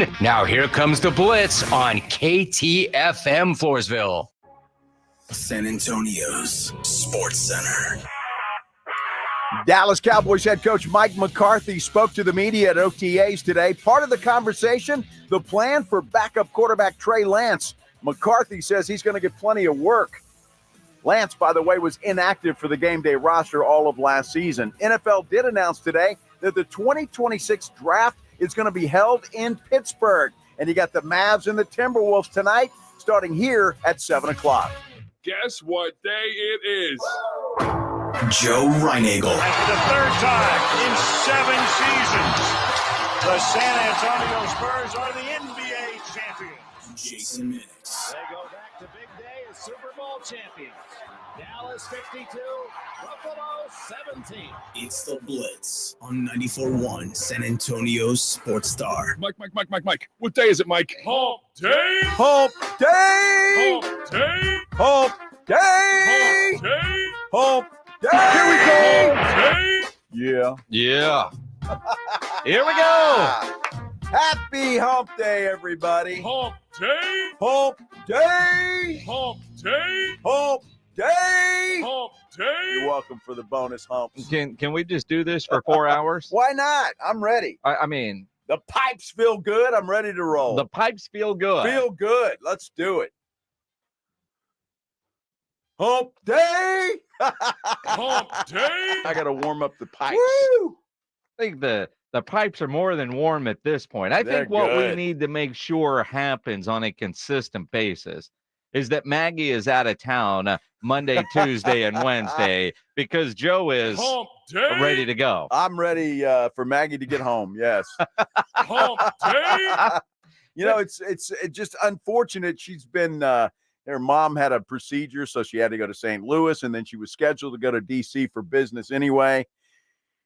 afternoon. Now here comes the Blitz on KTFM Floresville. San Antonio's Sports Center. Dallas Cowboys head coach Mike McCarthy spoke to the media at OTAs today. Part of the conversation, the plan for backup quarterback Trey Lance. McCarthy says he's going to get plenty of work. Lance, by the way, was inactive for the game day roster all of last season. NFL did announce today that the 2026 draft is going to be held in Pittsburgh. And you got the Mavs and the Timberwolves tonight, starting here at 7 o'clock. Guess what day it is? Joe Reinagel. And for the third time in 7 seasons, the San Antonio Spurs are the NBA champions. Jason Minix. They go back to big day as Super Bowl champions. Dallas 52, Buffalo 17. It's the Blitz on 94.1 San Antonio's Sports Star. Mike. What day is it, Mike? Hump day! Hump day! Hump day! Hump day! Hump day! Hump day! Here we go! Hump day! Yeah. Yeah. Here we go. Happy Hump Day, everybody. Hump day! Hump Day! Hump day! Hump Day! Hump day! You're welcome for the bonus humps. Can we just do this for 4 hours? Why not? I'm ready. I mean, The pipes feel good. I'm ready to roll. the pipes feel good. Feel good. Let's do it. Hump Day! Hump day! I got to warm up the pipes. I think the pipes are more than warm at this point. I They're think what we good. need to make sure happens on a consistent basis is that Maggie is out of town Monday, Tuesday, and Wednesday because Joe is Hump day! ready to go. I'm ready for Maggie to get home. Yes. Hump day! You know, it's just unfortunate. She's been her mom had a procedure, so she had to go to St. Louis, and then she was scheduled to go to DC for business anyway.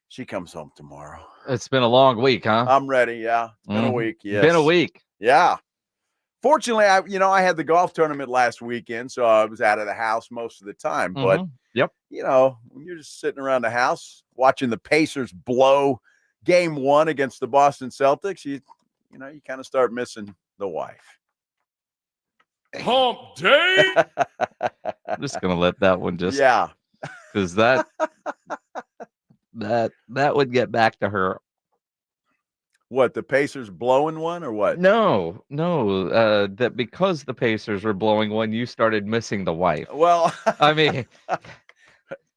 She comes home tomorrow. It's been a long week, huh? I'm ready. Yeah, it's been a week. Yes, Been a week. Yeah. Fortunately, I had the golf tournament last weekend, so I was out of the house most of the time. But Yep. when you're just sitting around the house watching the Pacers blow Game 1 against the Boston Celtics, you kind of start missing the wife. Hump day! I'm just gonna let that one just Yeah. because that would get back to her. What, the Pacers blowing one or what? No, that because the Pacers were blowing one, you started missing the wife. Well, I mean,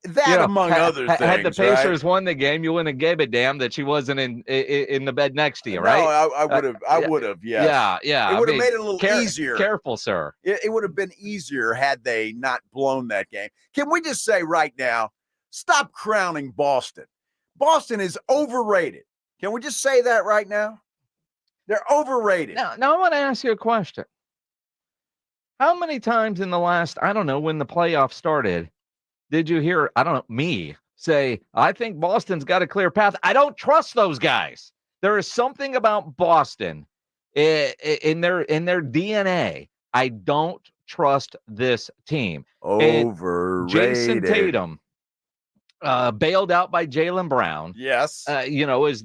that among other things. Had the Pacers right? won the game, you wouldn't have gave a damn that she wasn't in the bed next to you, No, right? I would have. I would have. Yes. Yeah. It would have made it a little easier. Careful, sir. It would have been easier had they not blown that game. Can we just say right now, stop crowning Boston? Boston is overrated. Can we just say that right now? They're overrated. Now I want to ask you a question. How many times in the last, I don't know, when the playoffs started, did you hear, I don't know, me say, I think Boston's got a clear path? I don't trust those guys. There is something about Boston in their DNA. I don't trust this team. Overrated. Jason Tatum, bailed out by Jaylen Brown. Yes. Is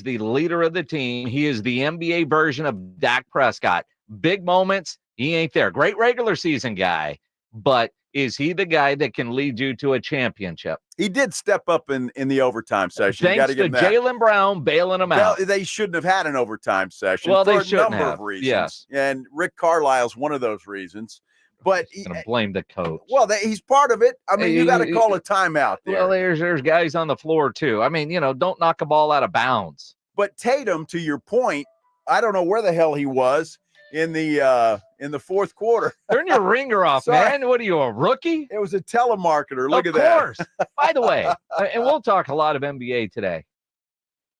the leader of the team. He is the NBA version of Dak Prescott. Big moments, he ain't there. Great regular season guy, but is he the guy that can lead you to a championship? He did step up in the overtime session. Thanks to Jaylen Brown bailing him out. They shouldn't have had an overtime session Well, for they a shouldn't number have. of reasons. Yes. And Rick Carlisle's one of those reasons. But I'm gonna blame the coach. well, he's part of it. I mean, you got to call a timeout there. Well, there's guys on the floor too. I mean, don't knock a ball out of bounds. But Tatum, to your point, I don't know where the hell he was in the fourth quarter. Turn your ringer off, Sorry. man. What are you, a rookie? It was a telemarketer. Look Of at that. course. By the way, and we'll talk a lot of NBA today.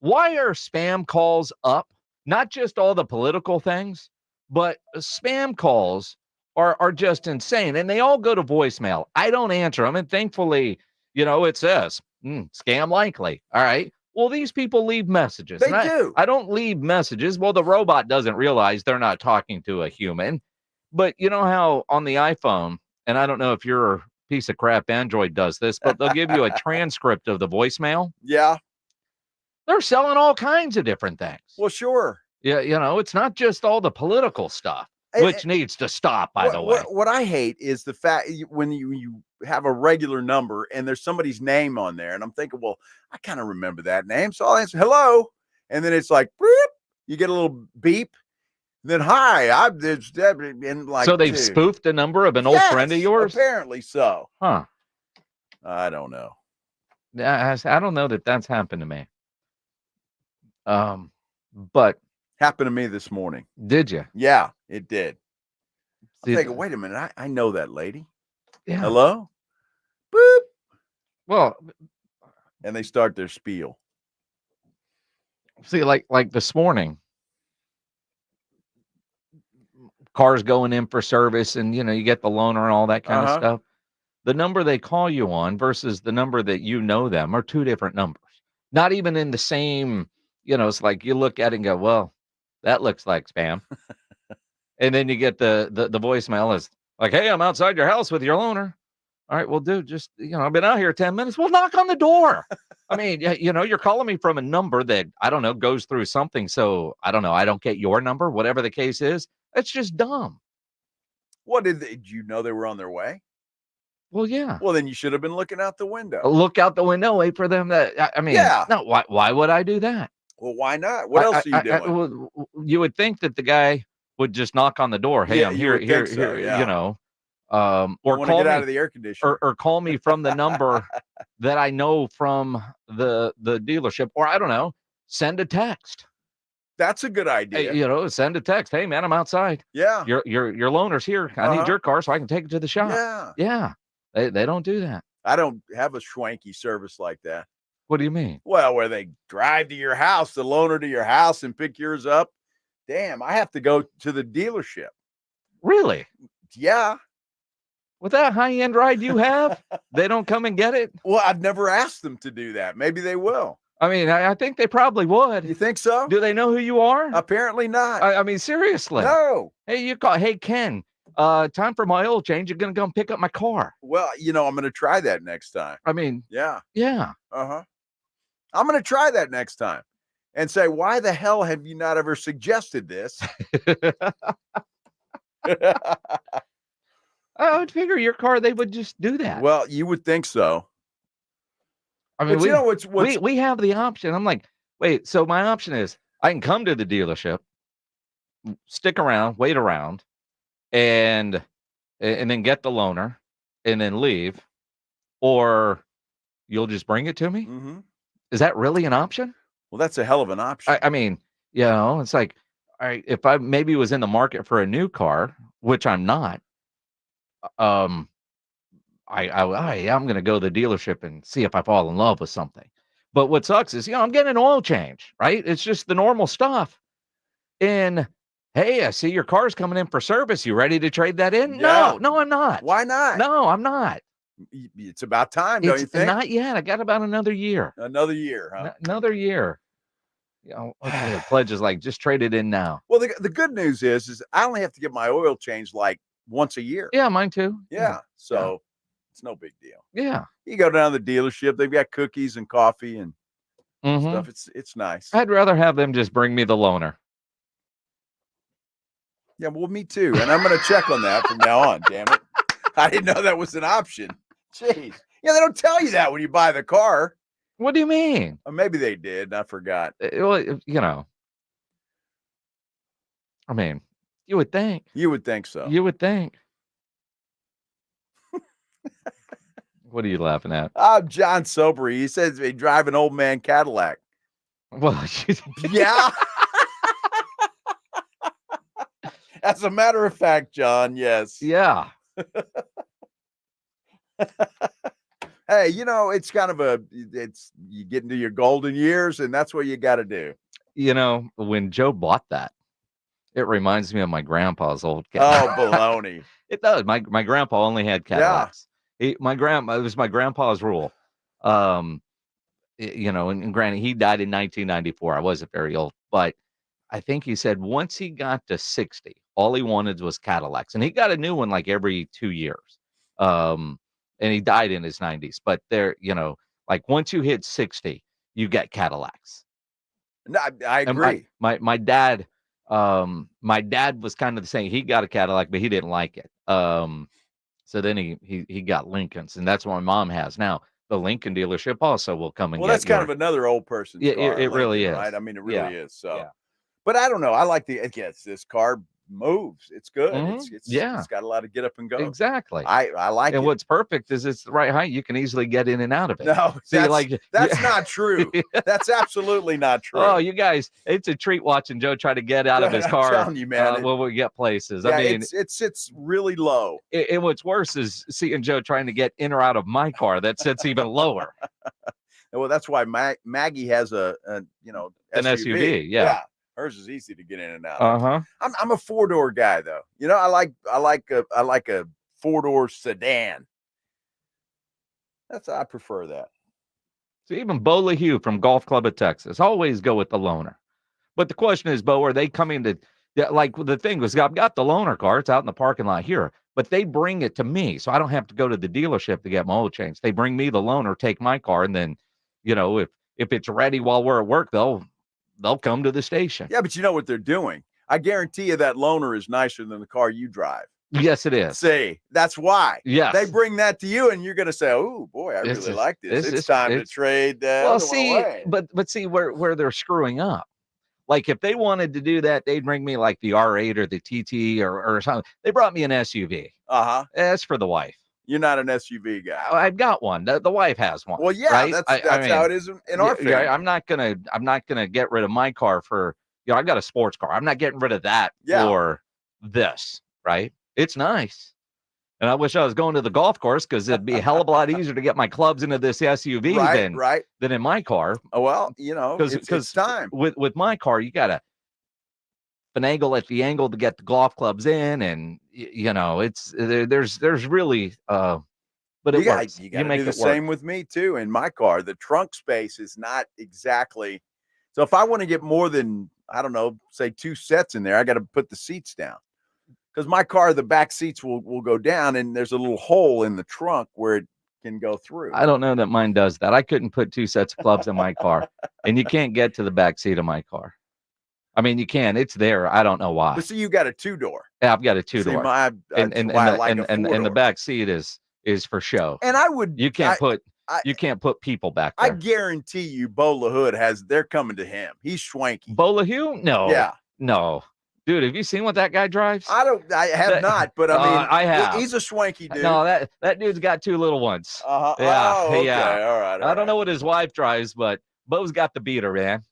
Why are spam calls up? Not just all the political things, but spam calls are just insane. And they all go to voicemail. I don't answer them. And thankfully, it says, scam likely. All right. Well, these people leave messages. They do. I don't leave messages. Well, the robot doesn't realize they're not talking to a human. But you know how on the iPhone, and I don't know if your piece of crap Android does this, but they'll give you a transcript of the voicemail. Yeah. They're selling all kinds of different things. Well, sure. Yeah, it's not just all the political stuff, And- which needs to stop, by the way. What I hate is the fact when you have a regular number and there's somebody's name on there, and I'm thinking, well, I kind of remember that name, so I'll answer hello, and then it's like, beep, you get a little beep, then hi, I'm this, and like, So they've dude, spoofed a number of an old friend of yes, yours? apparently so. Huh. I don't know. I don't know that that's happened to me. But Happened to me this morning. did you? Yeah, it did. I'm See, thinking, wait a minute, I know that lady. yeah. Hello? Boop. Well, And they start their spiel. see, like this morning, cars going in for service, and you get the loaner and all that kind of stuff. The number they call you on versus the number that them are two different numbers. Not even in the same, it's like you look at it and go, well, that looks like spam. And then you get the voicemail is like, hey, I'm outside your house with your loaner. All right, well, dude, just, I've been out here 10 minutes. Well, knock on the door. I mean, you're calling me from a number that, I don't know, goes through something. So I don't know. I don't get your number, whatever the case is. It's just dumb. What did you know they were on their way? Well, yeah. Well, then you should have been looking out the window. Look out the window, wait for them. I mean, Yeah. no, why would I do that? Well, why not? What else are you doing? You would think that the guy would just knock on the door. Hey, Yeah, I'm you here, would think so, yeah. or Want to call get me out of the air conditioner. or call me from the number that I know from the dealership, or I don't know, send a text. That's a good idea. Hey, send a text. Hey, man, I'm outside. Yeah. Your loaner's here. I need your car so I can take it to the shop. Yeah. Yeah. They don't do that. I don't have a schwanky service like that. What do you mean? Well, where they drive to your house, the loaner to your house and pick yours up. Damn, I have to go to the dealership. Really? Yeah. With that high-end ride you have, they don't come and get it? Well, I've never asked them to do that. Maybe they will. I mean, I think they probably would. You think so? Do they know who you are? Apparently not. I mean, seriously. No. Hey, hey, Ken, time for my oil change. You're going to come pick up my car. Well, I'm going to try that next time. I mean, yeah. Yeah. I'm going to try that next time and say, why the hell have you not ever suggested this? I would figure your car, they would just do that. Well, you would think so. I mean, but we have the option. I'm like, wait, so my option is I can come to the dealership, stick around, wait around, and then get the loaner and then leave, or you'll just bring it to me? Mm-hmm. Is that really an option? Well, that's a hell of an option. I mean, it's like, all right, if I maybe was in the market for a new car, which I'm not, I'm going to go to the dealership and see if I fall in love with something. But what sucks is, I'm getting an oil change, right? It's just the normal stuff. And hey, I see your car's coming in for service. You ready to trade that in? Yeah. No, I'm not. Why not? No, I'm not. It's about time, don't you think? Not yet. I got about another year. Another year, huh? Another year. The pledge is like, just trade it in now. Well, the good news is I only have to get my oil changed like once a year. Yeah, mine too. Yeah. So it's no big deal. Yeah. You go down to the dealership, they've got cookies and coffee and stuff. It's nice. I'd rather have them just bring me the loaner. Yeah, well, me too. And I'm going to check on that from now on, damn it. I didn't know that was an option. Jeez. Yeah, they don't tell you that when you buy the car. What do you mean? Or maybe they did. I forgot. Well, I mean, you would think. You would think so. You would think. What are you laughing at? John Sobry. He says he drive an old man Cadillac. Well, yeah. As a matter of fact, John, yes. Yeah. Hey, it's kind of you get into your golden years, and that's what you got to do. When Joe bought that, it reminds me of my grandpa's old Cadillac. Oh, baloney. It does. My grandpa only had Cadillacs. It was my grandpa's rule. And granted, he died in 1994. I wasn't very old, but I think he said once he got to 60, all he wanted was Cadillacs, and he got a new one like every 2 years. And he died in his 90s. But like once you hit 60, you get Cadillacs. No, I And agree. my dad was kind of the same. He got a Cadillac, but he didn't like it. So then he got Lincolns, and that's what my mom has now. The Lincoln dealership also will come and Well, get that's kind of another old person's Yeah, car. it really Lincoln, is. right? I mean, it Yeah. really is. So, Yeah. but I don't know. I like this car moves. It's good. Mhm. It's Yeah. It's got a lot of get up and go. Exactly. I like And it. what's perfect is it's the right height. You can easily get in and out of it. No, See, that's yeah. not true. That's absolutely not true. Oh, you guys, it's a treat watching Joe try to get out of his I'm car telling you, man, when we get places. yeah, I mean, it sits really low. and what's worse is seeing Joe trying to get in or out of my car that sits even lower. Well, that's why Maggie has an An SUV, yeah. Yeah, hers is easy to get in and out. Uh-huh. I'm a 4-door guy though. You know, I like a 4-door sedan. I prefer that. So even Bo LaHue from Golf Club of Texas, always go with the loaner. But the question is, Bo, are they coming to, like the thing was, I've got the loaner car. It's out in the parking lot here, but they bring it to me. So I don't have to go to the dealership to get my oil changed. They bring me the loaner, take my car, and then, you know, if it's ready while we're at work, they'll come to the station. Yeah, but you know what they're doing. I guarantee you that loaner is nicer than the car you drive. Yes, it is. See, that's why. Yes. They bring that to you, and you're going to say, "Oh boy, I really like this. It's time to trade that." Well, see, but see where they're screwing up. Like if they wanted to do that, they'd bring me like the R8 or the TT or something. They brought me an SUV. That's for the wife. You're not an SUV guy. I've got one. The wife has one. Well, yeah, right? that's how it is in our family. Yeah, I'm not gonna get rid of my car for, you know, I've got a sports car. I'm not getting rid of that for this, right? It's nice. And I wish I was going to the golf course because it'd be a hell of a lot easier to get my clubs into this SUV than in my car. Oh, well, you know, it's time. With my car, you got to finagle at the angle to get the golf clubs in, and you know, there's really but it works. You got to do the same with me too. In my car, the trunk space is not exactly. So if I want to get more than, I don't know, say 2 sets in there, I got to put the seats down. Because my car, the back seats will go down, and there's a little hole in the trunk where it can go through. I don't know that mine does that. I couldn't put 2 sets of clubs in my car, and you can't get to the back seat of my car. I mean, you can. It's there. I don't know why. But see, you got a 2-door. Yeah, I've got a 2-door. And the back seat is for show. And you can't put people back there. I guarantee you, Bo LaHood they're coming to him. He's swanky. Bo LaHue? No. Yeah. No. Dude, have you seen what that guy drives? I have not, but I mean, I have. He's a swanky dude. No, that dude's got 2 little ones. Yeah. Oh, okay. Yeah. All right. I don't know what his wife drives, but Bo's got the beater, man.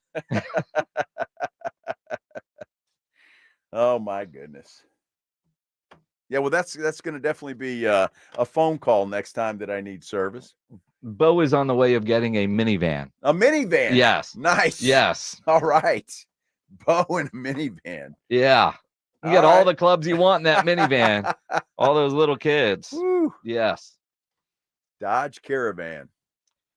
Oh my goodness. Yeah, well, that's going to definitely be a phone call next time that I need service. Bo is on the way of getting a minivan. A minivan? Yes. Nice. Yes. All right. Bo in a minivan. Yeah. You got all the clubs you want in that minivan. All those little kids. Woo. Yes. Dodge Caravan.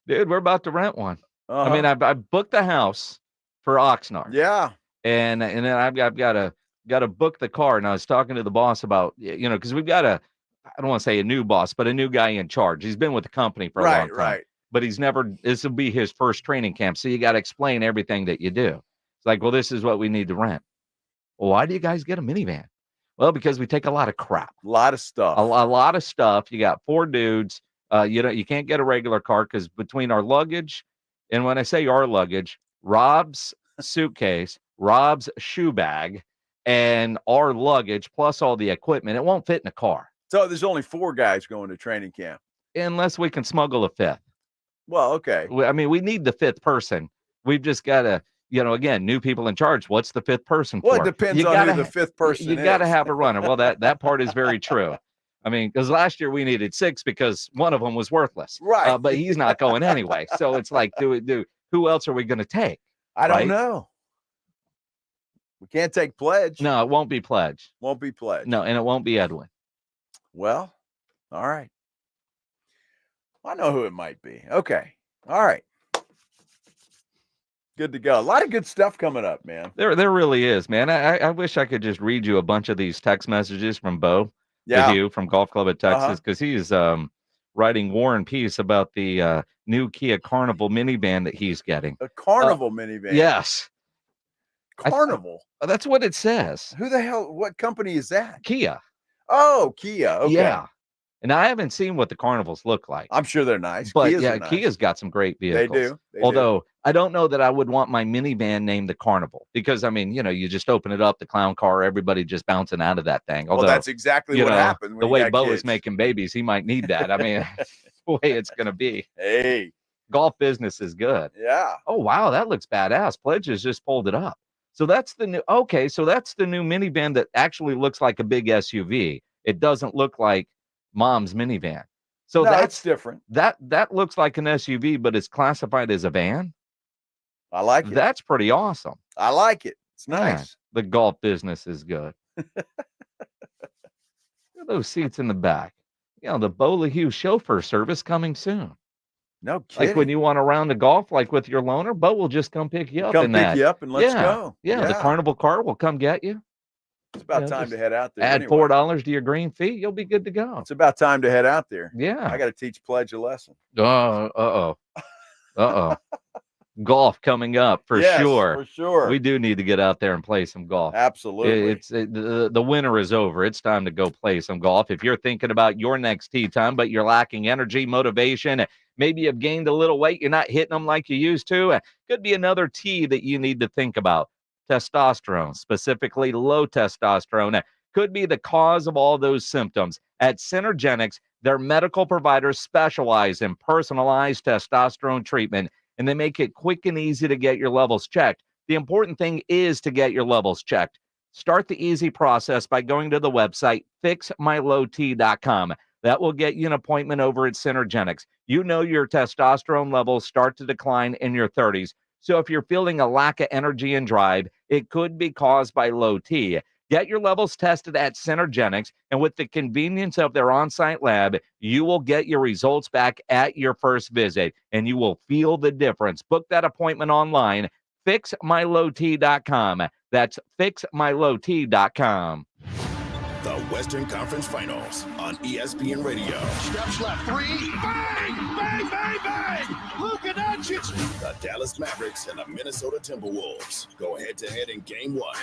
Dude, we're about to rent one. Uh-huh. I mean, I booked the house for Oxnard. Yeah. And then I've got to book the car. And I was talking to the boss about, you know, because we've got I don't want to say a new boss, but a new guy in charge. He's been with the company for a long time. Right. But this will be his first training camp. So you got to explain everything that you do. It's like, well, this is what we need to rent. Well, why do you guys get a minivan? Well, because we take a lot of crap. A lot of stuff. A lot of stuff. You got 4 dudes. You can't get a regular car because between our luggage, and when I say our luggage, Rob's suitcase, Rob's shoe bag, and our luggage, plus all the equipment, it won't fit in a car. So there's only 4 guys going to training camp. Unless we can smuggle a 5th. Well, okay. I mean, we need the 5th person. We've just got to, you know, again, new people in charge. What's the 5th person for? Well, it depends on who the 5th person is. You got to have a runner. Well, that part is very true. I mean, because last year we needed 6 because one of them was worthless. Right. But he's not going anyway. So it's like, who else are we going to take? I don't know. We can't take Pledge. No, it won't be Pledge. Won't be Pledge. No, and it won't be Edwin. Well, all right. I know who it might be. Okay. All right. Good to go. A lot of good stuff coming up, man. There really is, man. I wish I could just read you a bunch of these text messages from Bo LaHue from Golf Club of Texas, because he's writing War and Peace about the new Kia Carnival minivan that he's getting. A Carnival minivan? Yes. Carnival. That's what it says. Who the hell? What company is that? Kia. Oh, Kia. Okay. Yeah. And I haven't seen what the Carnivals look like. I'm sure they're nice. But Kias yeah, are nice. Kia's got some great vehicles. They do. Although I don't know that I would want my minivan named the Carnival because, I mean, you just open it up, the clown car, everybody just bouncing out of that thing. Although, well, that's exactly what happened. The way Bo is making babies, he might need that. I mean, that's the way it's going to be. Hey. Golf business is good. Yeah. Oh, wow. That looks badass. Pledge has just pulled it up. So that's the new minivan that actually looks like a big SUV. It doesn't look like mom's minivan. So that's different. That looks like an SUV, but it's classified as a van. I like it. That's pretty awesome. I like it. It's nice. Yeah, the golf business is good. Look at those seats in the back. The Bo Hughes chauffeur service coming soon. No kidding. Like when you want to round the golf, like with your loaner, Bo will just come pick you up. Come pick you up and let's go. Yeah, the Carnival car will come get you. It's about time to head out there. Add $4 to your green fee, you'll be good to go. It's about time to head out there. Yeah. I got to teach Pledge a lesson. Uh-oh. Golf coming up for sure. For sure. We do need to get out there and play some golf. Absolutely. The winter is over. It's time to go play some golf. If you're thinking about your next tee time, but you're lacking energy, motivation, maybe you've gained a little weight, you're not hitting them like you used to, could be another tee that you need to think about. Testosterone, specifically low testosterone, could be the cause of all those symptoms. At Synergenics, their medical providers specialize in personalized testosterone treatment, and they make it quick and easy to get your levels checked. The important thing is to get your levels checked. Start the easy process by going to the website fixmylowt.com. That will get you an appointment over at Synergenics. You know your testosterone levels start to decline in your 30s. So if you're feeling a lack of energy and drive, it could be caused by low T. Get your levels tested at Synergenics, and with the convenience of their on-site lab, you will get your results back at your first visit, and you will feel the difference. Book that appointment online, fixmylowt.com. That's fixmylowt.com. The Western Conference Finals on ESPN Radio. Steps left, three. Bang! Bang, bang, bang! Luka Doncic. The Dallas Mavericks and the Minnesota Timberwolves go head-to-head in Game 1.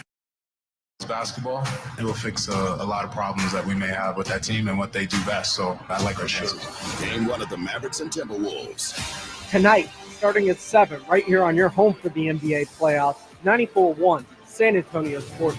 Basketball, it will fix a lot of problems that we may have with that team and what they do best. So I like our chances. Game 1 of the Mavericks and Timberwolves. Tonight, starting at 7, right here on your home for the NBA playoffs, 94.1 San Antonio Sports.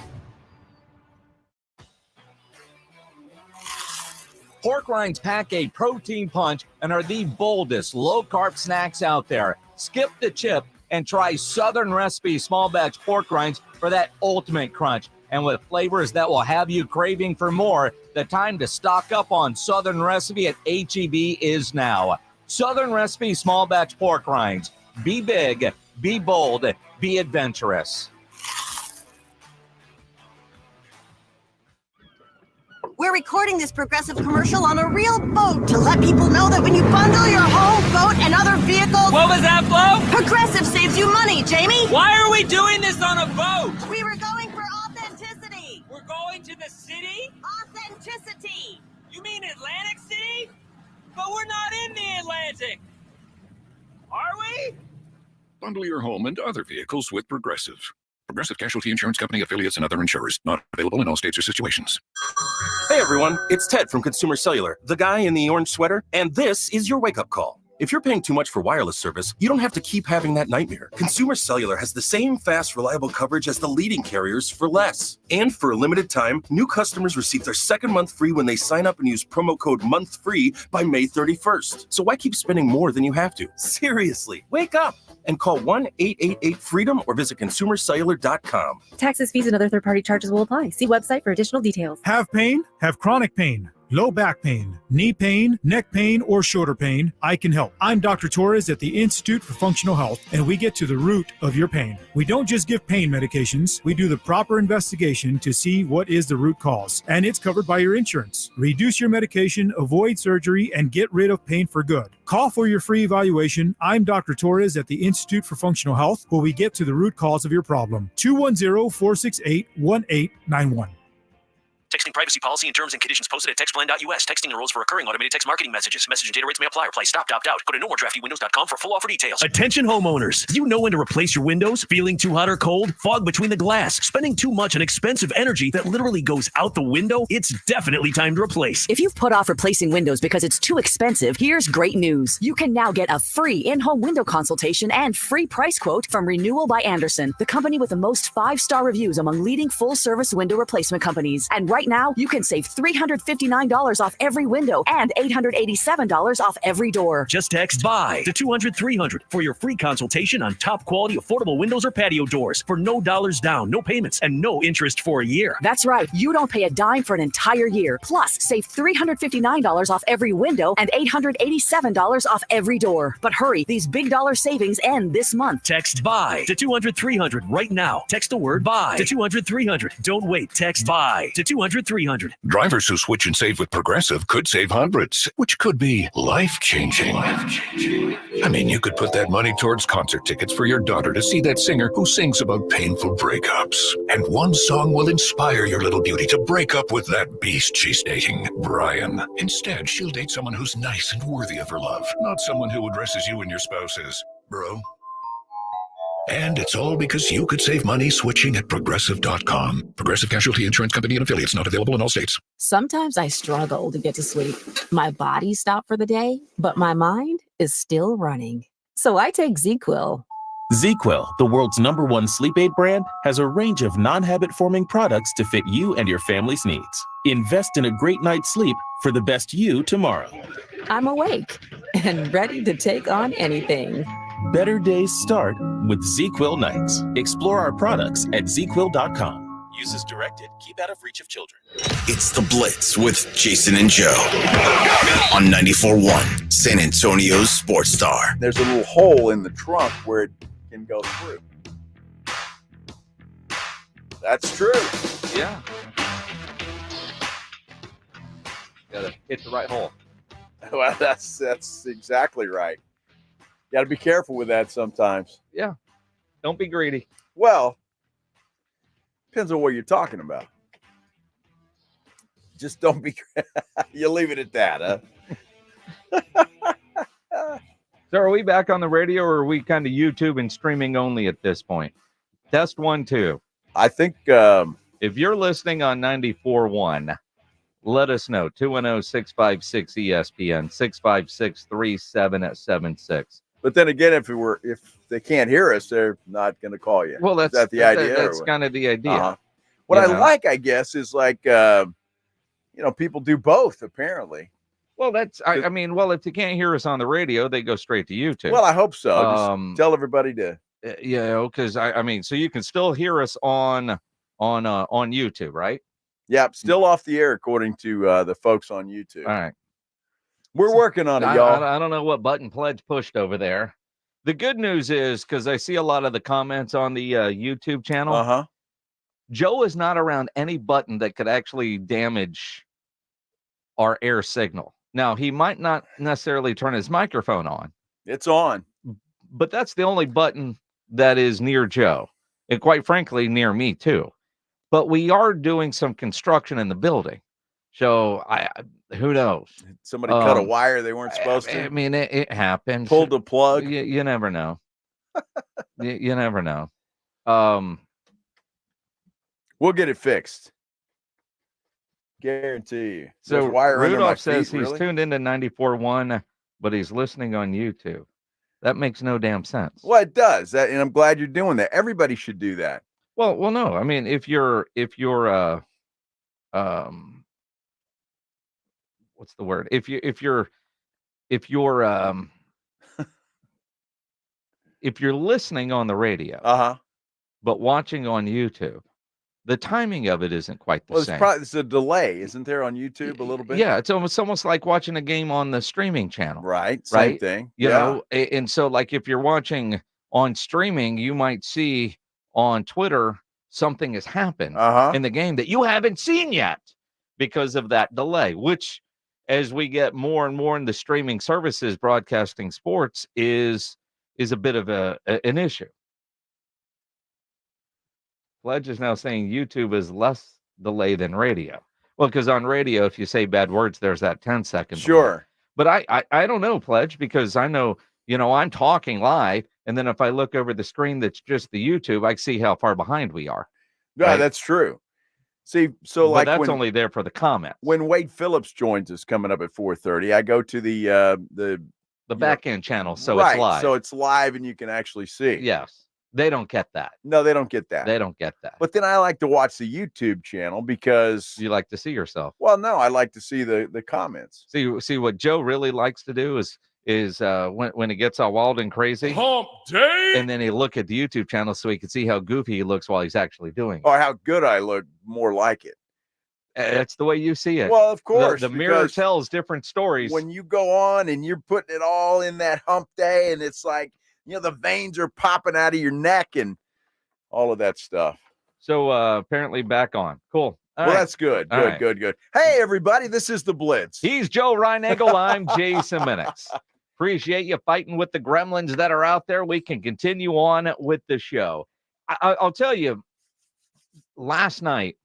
Pork rinds pack a protein punch and are the boldest low-carb snacks out there. Skip the chip and try Southern Recipe small batch pork rinds for that ultimate crunch. And with flavors that will have you craving for more, the time to stock up on Southern Recipe at H-E-B is now. Southern Recipe small batch pork rinds. Be big, be bold, be adventurous. We're recording this Progressive commercial on a real boat to let people know that when you bundle your home, boat, and other vehicles... What was that, Flo? Progressive saves you money, Jamie! Why are we doing this on a boat? We were going for authenticity! We're going to the city? Authenticity! You mean Atlantic City? But we're not in the Atlantic! Are we? Bundle your home and other vehicles with Progressive. Progressive Casualty Insurance Company, affiliates, and other insurers. Not available in all states or situations. Hey everyone, it's Ted from Consumer Cellular, the guy in the orange sweater, and this is your wake-up call. If you're paying too much for wireless service, you don't have to keep having that nightmare. Consumer Cellular has the same fast, reliable coverage as the leading carriers for less. And for a limited time, new customers receive their second month free when they sign up and use promo code MONTHFREE by May 31st. So why keep spending more than you have to? Seriously, wake up and call 1-888-FREEDOM or visit consumercellular.com. Taxes, fees, and other third-party charges will apply. See website for additional details. Have pain? Have chronic pain? Low back pain, knee pain, neck pain, or shoulder pain, I can help. I'm Dr. Torres at the Institute for Functional Health, and we get to the root of your pain. We don't just give pain medications. We do the proper investigation to see what is the root cause, and it's covered by your insurance. Reduce your medication, avoid surgery, and get rid of pain for good. Call for your free evaluation. I'm Dr. Torres at the Institute for Functional Health, where we get to the root cause of your problem. 210-468-1891. Texting privacy policy and terms and conditions posted at textplan.us. Texting enrolls for recurring automated text marketing messages. Message and data rates may apply. Reply stop, opt out. Go to nomoredraftywindows.com for full offer details. Attention homeowners. You know when to replace your windows? Feeling too hot or cold? Fog between the glass? Spending too much on expensive energy that literally goes out the window? It's definitely time to replace. If you've put off replacing windows because it's too expensive, here's great news. You can now get a free in-home window consultation and free price quote from Renewal by Andersen, the company with the most 5-star reviews among leading full-service window replacement companies. And right now, you can save $359 off every window and $887 off every door. Just text BUY to 200-300 for your free consultation on top quality affordable windows or patio doors for no dollars down, no payments, and no interest for a year. That's right. You don't pay a dime for an entire year. Plus, save $359 off every window and $887 off every door. But hurry, these big dollar savings end this month. Text BUY to 200-300 right now. Text the word BUY to 200-300. Don't wait. Text BUY to 200-300. Drivers who switch and save with Progressive could save hundreds, which could be life-changing. I mean, you could put that money towards concert tickets for your daughter to see that singer who sings about painful breakups. And one song will inspire your little beauty to break up with that beast she's dating, Brian. Instead, she'll date someone who's nice and worthy of her love, not someone who addresses you and your spouse as bro. And it's all because you could save money switching at Progressive.com. Progressive Casualty Insurance Company and Affiliates, not available in all states. Sometimes I struggle to get to sleep. My body stopped for the day, but my mind is still running. So I take ZQuil. ZQuil, the world's #1 sleep aid brand, has a range of non-habit-forming products to fit you and your family's needs. Invest in a great night's sleep for the best you tomorrow. I'm awake and ready to take on anything. Better days start with ZQuil nights. Explore our products at ZQuil.com. Use as directed. Keep out of reach of children. It's the Blitz with Jason and Joe on 94.1 San Antonio's Sports Star. There's a little hole in the trunk where it can go through. That's true. Yeah. Gotta hit the right hole. Well, that's exactly right. You got to be careful with that sometimes. Yeah. Don't be greedy. Well, depends on what you're talking about. Just don't be. You leave it at that, huh? So are we back on the radio, or are we kind of YouTube and streaming only at this point? Test 1, 2. I think if you're listening on 94.1, let us know. 210-656-ESPN, 656-3776. But then again, if they can't hear us, they're not going to call you. Well, is that the idea? That's kind of the idea. Uh-huh. What I like, I guess, is like people do both apparently. Well, I mean, if you can't hear us on the radio, they go straight to YouTube. Well, I hope so. Just tell everybody to. Because I mean, so you can still hear us on YouTube, right? Yep, still off the air according to the folks on YouTube. All right. We're working on it, y'all. I don't know what button Pledge pushed over there. The good news is, because I see a lot of the comments on the YouTube channel, Joe is not around any button that could actually damage our air signal. Now, he might not necessarily turn his microphone on. It's on. But that's the only button that is near Joe. And quite frankly, near me, too. But we are doing some construction in the building. So, who knows? Somebody cut a wire they weren't supposed to. I mean, it happened. Pulled the plug. You never know. you never know. We'll get it fixed. Guarantee you. So wire Rudolph says feet, he's tuned into 94.1, but he's listening on YouTube. That makes no damn sense. Well, it does. And I'm glad you're doing that. Everybody should do that. Well, no. I mean, if you're what's the word? If you're listening on the radio, but watching on YouTube, the timing of it isn't quite the same. It's a delay, isn't there, on YouTube a little bit? Yeah, it's almost like watching a game on the streaming channel. Right, same thing. You know, and so like if you're watching on streaming, you might see on Twitter something has happened in the game that you haven't seen yet because of that delay, which as we get more and more into streaming services broadcasting sports is a bit of an issue. Pledge is now saying YouTube is less delay than radio. Well, because on radio, if you say bad words, there's that 10-second. Sure. But I don't know, Pledge, because I know, I'm talking live, and then if I look over the screen that's just the YouTube, I see how far behind we are. Yeah, right? that's true. See, so But like that's when, only there for the comments. when Wade Phillips joins us coming up at 4:30, I go to the back end channel, so right, it's live. so it's live and you can actually see. Yes. They don't get that. No, they don't get that. They don't get that. But then I like to watch the YouTube channel because You like to see yourself. well, no, I like to see the comments. See what Joe really likes to do is when it gets all wild and crazy, Hump day. and then he look at the YouTube channel so he can see how goofy he looks while he's actually doing it. Or how good I look, more like it. That's the way you see it. Well, of course. The mirror because tells different stories. when you go on and you're putting it all in that hump day and it's like, the veins are popping out of your neck and all of that stuff. So apparently back on. Cool. All well, right. that's good. All Good, right. good. Hey, everybody, this is the Blitz. He's Joe Reinagel. I'm Jason Minix. Appreciate you fighting with the gremlins that are out there. We can continue on with the show. I'll tell you, last night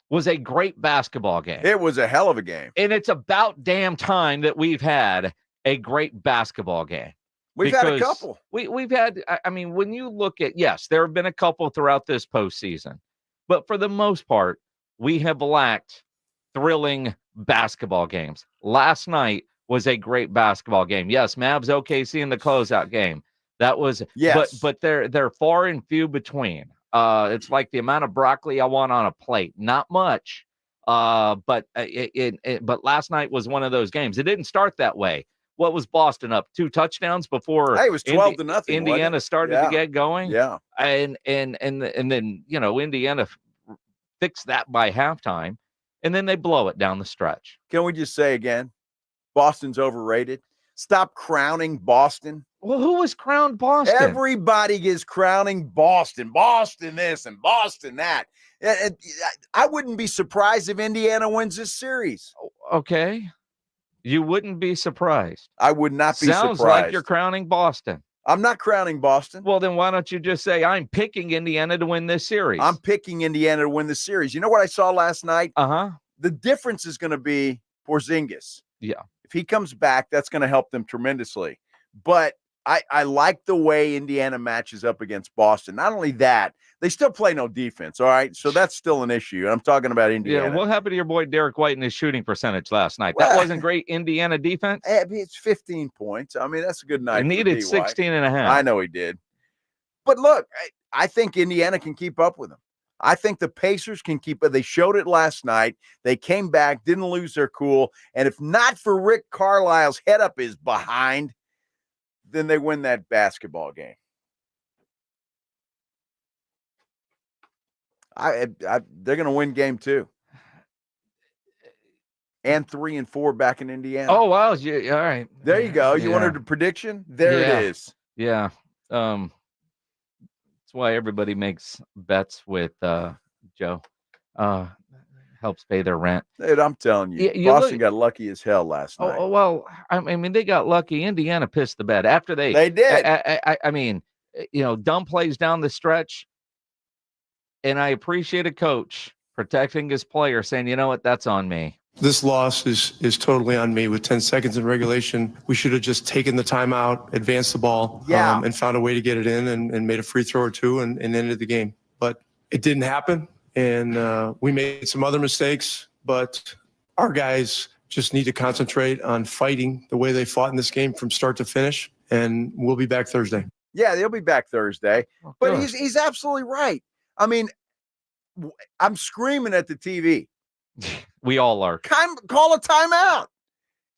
was a great basketball game. It was a hell of a game. And it's about damn time that we've had a great basketball game. We've had a Because couple. We've had, I mean, when you look at, yes, there have been a couple throughout this postseason, but for the most part, we have lacked thrilling basketball games. Last night was a great basketball game. Yes, Mavs OKC in the closeout game. That was, yes. but they're far and few between. It's like the amount of broccoli I want on a plate. Not much. But last night was one of those games. It didn't start that way. What was Boston up? 2 touchdowns before Hey, it was 12-0. Indiana started to get going. Yeah. And then, Indiana fixed that by halftime, and then they blow it down the stretch. Can we just say again, Boston's overrated? Stop crowning Boston. Well, who was crowned Boston? Everybody is crowning Boston. Boston this and Boston that. I wouldn't be surprised if Indiana wins this series. Okay. You wouldn't be surprised. I would not be Sounds surprised. like you're crowning Boston. I'm not crowning Boston. Well, then why don't you just say, I'm picking Indiana to win this series? I'm picking Indiana to win the series. You know what I saw last night? Uh-huh. The difference is going to be Porzingis. Yeah. If he comes back, that's going to help them tremendously. But I like the way Indiana matches up against Boston. Not only that, they still play no defense, all right? So that's still an issue. I'm talking about Indiana. Yeah, what happened to your boy Derek White and his shooting percentage last night? That wasn't great Indiana defense? It's 15 points. I mean, that's a good night. He needed 16 and a half. I know he did. But look, I think Indiana can keep up with them. I think the Pacers can keep it. They showed it last night. They came back, didn't lose their cool. And if not for Rick Carlisle's head up his behind, then they win that basketball game. They're going to win game 2. And 3 and 4 back in Indiana. Oh, wow. All right. There you go. You Yeah. wanted a prediction? There it is. Yeah. That's why everybody makes bets with Joe. Helps pay their rent. Dude, I'm telling you, Boston got lucky as hell last night. Oh, well, I mean, they got lucky. Indiana pissed the bed after they did. I mean, dumb plays down the stretch. And I appreciate a coach protecting his player, saying, you know what, that's on me. This loss is totally on me. With 10 seconds in regulation, we should have just taken the timeout, advanced the ball, and found a way to get it in and made a free throw or two and ended the game. But it didn't happen, and we made some other mistakes, but our guys just need to concentrate on fighting the way they fought in this game from start to finish, and we'll be back Thursday. Yeah, they'll be back Thursday. But he's absolutely right. I mean, I'm screaming at the TV. We all are. Call a timeout.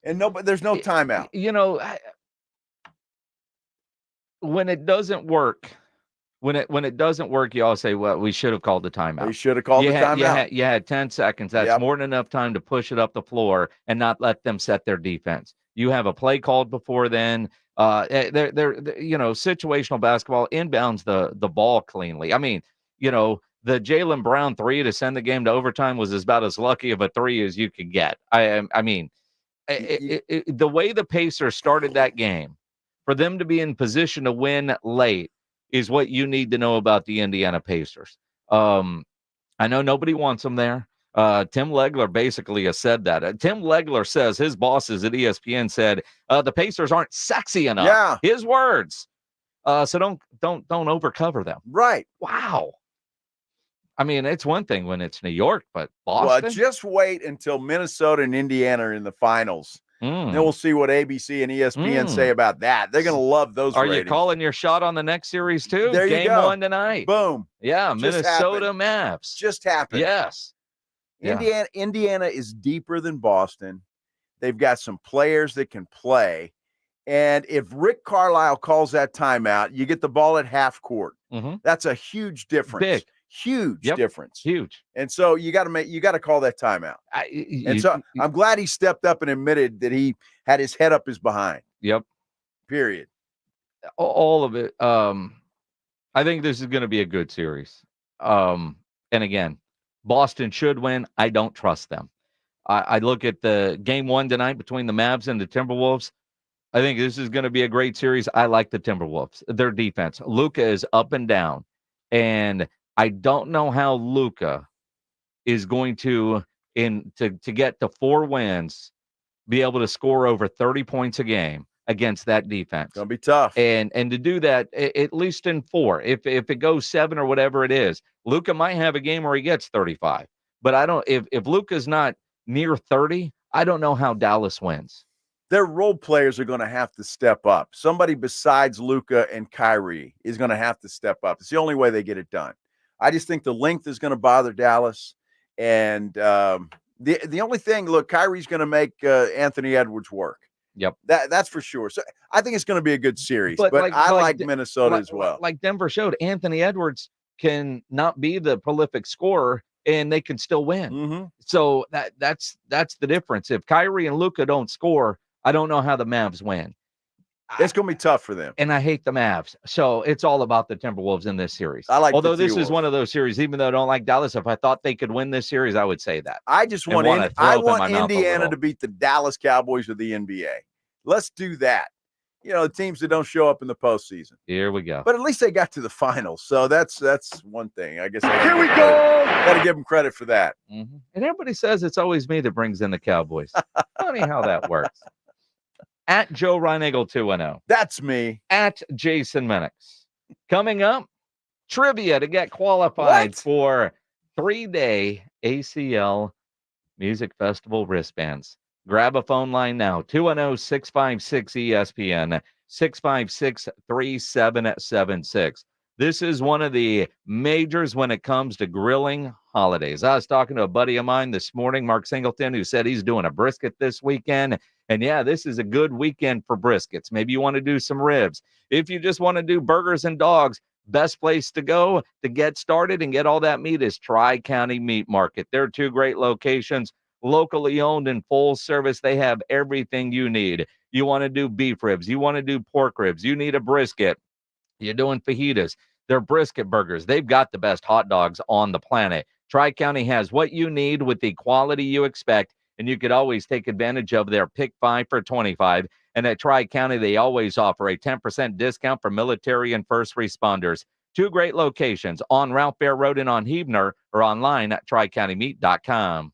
And there's no timeout. When it doesn't work, when it doesn't work, you all say, well, we should have called the timeout. We should have called the timeout. You had 10 seconds. That's more than enough time to push it up the floor and not let them set their defense. You have a play called before then. They're situational basketball inbounds the ball cleanly. I mean, the Jaylen Brown 3 to send the game to overtime was about as lucky of a 3 as you could get. I mean, the way the Pacers started that game, for them to be in position to win late is what you need to know about the Indiana Pacers. I know nobody wants them there. Tim Legler basically has said that. Tim Legler says his bosses at ESPN said the Pacers aren't sexy enough. Yeah. His words. So don't overcover them. Right. Wow. I mean, it's one thing when it's New York, but Boston? Well, just wait until Minnesota and Indiana are in the finals. Then we'll see what ABC and ESPN say about that. They're going to love those Are ratings. you calling your shot on the next series, too? There you Game go. 1 tonight. Boom. Yeah, Just Minnesota happened. Mavs. Just happened. Yes. Yeah. Indiana is deeper than Boston. They've got some players that can play. And if Rick Carlisle calls that timeout, you get the ball at half court. That's a huge difference. Big. Huge difference. Huge. And so you got to call that timeout. I'm glad he stepped up and admitted that he had his head up his behind. Yep. Period. All of it. I think this is going to be a good series. And again, Boston should win. I don't trust them. I look at the game 1 tonight between the Mavs and the Timberwolves. I think this is going to be a great series. I like the Timberwolves. Their defense. Luka is up and down. And I don't know how Luka is going to get to 4 wins, be able to score over 30 points a game against that defense. Gonna be tough. And to do that, at least in 4. If it goes 7 or whatever it is, Luka might have a game where he gets 35. But I don't. If Luka's not near 30, I don't know how Dallas wins. Their role players are going to have to step up. Somebody besides Luka and Kyrie is going to have to step up. It's the only way they get it done. I just think the length is going to bother Dallas. And the only thing, look, Kyrie's going to make Anthony Edwards work. Yep. That's for sure. So I think it's going to be a good series. But I like Minnesota as well. Like Denver showed, Anthony Edwards can not be the prolific scorer, and they can still win. So that's the difference. If Kyrie and Luka don't score, I don't know how the Mavs win. It's going to be tough for them. And I hate the Mavs. So it's all about the Timberwolves in this series. Although this is one of those series, even though I don't like Dallas, if I thought they could win this series, I would say that. I just want Indiana to beat the Dallas Cowboys of the NBA. Let's do that. The teams that don't show up in the postseason. Here we go. But at least they got to the finals. So that's one thing. I guess. Here we go. Got to give them credit for that. And everybody says it's always me that brings in the Cowboys. Funny how that works. At Joe Reinagle 210. That's me. At Jason Minix. Coming up, trivia to get qualified for 3-day ACL Music Festival wristbands. Grab a phone line now, 210-656-ESPN, 656-3776. This is one of the majors when it comes to grilling holidays. I was talking to a buddy of mine this morning, Mark Singleton, who said he's doing a brisket this weekend. And yeah, this is a good weekend for briskets. Maybe you want to do some ribs. If you just want to do burgers and dogs, best place to go to get started and get all that meat is Tri-County Meat Market. There are 2 great locations, locally owned and full service. They have everything you need. You want to do beef ribs. You want to do pork ribs. You need a brisket. You're doing fajitas. They're brisket burgers. They've got the best hot dogs on the planet. Tri-County has what you need with the quality you expect, and you could always take advantage of their Pick 5 for 25. And at Tri-County, they always offer a 10% discount for military and first responders. 2 great locations on Ralph Bear Road and on Huebner, or online at tricountymeat.com.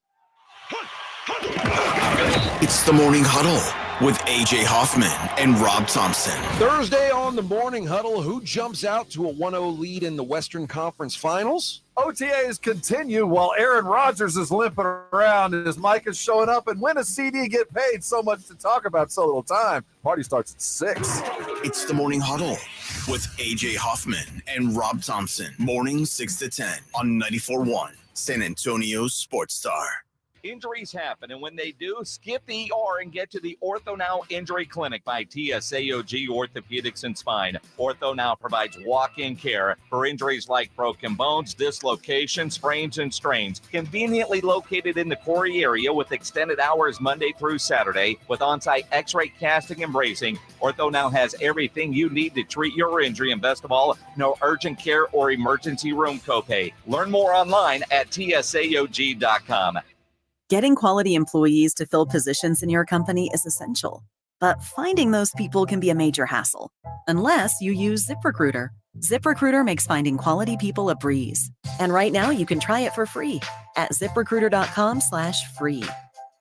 It's the Morning Huddle with A.J. Hoffman and Rob Thompson. Thursday on the Morning Huddle, who jumps out to a 1-0 lead in the Western Conference Finals? OTAs continue while Aaron Rodgers is limping around and his mic is showing up. And when a CD get paid, so much to talk about, so little time. Party starts at 6. It's the Morning Huddle with A.J. Hoffman and Rob Thompson. Morning 6 to 10 on 94.1 San Antonio's Sports Star. Injuries happen, and when they do, skip the ER and get to the Ortho Now Injury Clinic by TSAOG Orthopedics and Spine. Ortho Now provides walk-in care for injuries like broken bones, dislocations, sprains, and strains. Conveniently located in the Corey area with extended hours Monday through Saturday with on-site x-ray casting and bracing, Ortho Now has everything you need to treat your injury, and best of all, no urgent care or emergency room copay. Learn more online at tsaog.com. Getting quality employees to fill positions in your company is essential, but finding those people can be a major hassle, unless you use ZipRecruiter. ZipRecruiter makes finding quality people a breeze. And right now you can try it for free at ziprecruiter.com/free.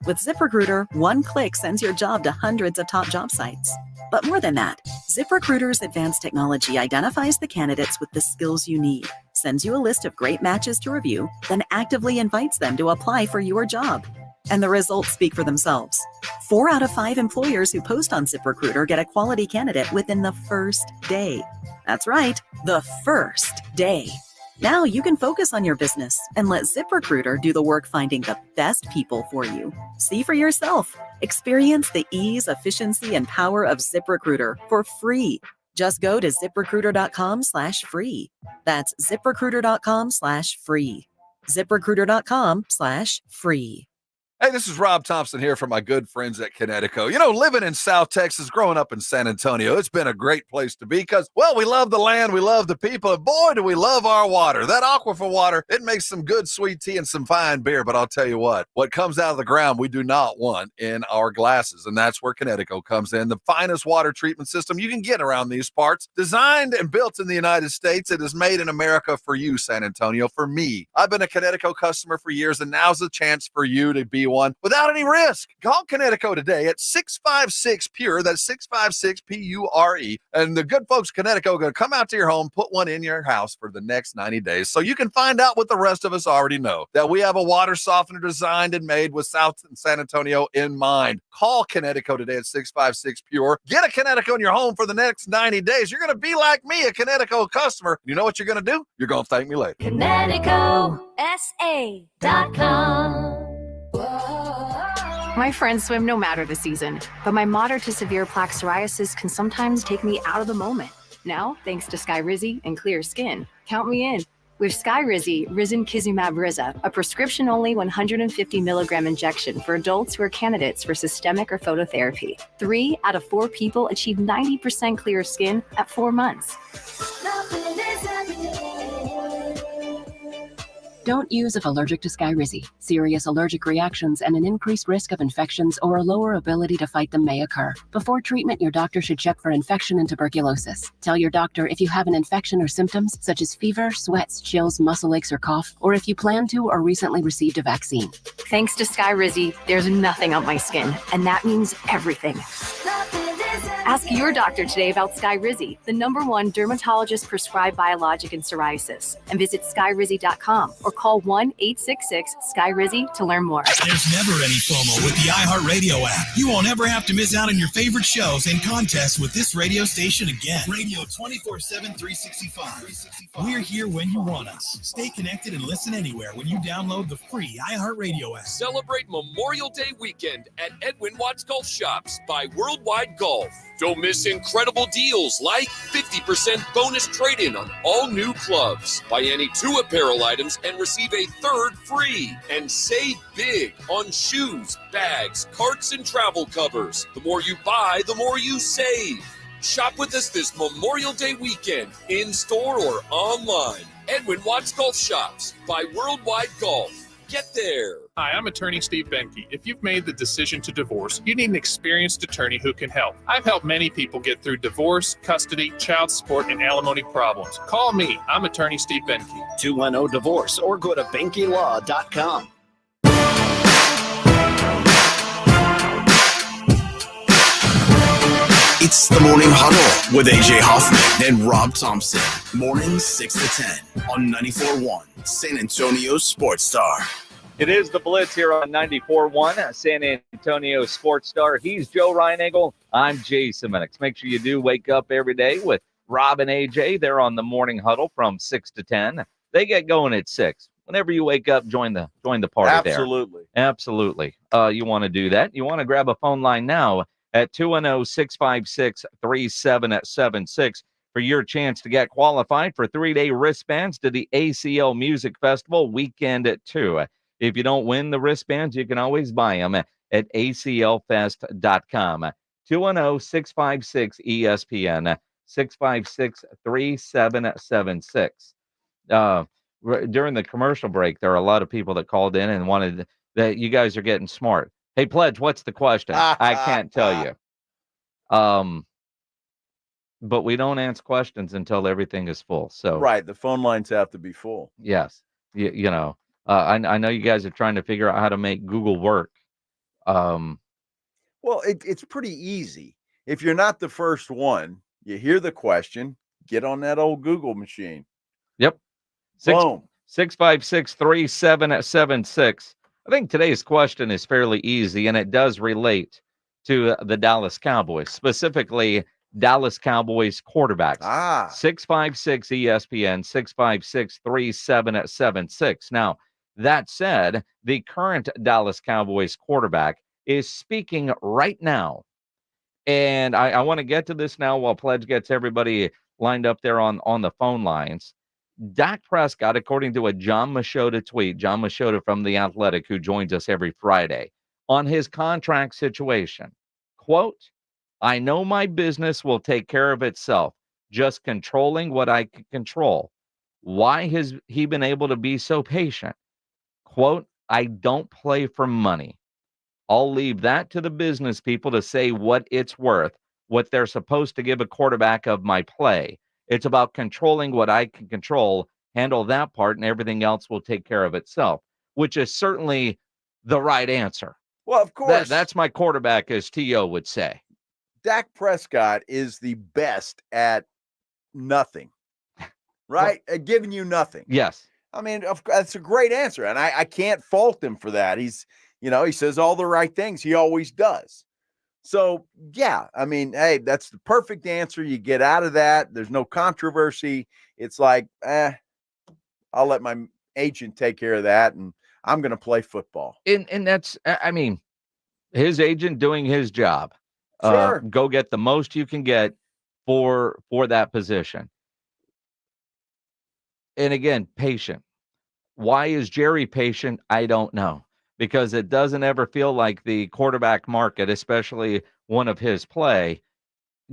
With ZipRecruiter, one click sends your job to hundreds of top job sites. But more than that, ZipRecruiter's advanced technology identifies the candidates with the skills you need, sends you a list of great matches to review, then actively invites them to apply for your job. And the results speak for themselves. 4 out of 5 employers who post on ZipRecruiter get a quality candidate within the first day. That's right, the first day. Now you can focus on your business and let ZipRecruiter do the work finding the best people for you. See for yourself. Experience the ease, efficiency, and power of ZipRecruiter for free. Just go to ziprecruiter.com/free. That's ziprecruiter.com/free. ziprecruiter.com/free. Hey, this is Rob Thompson here from my good friends at Connecticut. You know, living in South Texas, growing up in San Antonio, it's been a great place to be because, well, we love the land, we love the people, and boy, do we love our water. That aquifer water, it makes some good sweet tea and some fine beer, but I'll tell you what comes out of the ground we do not want in our glasses, and that's where Connecticut comes in. The finest water treatment system you can get around these parts. Designed and built in the United States, it is made in America for you, San Antonio, for me. I've been a Connecticut customer for years, and now's the chance for you to be one without any risk. Call Connecticut today at 656-PURE. That's 656-PURE. And the good folks Connecticut are going to come out to your home, put one in your house for the next 90 days. So you can find out what the rest of us already know, that we have a water softener designed and made with South San Antonio in mind. Call Connecticut today at 656-PURE. Get a Connecticut in your home for the next 90 days. You're going to be like me, a Connecticut customer. You know what you're going to do? You're going to thank me later. ConnecticutSA.com. My friends swim no matter the season, but my moderate to severe plaque psoriasis can sometimes take me out of the moment. Now, thanks to Skyrizi and clear skin, count me in. With Skyrizi, Risankizumab Riza, a prescription-only 150 milligram injection for adults who are candidates for systemic or phototherapy. 3 out of 4 people achieve 90% clear skin at 4 months. Don't use if allergic to Skyrizi. Serious allergic reactions and an increased risk of infections or a lower ability to fight them may occur. Before treatment, your doctor should check for infection and tuberculosis. Tell your doctor if you have an infection or symptoms such as fever, sweats, chills, muscle aches, or cough, or if you plan to or recently received a vaccine. Thanks to Skyrizi, there's nothing on my skin, and that means everything. Ask your doctor today about Skyrizi, the #1 dermatologist-prescribed biologic in psoriasis, and visit skyrizi.com or call 1-866-SKYRIZI to learn more. There's never any FOMO with the iHeartRadio app. You won't ever have to miss out on your favorite shows and contests with this radio station again. Radio 24/7, 365. We're here when you want us. Stay connected and listen anywhere when you download the free iHeartRadio app. Celebrate Memorial Day weekend at Edwin Watts Golf Shops by Worldwide Golf. Don't miss incredible deals like 50% bonus trade-in on all new clubs. Buy any 2 apparel items and receive a 3rd free. And save big on shoes, bags, carts, and travel covers. The more you buy, the more you save. Shop with us this Memorial Day weekend, in-store or online. Edwin Watts Golf Shops by Worldwide Golf. Get there. Hi, I'm attorney Steve Benke. If you've made the decision to divorce, you need an experienced attorney who can help. I've helped many people get through divorce, custody, child support, and alimony problems. Call me. I'm attorney Steve Benke. 210-DIVORCE or go to BenkeLaw.com. It's the Morning Huddle with AJ Hoffman and Rob Thompson. Mornings 6 to 10 on 94.1 San Antonio Sports Star. It is the Blitz here on 94.1 San Antonio Sports Star. He's Joe Reinagel. I'm Jason Minix. Make sure you do wake up every day with Rob and AJ. They're on the Morning Huddle from 6 to 10. They get going at 6. Whenever you wake up, join the party there. Absolutely. You want to do that. You want to grab a phone line now at 210-656-3776 for your chance to get qualified for 3-day wristbands to the ACL Music Festival weekend at 2. If you don't win the wristbands, you can always buy them at aclfest.com. 210-656-ESPN, 656-3776. During the commercial break, there are a lot of people that called in and wanted that you guys are getting smart. Hey, Pledge, what's the question? I can't tell you. but we don't answer questions until everything is full. So Right. The phone lines have to be full. yes, you know, I know you guys are trying to figure out how to make Google work. Well, it's pretty easy. If you're not the first one, you hear the question, get on that old Google machine. Yep. Boom. 656-3776. I think today's question is fairly easy, and it does relate to the Dallas Cowboys, specifically Dallas Cowboys quarterbacks. 656 ESPN, 656-3776. Now, that said, the current Dallas Cowboys quarterback is speaking right now. And I want to get to this now while Pledge gets everybody lined up there on the phone lines. Dak Prescott, according to a John Machota tweet, John Machota from The Athletic, who joins us every Friday, on his contract situation, quote, I know my business will take care of itself, just controlling what I can control. Why has he been able to be so patient? Quote, I don't play for money. I'll leave that to the business people to say what it's worth, what they're supposed to give a quarterback of my play. It's about controlling what I can control, handle that part, and everything else will take care of itself, which is certainly the right answer. Well, of course. That's my quarterback, as T.O. would say. Dak Prescott is the best at nothing, right? At giving you nothing. Yes. I mean, that's a great answer, and I can't fault him for that. He's, he says all the right things. He always does. So, yeah, I mean, hey, that's the perfect answer. You get out of that. There's no controversy. It's like, I'll let my agent take care of that, and I'm going to play football. And that's, I mean, his agent doing his job. Sure. Go get the most you can get for that position. And again, patient. Why is Jerry patient? I don't know. Because it doesn't ever feel like the quarterback market, especially one of his play,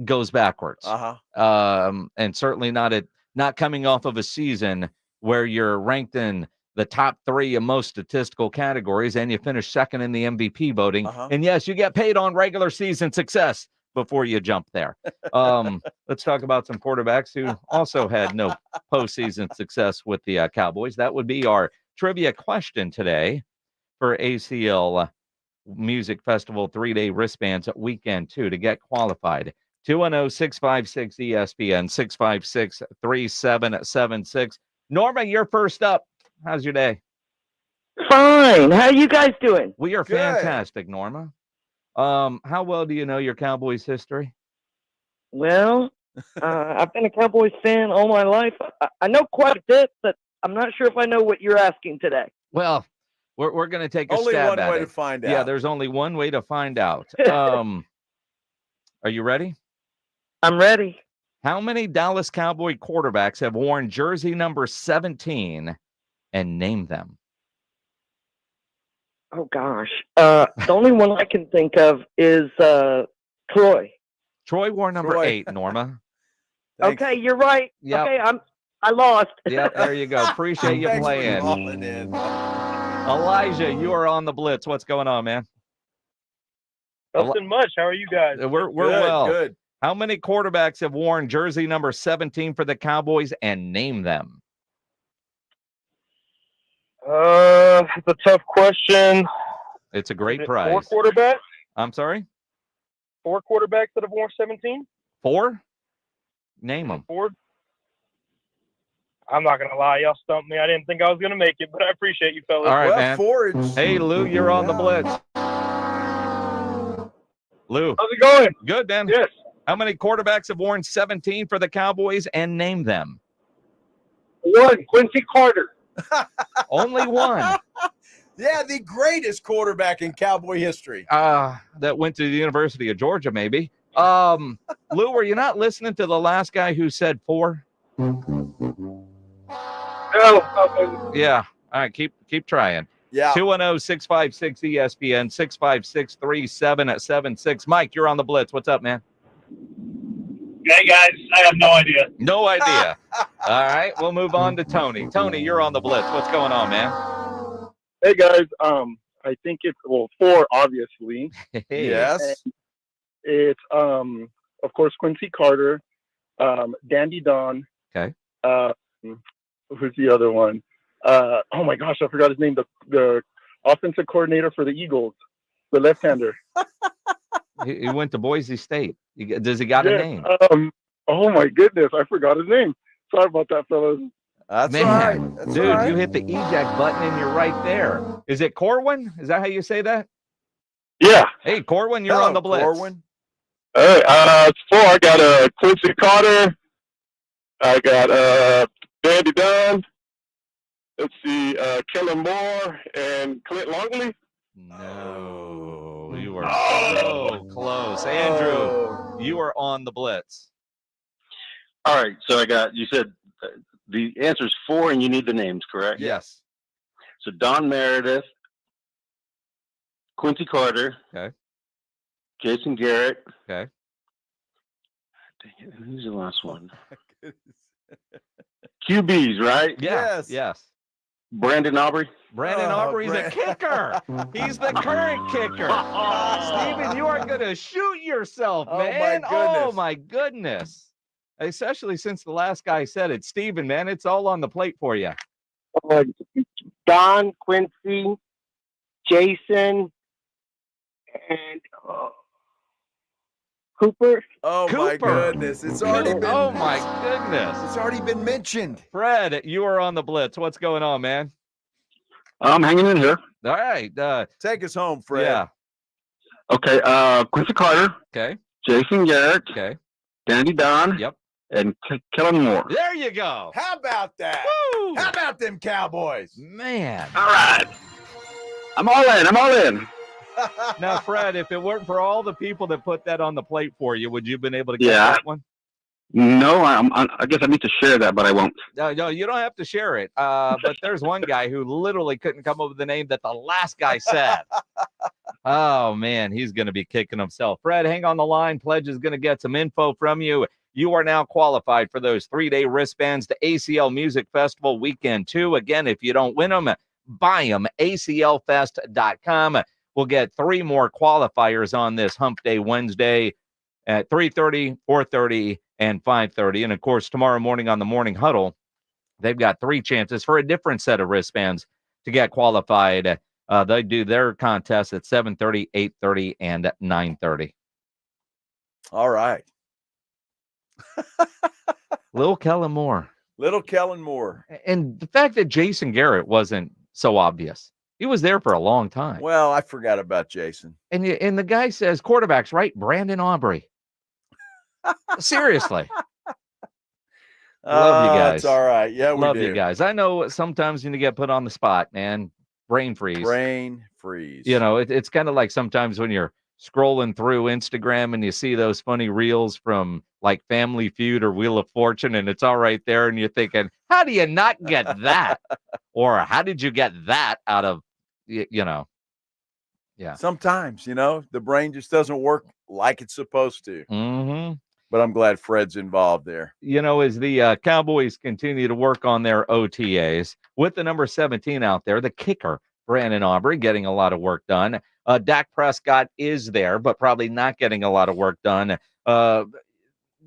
goes backwards. And certainly not coming off of a season where you're ranked in the top 3 of most statistical categories and you finish second in the MVP voting. And yes, you get paid on regular season success before you jump there. Let's talk about some quarterbacks who also had no postseason success with the Cowboys. That would be our trivia question today for ACL Music Festival 3-day wristbands at weekend 2 to get qualified. 210-656-ESPN, 656-3776. Norma, you're first up. How's your day? Fine. How you guys doing? We are fantastic, Norma. How well do you know your Cowboys history? Well, I've been a Cowboys fan all my life. I know quite a bit, but I'm not sure if I know what you're asking today. Well, we're going to take a only stab one at way it. to find out. Yeah, there's only one way to find out. Are you ready? I'm ready. How many Dallas Cowboy quarterbacks have worn jersey number 17 and name them? Oh, gosh. The only one I can think of is Troy. Troy wore number 8, Norma. Okay, you're right. Yep. Okay, I lost. Yep, there you go. Appreciate you playing. Elijah, you are on the Blitz. What's going on, man? Nothing much. How are you guys? We're Good, well. Good. How many quarterbacks have worn jersey number 17 for the Cowboys and name them? It's a tough question. It's a great prize. 4 quarterbacks? I'm sorry? 4 quarterbacks that have worn 17? 4? Name them. 4? I'm not going to lie. Y'all stumped me. I didn't think I was going to make it, but I appreciate you, fellas. All right, man. Forage. Hey, Lou, you're on the Blitz. Lou. How's it going? Good, man. Yes. How many quarterbacks have worn 17 for the Cowboys and name them? 1, Quincy Carter. Only one. Yeah, the greatest quarterback in Cowboy history. That went to the University of Georgia, maybe. Lou, were you not listening to the last guy who said 4? No. Yeah. All right, keep trying. Yeah. 210-656-ESPN, 656-3776. Mike, you're on the Blitz. What's up, man? Hey, guys. I have no idea. No idea. All right, we'll move on to Tony. Tony, you're on the Blitz. What's going on, man? Hey, guys. I think it's 4, obviously. Yes. And it's of course Quincy Carter. Dandy Don. Okay. Who's the other one? Oh my gosh, I forgot his name. The offensive coordinator for the Eagles, the left-hander. He went to Boise State. Does he got a name? Oh my goodness, I forgot his name. Sorry about that, fellas. That's Man, right. That's dude, right. you hit the eject button and you're right there. Is it Corwin? Is that how you say that? Yeah. Hey, Corwin, you're Hello, on the Blitz. Corwin. All right, it's 4. I got Quincy Carter. I got Dandy Dunn. Let's see, Kellen Moore and Clint Longley. No, you were so close. Andrew, you are on the Blitz. All right, so you said the answer is 4 and you need the names, correct? Yes. So Don Meredith, Quincy Carter, okay, Jason Garrett. Okay. Dang it, who's the last one? QBs, right? Yeah. Yes. Brandon Aubrey. Brandon Aubrey's a kicker. He's the current kicker. Steven, you are going to shoot yourself, man. Oh, my goodness. Especially since the last guy said it. Steven, man, it's all on the plate for you. Don, Quincy, Jason, and Cooper. Oh my goodness! It's already been. Oh my goodness! It's already been mentioned. Fred, you are on the Blitz. What's going on, man? I'm hanging in here. All right. Take us home, Fred. Yeah. Okay. Quincy Carter. Okay. Jason Garrett. Okay. Dandy Don. Yep. And Kellen Moore. There you go. How about that? Woo! How about them Cowboys? Man. All right. I'm all in. Now, Fred, if it weren't for all the people that put that on the plate for you, would you have been able to get Yeah. that one? No, I guess I need to share that, but I won't. No, you don't have to share it. But there's one guy who literally couldn't come up with the name that the last guy said. Oh, man, he's going to be kicking himself. Fred, hang on the line. Pledge is going to get some info from you. You are now qualified for those 3-day wristbands to ACL Music Festival Weekend 2. Again, if you don't win them, buy them, aclfest.com. We'll get 3 more qualifiers on this Hump Day Wednesday at 3:30, 4:30, and 5:30. And, of course, tomorrow morning on the Morning Huddle, they've got 3 chances for a different set of wristbands to get qualified. They do their contest at 7:30, 8:30, and 9:30. All right. Little Kellen Moore. Little Kellen Moore. And the fact that Jason Garrett wasn't so obvious. He was there for a long time. Well, I forgot about Jason. And the guy says, quarterbacks, right? Brandon Aubrey. Seriously. Love you guys. It's all right. Yeah, we Love do. you guys. I know sometimes you get put on the spot, man. Brain freeze. Brain freeze. You know, it's kind of like sometimes when you're scrolling through Instagram and you see those funny reels from like Family Feud or Wheel of Fortune, and it's all right there, and you're thinking, how do you not get that? Or how did you get that out of, you know? Yeah. Sometimes, the brain just doesn't work like it's supposed to. Mm-hmm. But I'm glad Fred's involved there. As the Cowboys continue to work on their OTAs with the number 17 out there, the kicker, Brandon Aubrey, getting a lot of work done. Dak Prescott is there, but probably not getting a lot of work done.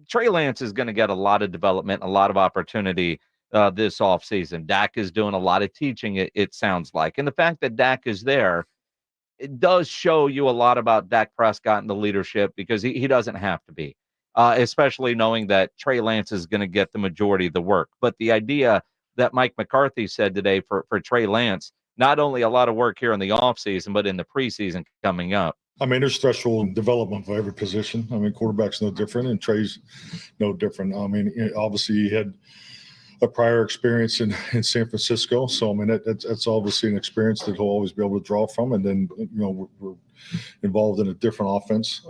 Trey Lance is going to get a lot of development, a lot of opportunity this offseason. Dak is doing a lot of teaching, it sounds like. And the fact that Dak is there, it does show you a lot about Dak Prescott and the leadership, because he doesn't have to be. Especially knowing that Trey Lance is going to get the majority of the work. But the idea that Mike McCarthy said today for Trey Lance, not only a lot of work here in the offseason, but in the preseason coming up. I mean, there's threshold development for every position. I mean, quarterback's no different, and Trey's no different. I mean, obviously he had a prior experience in San Francisco. So, I mean, that's obviously an experience that he'll always be able to draw from. And then, we're involved in a different offense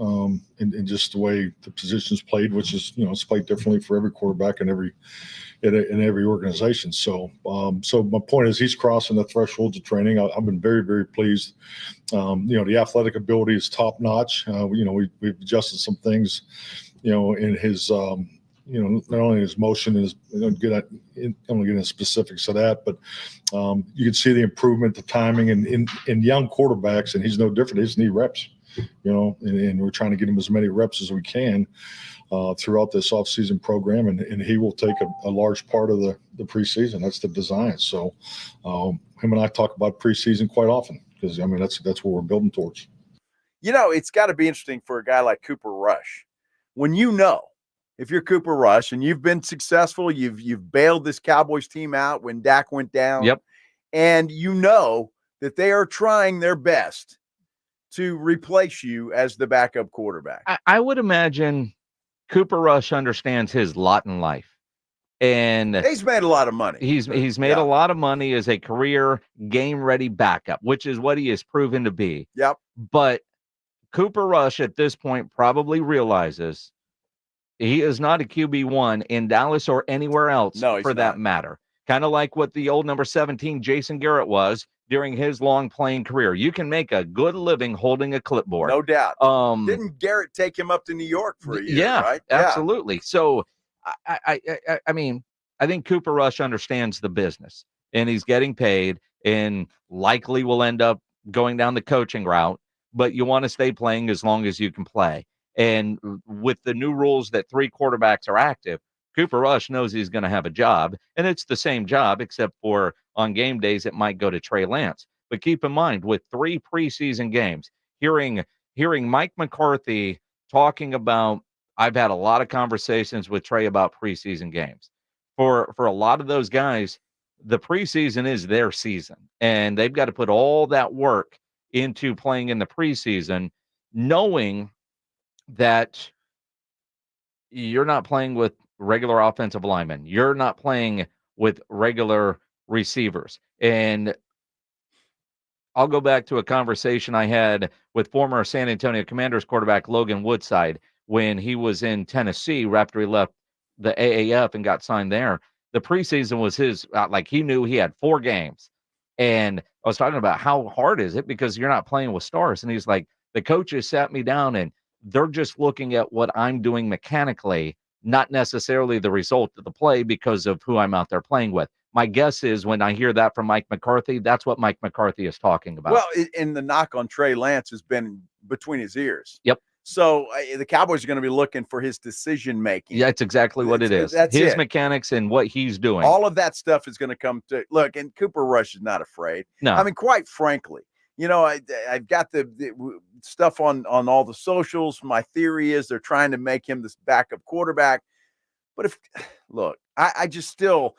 in just the way the position's played, which is, it's played differently for every quarterback in every organization. So my point is he's crossing the thresholds of training. I've been very, very pleased. The athletic ability is top notch. We've adjusted some things, in his, not only his motion is, I'm going to get into specifics of that, but you can see the improvement, the timing, and in young quarterbacks, and he's no different. He just need reps, and we're trying to get him as many reps as we can. throughout this offseason program, and he will take a large part of the preseason. That's the design. So him and I talk about preseason quite often because, I mean, that's what we're building towards. You know, it's got to be interesting for a guy like Cooper Rush. When you know, if you're Cooper Rush and you've been successful, you've bailed this Cowboys team out when Dak went down. Yep. And you know that they are trying their best to replace you as the backup quarterback. I would imagine Cooper Rush understands his lot in life. And he's made a lot of money. He's made a lot of money as a career game-ready backup, which is what he has proven to be. Yep. But Cooper Rush at this point probably realizes he is not a QB1 in Dallas or anywhere else for that matter. Kind of like what the old number 17 Jason Garrett was during his long playing career. You can make a good living holding a clipboard. No doubt. Didn't Garrett take him up to New York for a year, right? Absolutely. So, I mean, I think Cooper Rush understands the business, and he's getting paid and likely will end up going down the coaching route, but you want to stay playing as long as you can play. And with the new rules that 3 quarterbacks are active, Cooper Rush knows he's going to have a job, and it's the same job, except for on game days it might go to Trey Lance. But keep in mind, with 3 preseason games, hearing Mike McCarthy talking about, I've had a lot of conversations with Trey about preseason games. For a lot of those guys, the preseason is their season, and they've got to put all that work into playing in the preseason, knowing that you're not playing with regular offensive linemen. You're not playing with regular receivers. And I'll go back to a conversation I had with former San Antonio Commanders quarterback Logan Woodside when he was in Tennessee after he left the AAF and got signed there. The preseason was his, like he knew he had 4 games. And I was talking about how hard is it because you're not playing with stars. And he's like, the coaches sat me down and they're just looking at what I'm doing mechanically, not necessarily the result of the play because of who I'm out there playing with. My guess is when I hear that from Mike McCarthy, that's what Mike McCarthy is talking about. Well, and the knock on Trey Lance has been between his ears. Yep. So the Cowboys are going to be looking for his decision making. Yeah, that's exactly what it is. That's his it. mechanics and what he's doing. All of that stuff is going to come to look. And Cooper Rush is not afraid. No, I mean, quite frankly, you know, I've got the stuff on all the socials. My theory is they're trying to make him this backup quarterback. But I just still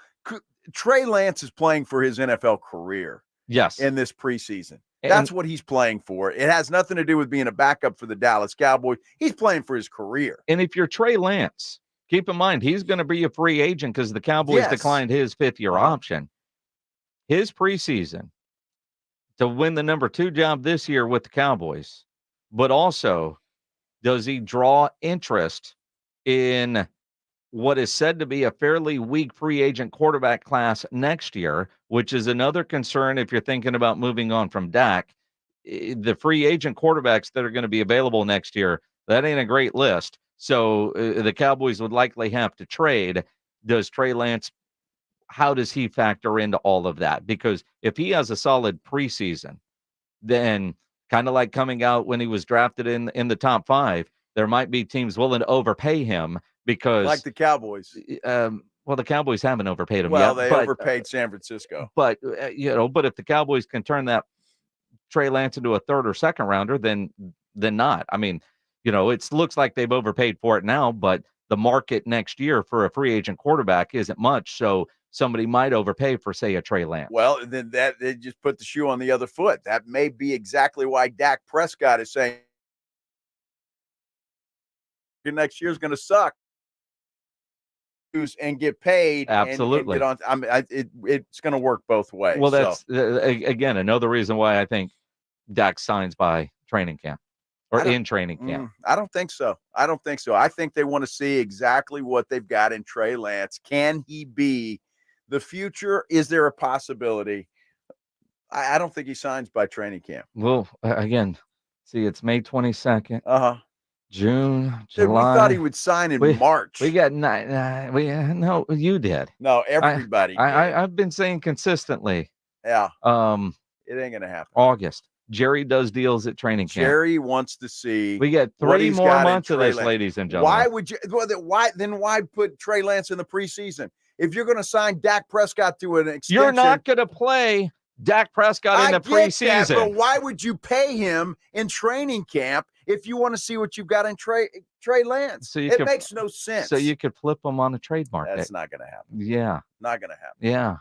Trey Lance is playing for his NFL career. Yes, in this preseason. That's what he's playing for. It has nothing to do with being a backup for the Dallas Cowboys. He's playing for his career. And if you're Trey Lance, keep in mind, he's going to be a free agent because the Cowboys declined his 5th-year option. His preseason to win the number 2 job this year with the Cowboys, but also does he draw interest in what is said to be a fairly weak free agent quarterback class next year, which is another concern if you're thinking about moving on from Dak. The free agent quarterbacks that are going to be available next year, that ain't a great list. So the Cowboys would likely have to trade. Does Trey Lance, how does he factor into all of that? Because if he has a solid preseason, then kind of like coming out when he was drafted in the top 5, there might be teams willing to overpay him because like the Cowboys. Well, the Cowboys haven't overpaid him yet. Well, they overpaid San Francisco. But but if the Cowboys can turn that Trey Lance into a 3rd or 2nd rounder, then not. I mean, it looks like they've overpaid for it now, but the market next year for a free agent quarterback isn't much. So somebody might overpay for, say, a Trey Lance. Well, then they just put the shoe on the other foot. That may be exactly why Dak Prescott is saying next year is going to suck and get paid. Absolutely. And get on. It's going to work both ways. Well, that's again another reason why I think Dak signs by training camp or in training camp. I don't think so. I think they want to see exactly what they've got in Trey Lance. Can he be the future? Is there a possibility? I don't think he signs by training camp. Well, again, see, it's May 22nd. June, Dude, July. we thought he would sign in March. We got no. You did. No, everybody. I've been saying consistently. Yeah. It ain't gonna happen. August. Jerry does deals at training camp. Jerry wants to see. We get what 3 he's more got in months of Trey this, Lance. ladies and gentlemen. Why would you? Well, why put Trey Lance in the preseason if you're going to sign Dak Prescott to an extension? You're not going to play Dak Prescott in the preseason. That, but why would you pay him in training camp if you want to see what you've got in Trey Lance? It makes no sense. So you could flip him on a trade market. That's not going to happen. Yeah. Not going to happen. Yeah.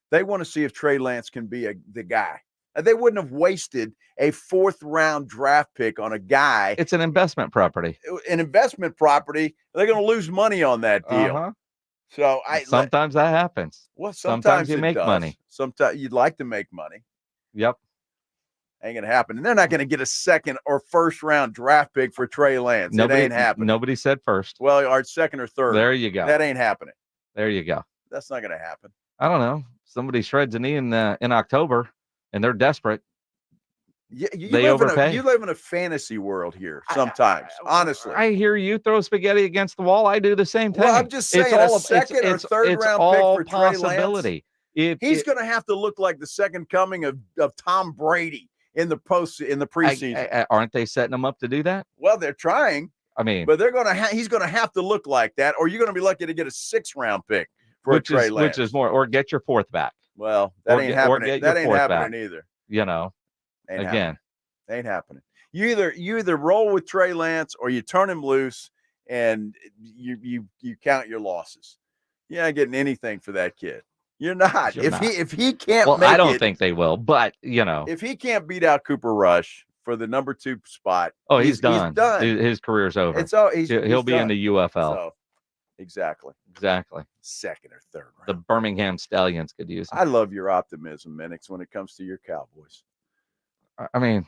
They want to see if Trey Lance can be the guy. They wouldn't have wasted a 4th-round draft pick on a guy. It's an investment property. An investment property. They're going to lose money on that deal. Uh-huh. So sometimes that happens. Well, sometimes you it make does. money. Sometimes you'd like to make money. Yep. Ain't gonna happen. And they're not gonna get a 2nd or 1st-round draft pick for Trey Lance. It ain't happening. Nobody said 1st. Well, or 2nd or 3rd. There you go. That ain't happening. There you go. That's not gonna happen. I don't know. Somebody shreds a knee in October, and they're desperate. Yeah, they overpay. You live in a fantasy world here sometimes, honestly. I hear you throw spaghetti against the wall. I do the same thing. Well, I'm just saying, a 2nd or 3rd-round pick for Trey Lance. He's going to have to look like the second coming of Tom Brady in the preseason. Aren't they setting him up to do that? Well, they're trying. I mean, but he's going to have to look like that, or you're going to be lucky to get a 6th-round pick for Trey Lance. Which is more, or get your 4th back. Well, that ain't happening. That ain't happening either. You know. Ain't happening. You either roll with Trey Lance or you turn him loose and you count your losses. You're not getting anything for that kid. You're not. If he can't, I don't think they will. But if he can't beat out Cooper Rush for the number 2 spot, he's done. He's done. His career's over. He'll be in the UFL. So, exactly. 2nd or 3rd round. The Birmingham Stallions could use him. I love your optimism, Minix, when it comes to your Cowboys. I mean,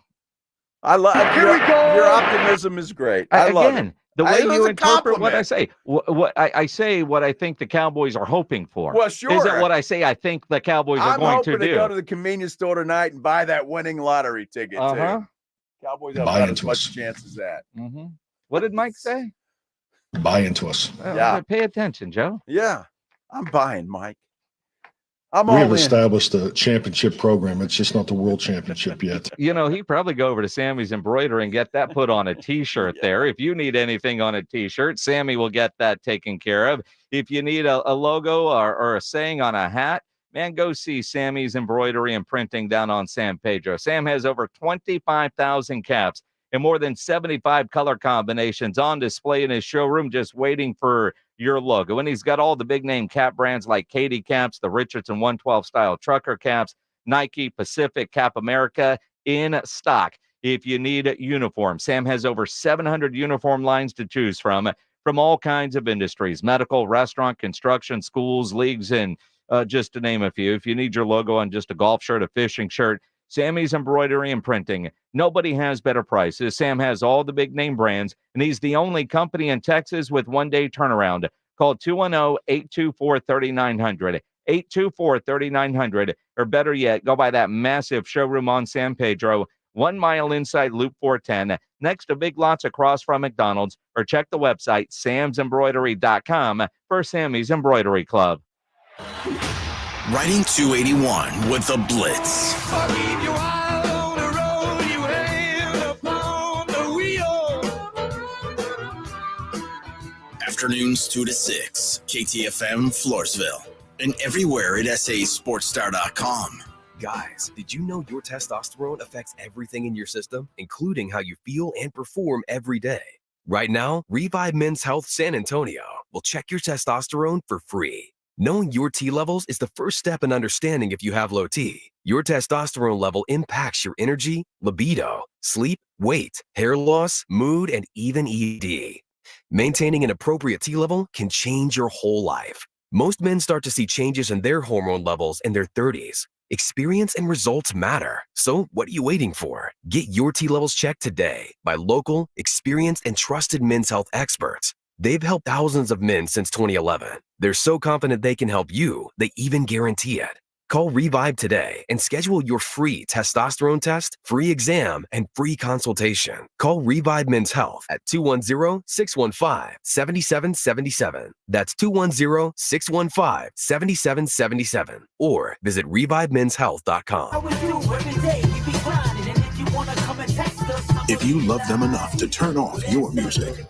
I love your optimism is great. I love it. The way you interpret what I say, what I say, what I think the Cowboys are hoping for. Well, sure. Isn't what I say I think the Cowboys are going to do. I'm hoping to go to the convenience store tonight and buy that winning lottery ticket too. Cowboys have about as much chance as that. Mm-hmm. What did Mike say? Buy into us. Yeah. Pay attention, Joe. Yeah. I'm buying, Mike. We have established a championship program. It's just not the world championship yet. You know, he'd probably go over to Sammy's Embroidery and get that put on a T-shirt there. If you need anything on a T-shirt, Sammy will get that taken care of. If you need a logo or a saying on a hat, man, go see Sammy's Embroidery and Printing down on San Pedro. Sam has over 25,000 caps and more than 75 color combinations on display in his showroom, just waiting for your logo. And he's got all the big name cap brands like Katie caps, the Richardson 112 style trucker caps, Nike, Pacific, Cap America in stock. If you need a uniform, Sam has over 700 uniform lines to choose from all kinds of industries, medical, restaurant, construction, schools, leagues, and just to name a few. If you need your logo on just a golf shirt, a fishing shirt, Sammy's Embroidery and Printing. Nobody has better prices. Sam has all the big name brands, and he's the only company in Texas with one-day turnaround. Call 210-824-3900, 824-3900, or better yet, go by that massive showroom on San Pedro, 1 mile inside Loop 410, next to Big Lots across from McDonald's, or check the website, samsembroidery.com, for Sammy's Embroidery Club. Riding 281 with the Blitz. Afternoons 2 to 6, KTFM Floresville, and everywhere at sasportstar.com. Guys, did you know your testosterone affects everything in your system, including how you feel and perform every day? Right now, Revive Men's Health San Antonio will check your testosterone for free. Knowing your T levels is the first step in understanding if you have low T. Your testosterone level impacts your energy, libido, sleep, weight, hair loss, mood, and even ED. Maintaining an appropriate T level can change your whole life. Most men start to see changes in their hormone levels in their 30s. Experience and results matter. So what are you waiting for? Get your T levels checked today by local, experienced, and trusted men's health experts. They've helped thousands of men since 2011. They're so confident they can help you, they even guarantee it. Call Revive today and schedule your free testosterone test, free exam, and free consultation. Call Revive Men's Health at 210-615-7777. That's 210-615-7777. Or visit ReviveMen'sHealth.com. If you love them enough to turn off your music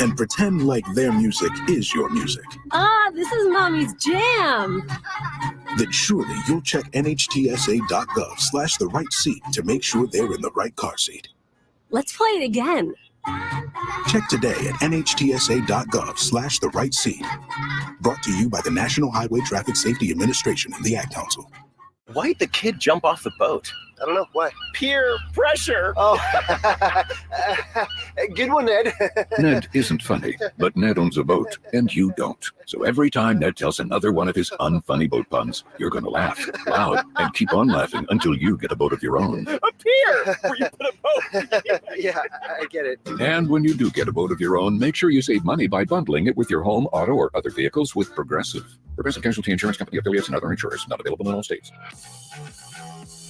and pretend like their music is your music, This is Mommy's jam. then surely you'll check nhtsa.gov/the right seat to make sure they're in the right car seat. Let's play it again. Check today at nhtsa.gov/the right seat. Brought to you by the National Highway Traffic Safety Administration and the Ad Council. Why'd the kid jump off the boat? I don't know. Why? Peer pressure. Oh, good one, Ned. Ned isn't funny, but Ned owns a boat, and you don't. So every time Ned tells another one of his unfunny boat puns, you're going to laugh loud and keep on laughing until you get a boat of your own. A pier where you put a boat. Yeah, I get it. And when you do get a boat of your own, make sure you save money by bundling it with your home, auto, or other vehicles with Progressive. Progressive Casualty Insurance Company affiliates and other insurers. Not available in all states.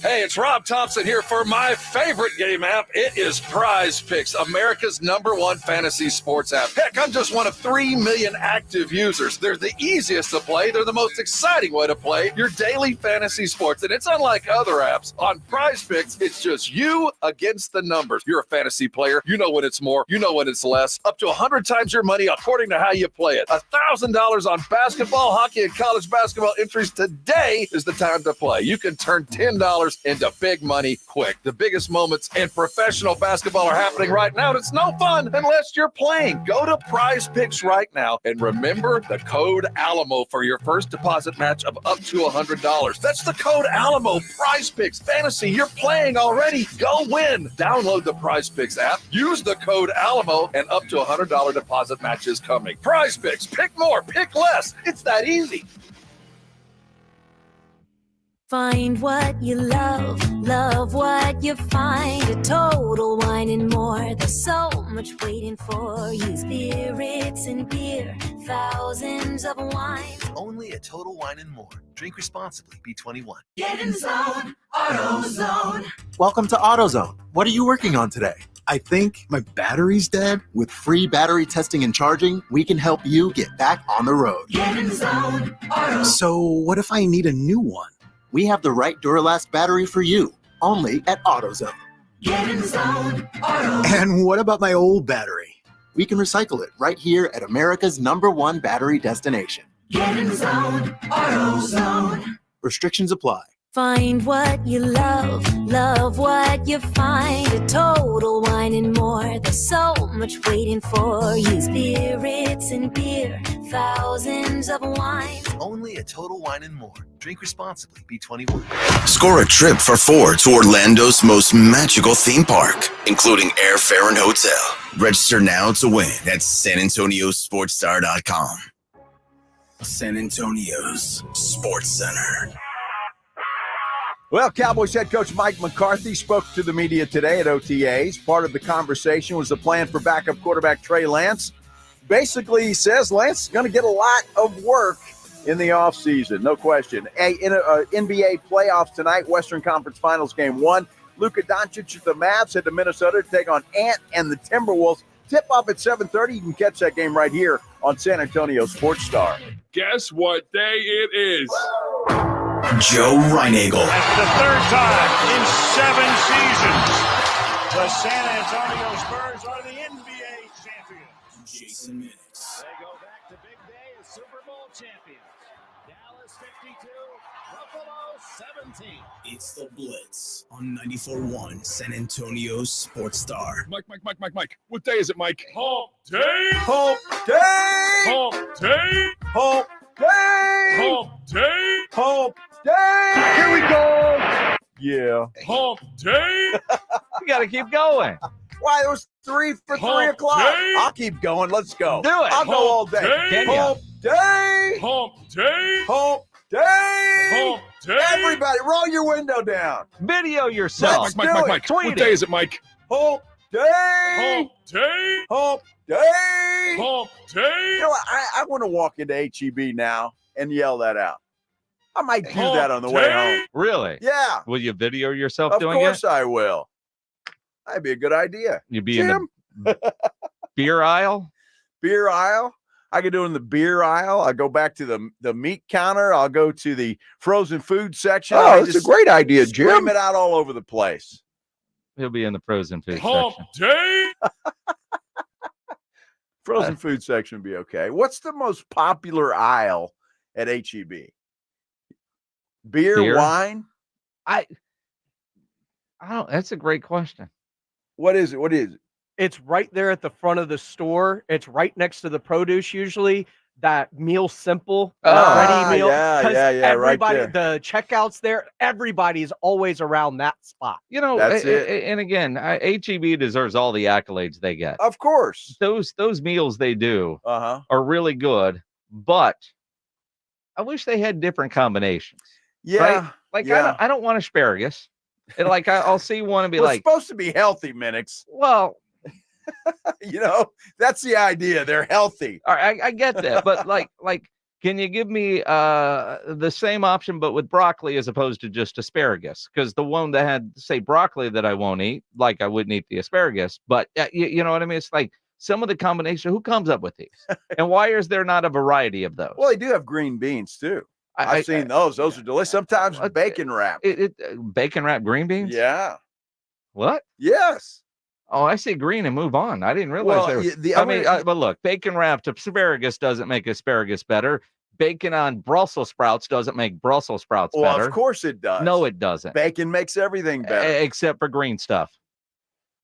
Hey, it's Rob Thompson here for my favorite game app. It is Prize Picks, America's #1 fantasy sports app. Heck, I'm just one of 3 million active users. They're the easiest to play. They're the most exciting way to play your daily fantasy sports. And it's unlike other apps. On Prize Picks, it's just you against the numbers. You're a fantasy player. You know when it's more. You know when it's less. Up to 100 times your money according to how you play it. $1,000 on basketball, hockey, and college basketball entries. Today is the time to play. You can turn $10 into big money quick. The biggest moments in professional basketball are happening right now, and it's no fun unless you're playing. Go to Prize Picks right now and remember the code Alamo for your first deposit match of up to $100. That's the code Alamo. Prize Picks fantasy. You're playing already. Go win. Download the Prize Picks app. Use the code Alamo, and up to $100 deposit match is coming. Prize Picks. Pick more. Pick less. It's that easy. Find what you love, love what you find. A Total Wine and More. There's so much waiting for you. Spirits and beer, thousands of wines. Only at Total Wine and More. Drink responsibly. Be 21. Get in zone, AutoZone. Welcome to AutoZone. What are you working on today? I think my battery's dead. With free battery testing and charging, we can help you get back on the road. Get in zone, AutoZone. So what if I need a new one? We have the right Duralast battery for you, only at AutoZone. Get in zone, AutoZone. And what about my old battery? We can recycle it right here at America's #1 battery destination. Get in zone, AutoZone. Restrictions apply. Find what you love, love what you find. A Total Wine and More. There's so much waiting for you. Spirits and beer, thousands of wines. Only at Total Wine and More. Drink responsibly. Be 21. Score a trip for 4 to Orlando's most magical theme park, including airfare and hotel. Register now to win at SanAntonioSportsStar.com. San Antonio's Sports Center. Well, Cowboys head coach Mike McCarthy spoke to the media today at OTAs. Part of the conversation was the plan for backup quarterback Trey Lance. Basically, he says Lance is going to get a lot of work in the offseason, no question. In NBA playoffs tonight, Western Conference Finals Game 1. Luka Doncic with the Mavs head to Minnesota to take on Ant and the Timberwolves. Tip-off at 7:30. You can catch that game right here on San Antonio Sports Star. Guess what day it is? Joe Reinagel. That's the third time in 7 seasons the San Antonio Spurs are the NBA champions. Jason Minix. They go back to big day as Super Bowl champions. Dallas 52, Buffalo 17. It's the Blitz on 94.1 San Antonio Sports Star. Mike. What day is it, Mike? Hump day. Hump day. Hump day. Hump day. Hump day. Hump day. Here we go. Yeah. Hump day. You got to keep going. Why, there was 3 for 3 o'clock. Day. I'll keep going. Let's go. Do it. I'll go all day. Day. Hump day. Hump day. Hump day. Hump day. Everybody, roll your window down. Video yourself. Mike. Tweet what day is it, Mike? Hump day. Hump day. Hump day. Hump day. You know what? I want to walk into HEB now and yell that out. I might do that on the way home. Really? Yeah. Will you video yourself Of doing it? Of course I will. That'd be a good idea. You be in the beer aisle? Beer aisle? I could do it in the beer aisle. I go back to the meat counter. I'll go to the frozen food section. Oh, that's a great idea, Jim. Scream it out all over the place. He'll be in the frozen food Hump section. day. Frozen food section would be okay. What's the most popular aisle at HEB? Beer, wine? I don't. That's a great question. What is it? What is it? It's right there at the front of the store. It's right next to the produce usually. That meal simple, ready meal. Yeah, 'Cause yeah, right everybody, there. the checkouts there, everybody's always around that spot. You know, That's it. And again, HEB deserves all the accolades they get. Of course. Those meals they do Uh-huh. are really good, but I wish they had different combinations. Yeah. Right? Like yeah. I don't want asparagus. And like I'll see one and be Well, like, it's supposed to be healthy, Minix. well, You know, that's the idea. They're healthy. all right, I get that, but like, can you give me the same option but with broccoli as opposed to just asparagus? Because the one that had say broccoli that I won't eat, like I wouldn't eat the asparagus. But you know what I mean? It's like some of the combination. Who comes up with these? And why is there not a variety of those? Well, they do have green beans too. I've seen those. Those are delicious. Sometimes bacon wrap. Bacon wrap green beans? Yeah. What? Yes. Oh, I see green and move on. I didn't realize Well, there was, the I other- mean, but look, bacon wrapped asparagus doesn't make asparagus better. Bacon on Brussels sprouts doesn't make Brussels sprouts Well, better. of course it does. No, it doesn't. Bacon makes everything better. Except for green stuff.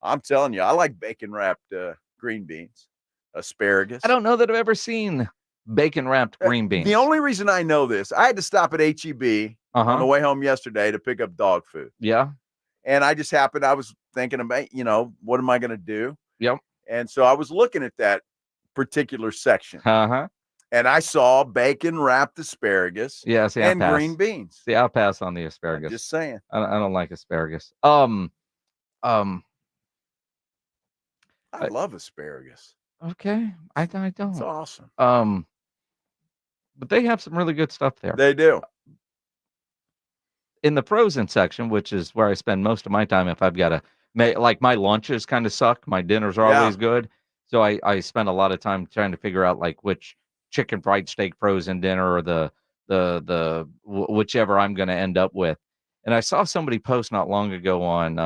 I'm telling you, I like bacon wrapped green beans, asparagus. I don't know that I've ever seen bacon wrapped green beans. The only reason I know this, I had to stop at HEB on the way home yesterday to pick up dog food. Yeah. And I just happened, I was thinking about, you know, what am I going to do? Yep. And so I was looking at that particular section. Uh-huh. And I saw bacon wrapped asparagus Yeah, see, and green beans. See, I'll pass on the asparagus. Just saying. I don't like asparagus. I love asparagus. Okay. I don't. It's awesome. But they have some really good stuff there. They do. In the frozen section, which is where I spend most of my time, if I've got to make, like, my lunches kind of suck. My dinners are always good. So I spend a lot of time trying to figure out like which chicken fried steak frozen dinner or the whichever I'm going to end up with. And I saw somebody post not long ago on,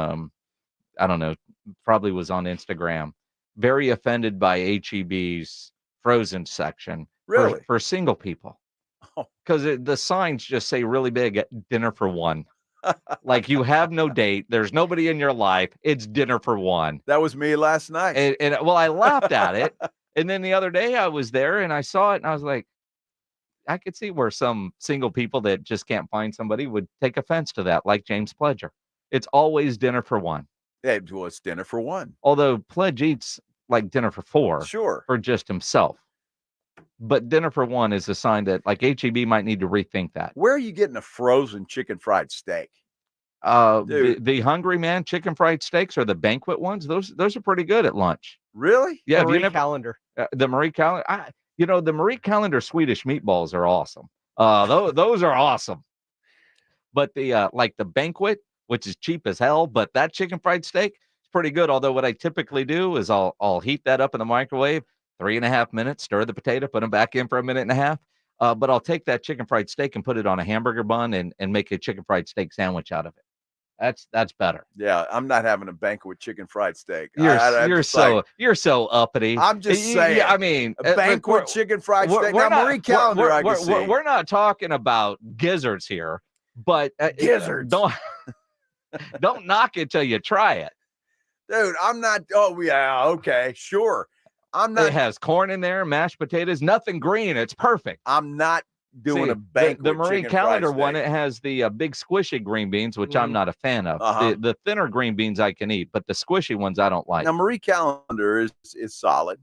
I don't know, probably was on Instagram, very offended by HEB's frozen section Really? for single people. Because the signs just say really big, dinner for one. Like you have no date. There's nobody in your life. It's dinner for one. That was me last night. And well, I laughed at it. And then the other day I was there and I saw it and I was like, I could see where some single people that just can't find somebody would take offense to that, like James Pledger. It's always dinner for one. Yeah, well, it's dinner for one. Although Pledge eats like dinner for four. Sure. For just himself. But dinner for one is a sign that like HEB might need to rethink that. Where are you getting a frozen chicken fried steak? The Hungry Man chicken fried steaks or the banquet ones. Those are pretty good at lunch. Really? Yeah. Marie Calendar. The Marie Calendar. The Marie Calendar Swedish meatballs are awesome. Those are awesome. But the like the banquet, which is cheap as hell, but that chicken fried steak is pretty good. Although what I typically do is I'll heat that up in the microwave, 3.5 minutes, stir the potato, put them back in for 1.5 minutes. But I'll take that chicken fried steak and put it on a hamburger bun and make a chicken fried steak sandwich out of it. That's better. Yeah, I'm not having a banquet chicken fried steak. You're so uppity. I'm just saying. I mean, a banquet chicken fried steak. Now, Marie Calendar, I can see. We're not talking about gizzards here, but gizzards. Don't knock it till you try it, dude. I'm not. Oh yeah, okay, sure. I'm not. It has corn in there, mashed potatoes, nothing green. It's perfect. I'm not doing a banquet. The Marie Calendar one, it has the big squishy green beans, which I'm not a fan of. The thinner green beans I can eat, but the squishy ones I don't like. Now Marie Calendar is solid,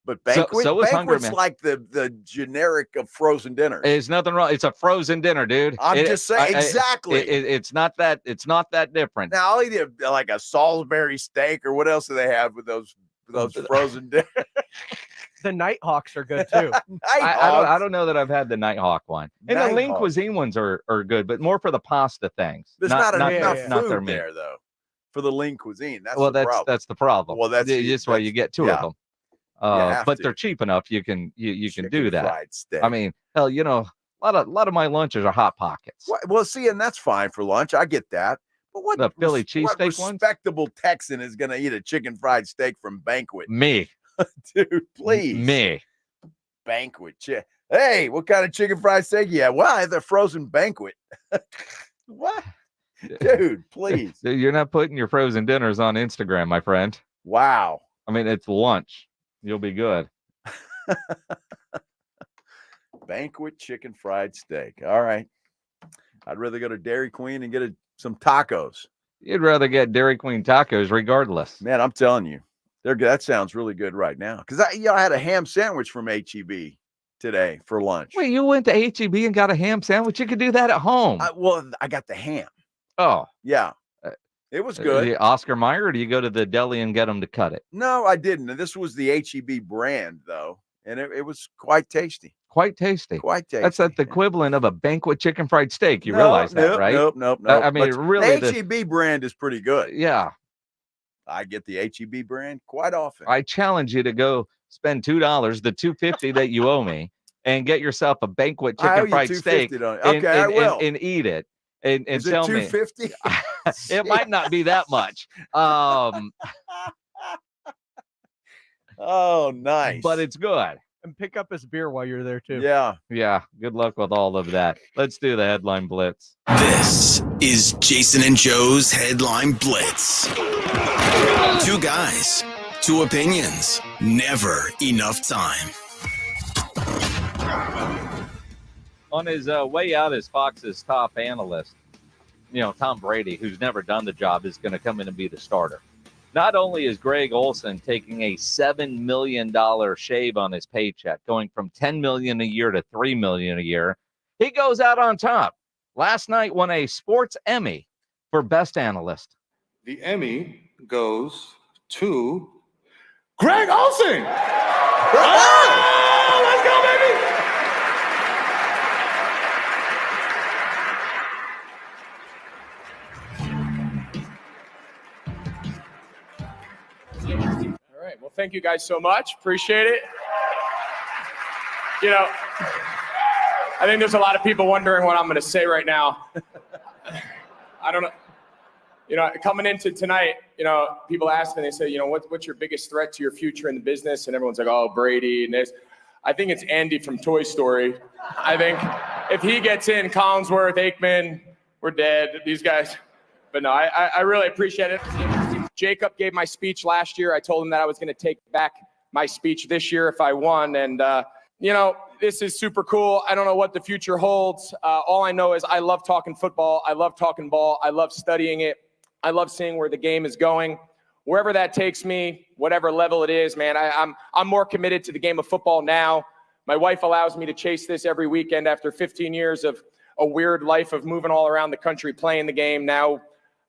but banquet, so is Hungry banquet's Man. like the generic of frozen dinner. There's nothing wrong. It's a frozen dinner, dude. I'm just saying exactly. It's not that different. Now I'll eat like a Salisbury steak or what else do they have with those frozen dinners? The Nighthawks are good too. I don't know that I've had the Nighthawk one. And the Lean Nighthawk. Cuisine ones are good, but more for the pasta things. There's not enough their food meat. there though for the lean cuisine. That's the problem. That's the problem. Well, that's why you get two of them. But they're cheap enough. You can do that. Fried steak. I mean, hell, a lot of my lunches are Hot Pockets. Well, see, and that's fine for lunch. I get that. But what The Philly what cheesesteak ones? respectable Texan is going to eat a chicken fried steak from Banquet? Me. Dude, please. Me. Banquet. Hey, what kind of chicken fried steak you have? Well, I have the frozen Banquet. What? Dude, please. You're not putting your frozen dinners on Instagram, my friend. Wow. I mean, it's lunch. You'll be good. Banquet chicken fried steak. All right. I'd rather go to Dairy Queen and get some tacos. You'd rather get Dairy Queen tacos regardless. Man, I'm telling you, they're good. That sounds really good right now. Because I had a ham sandwich from HEB today for lunch. Wait, you went to HEB and got a ham sandwich? You could do that at home. I got the ham. Oh. Yeah. It was good. The Oscar Mayer, or do you go to the deli and get them to cut it? No, I didn't. And this was the HEB brand, though. And it was quite tasty. Quite tasty. Quite tasty. That's the equivalent of a Banquet chicken fried steak. You realize that, right? Nope. I mean, But really, the HEB brand is pretty good. Yeah. I get the HEB brand quite often. I challenge you to go spend $2, the $2.50 that you owe me, and get yourself a Banquet chicken fried steak. Okay, I will. And eat it. And is tell it me. $2.50? It might not be that much. Oh, nice. But it's good. And pick up his beer while you're there, too. Yeah. Yeah. Good luck with all of that. Let's do the headline blitz. This is Jason and Joe's Headline Blitz. Two guys, two opinions, never enough time. On his way out as Fox's top analyst, Tom Brady, who's never done the job, is going to come in and be the starter. Not only is Greg Olsen taking a $7 million shave on his paycheck, going from $10 million a year to $3 million a year, he goes out on top. Last night won a sports Emmy for Best Analyst. The Emmy goes to Greg Olsen. Oh, let's go, baby. All right. Well, thank you guys so much. Appreciate it. I think there's a lot of people wondering what I'm going to say right now. I don't know. Coming into tonight, people ask me, they say, what's your biggest threat to your future in the business? And everyone's like, oh, Brady and this. I think it's Andy from Toy Story. I think if he gets in, Collinsworth, Aikman, we're dead. These guys. But no, I really appreciate it. Jacob gave my speech last year. I told him that I was going to take back my speech this year if I won. And, this is super cool. I don't know what the future holds. All I know is I love talking football. I love talking ball. I love studying it. I love seeing where the game is going. Wherever that takes me, whatever level it is, man, I'm more committed to the game of football now. My wife allows me to chase this every weekend after 15 years of a weird life of moving all around the country, playing the game. Now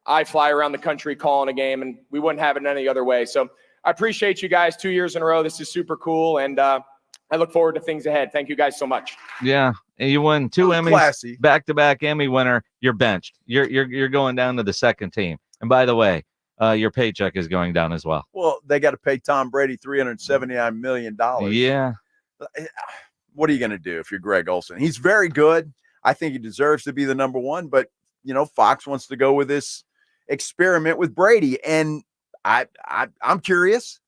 I fly around the country calling a game, and we wouldn't have it any other way. So I appreciate you guys 2 years in a row. This is super cool, and I look forward to things ahead. Thank you guys so much. Yeah, and you won 2 Emmys, classy. Back-to-back Emmy winner. You're benched. You're going down to the second team. And by the way, your paycheck is going down as well. Well, they got to pay Tom Brady $379 million. Yeah. What are you going to do if you're Greg Olsen? He's very good. I think he deserves to be the number one, but Fox wants to go with this experiment with Brady, and I'm curious.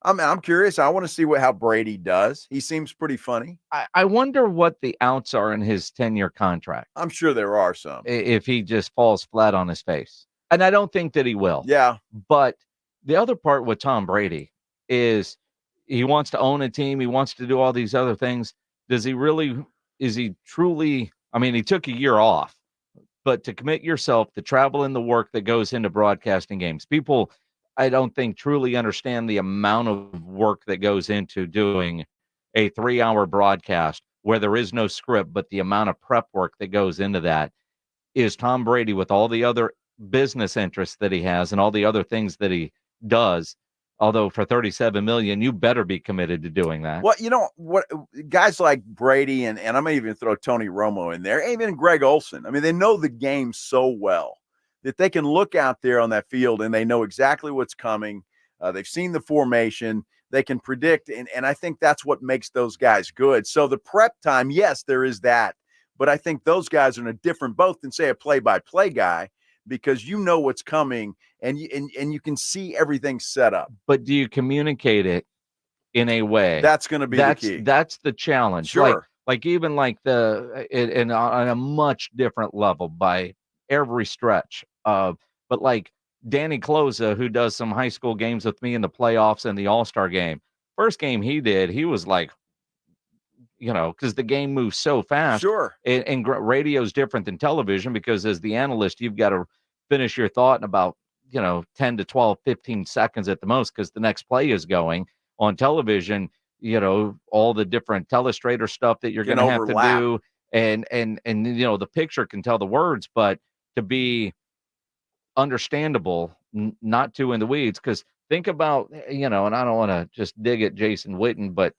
I'm curious. I want to see how Brady does. He seems pretty funny. I wonder what the outs are in his 10-year contract. I'm sure there are some. If he just falls flat on his face. And I don't think that he will. Yeah. But the other part with Tom Brady is he wants to own a team. He wants to do all these other things. Is he truly, he took a year off, but to commit yourself to travel and the work that goes into broadcasting games, people, I don't think truly understand the amount of work that goes into doing a 3-hour broadcast where there is no script, but the amount of prep work that goes into that. Is Tom Brady, with all the other business interests that he has and all the other things that he does, although for $37 million, you better be committed to doing that. Well, what guys like Brady and I'm going to even throw Tony Romo in there, even Greg Olsen. They know the game so well that they can look out there on that field and they know exactly what's coming. They've seen the formation. They can predict. And I think that's what makes those guys good. So the prep time, yes, there is that. But I think those guys are in a different boat than, say, a play-by-play guy. because you know what's coming and you can see everything set up. But do you communicate it in a way? That's going to be the key. That's the challenge. Sure. Like even like and on a much different level by every stretch. But like Danny Closa, who does some high school games with me in the playoffs and the All-Star game. First game he did, he was like, because the game moves so fast. Sure. And radio is different than television because as the analyst, you've got to finish your thought in about, 10 to 12, 15 seconds at the most because the next play is going. On television, all the different telestrator stuff that you're going to have to do. And the picture can tell the words, but to be understandable, not too in the weeds, because think about, and I don't want to just dig at Jason Witten, but,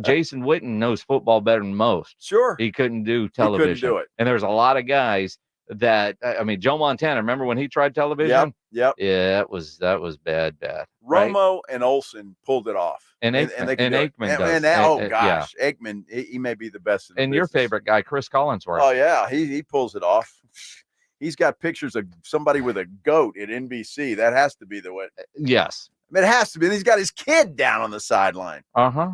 Jason Witten knows football better than most. Sure. He couldn't do television. He couldn't do it. And there's a lot of guys that, Joe Montana, remember when he tried television? Yep. Yeah, that was bad. Romo and Olsen pulled it off. And Aikman does. Gosh, Aikman, he may be the best in the and your business. favorite favorite guy, Chris Collinsworth. Oh, yeah, he pulls it off. He's got pictures of somebody with a goat at NBC. That has to be the way. Yes. It has to be. He's got his kid down on the sideline. Uh-huh.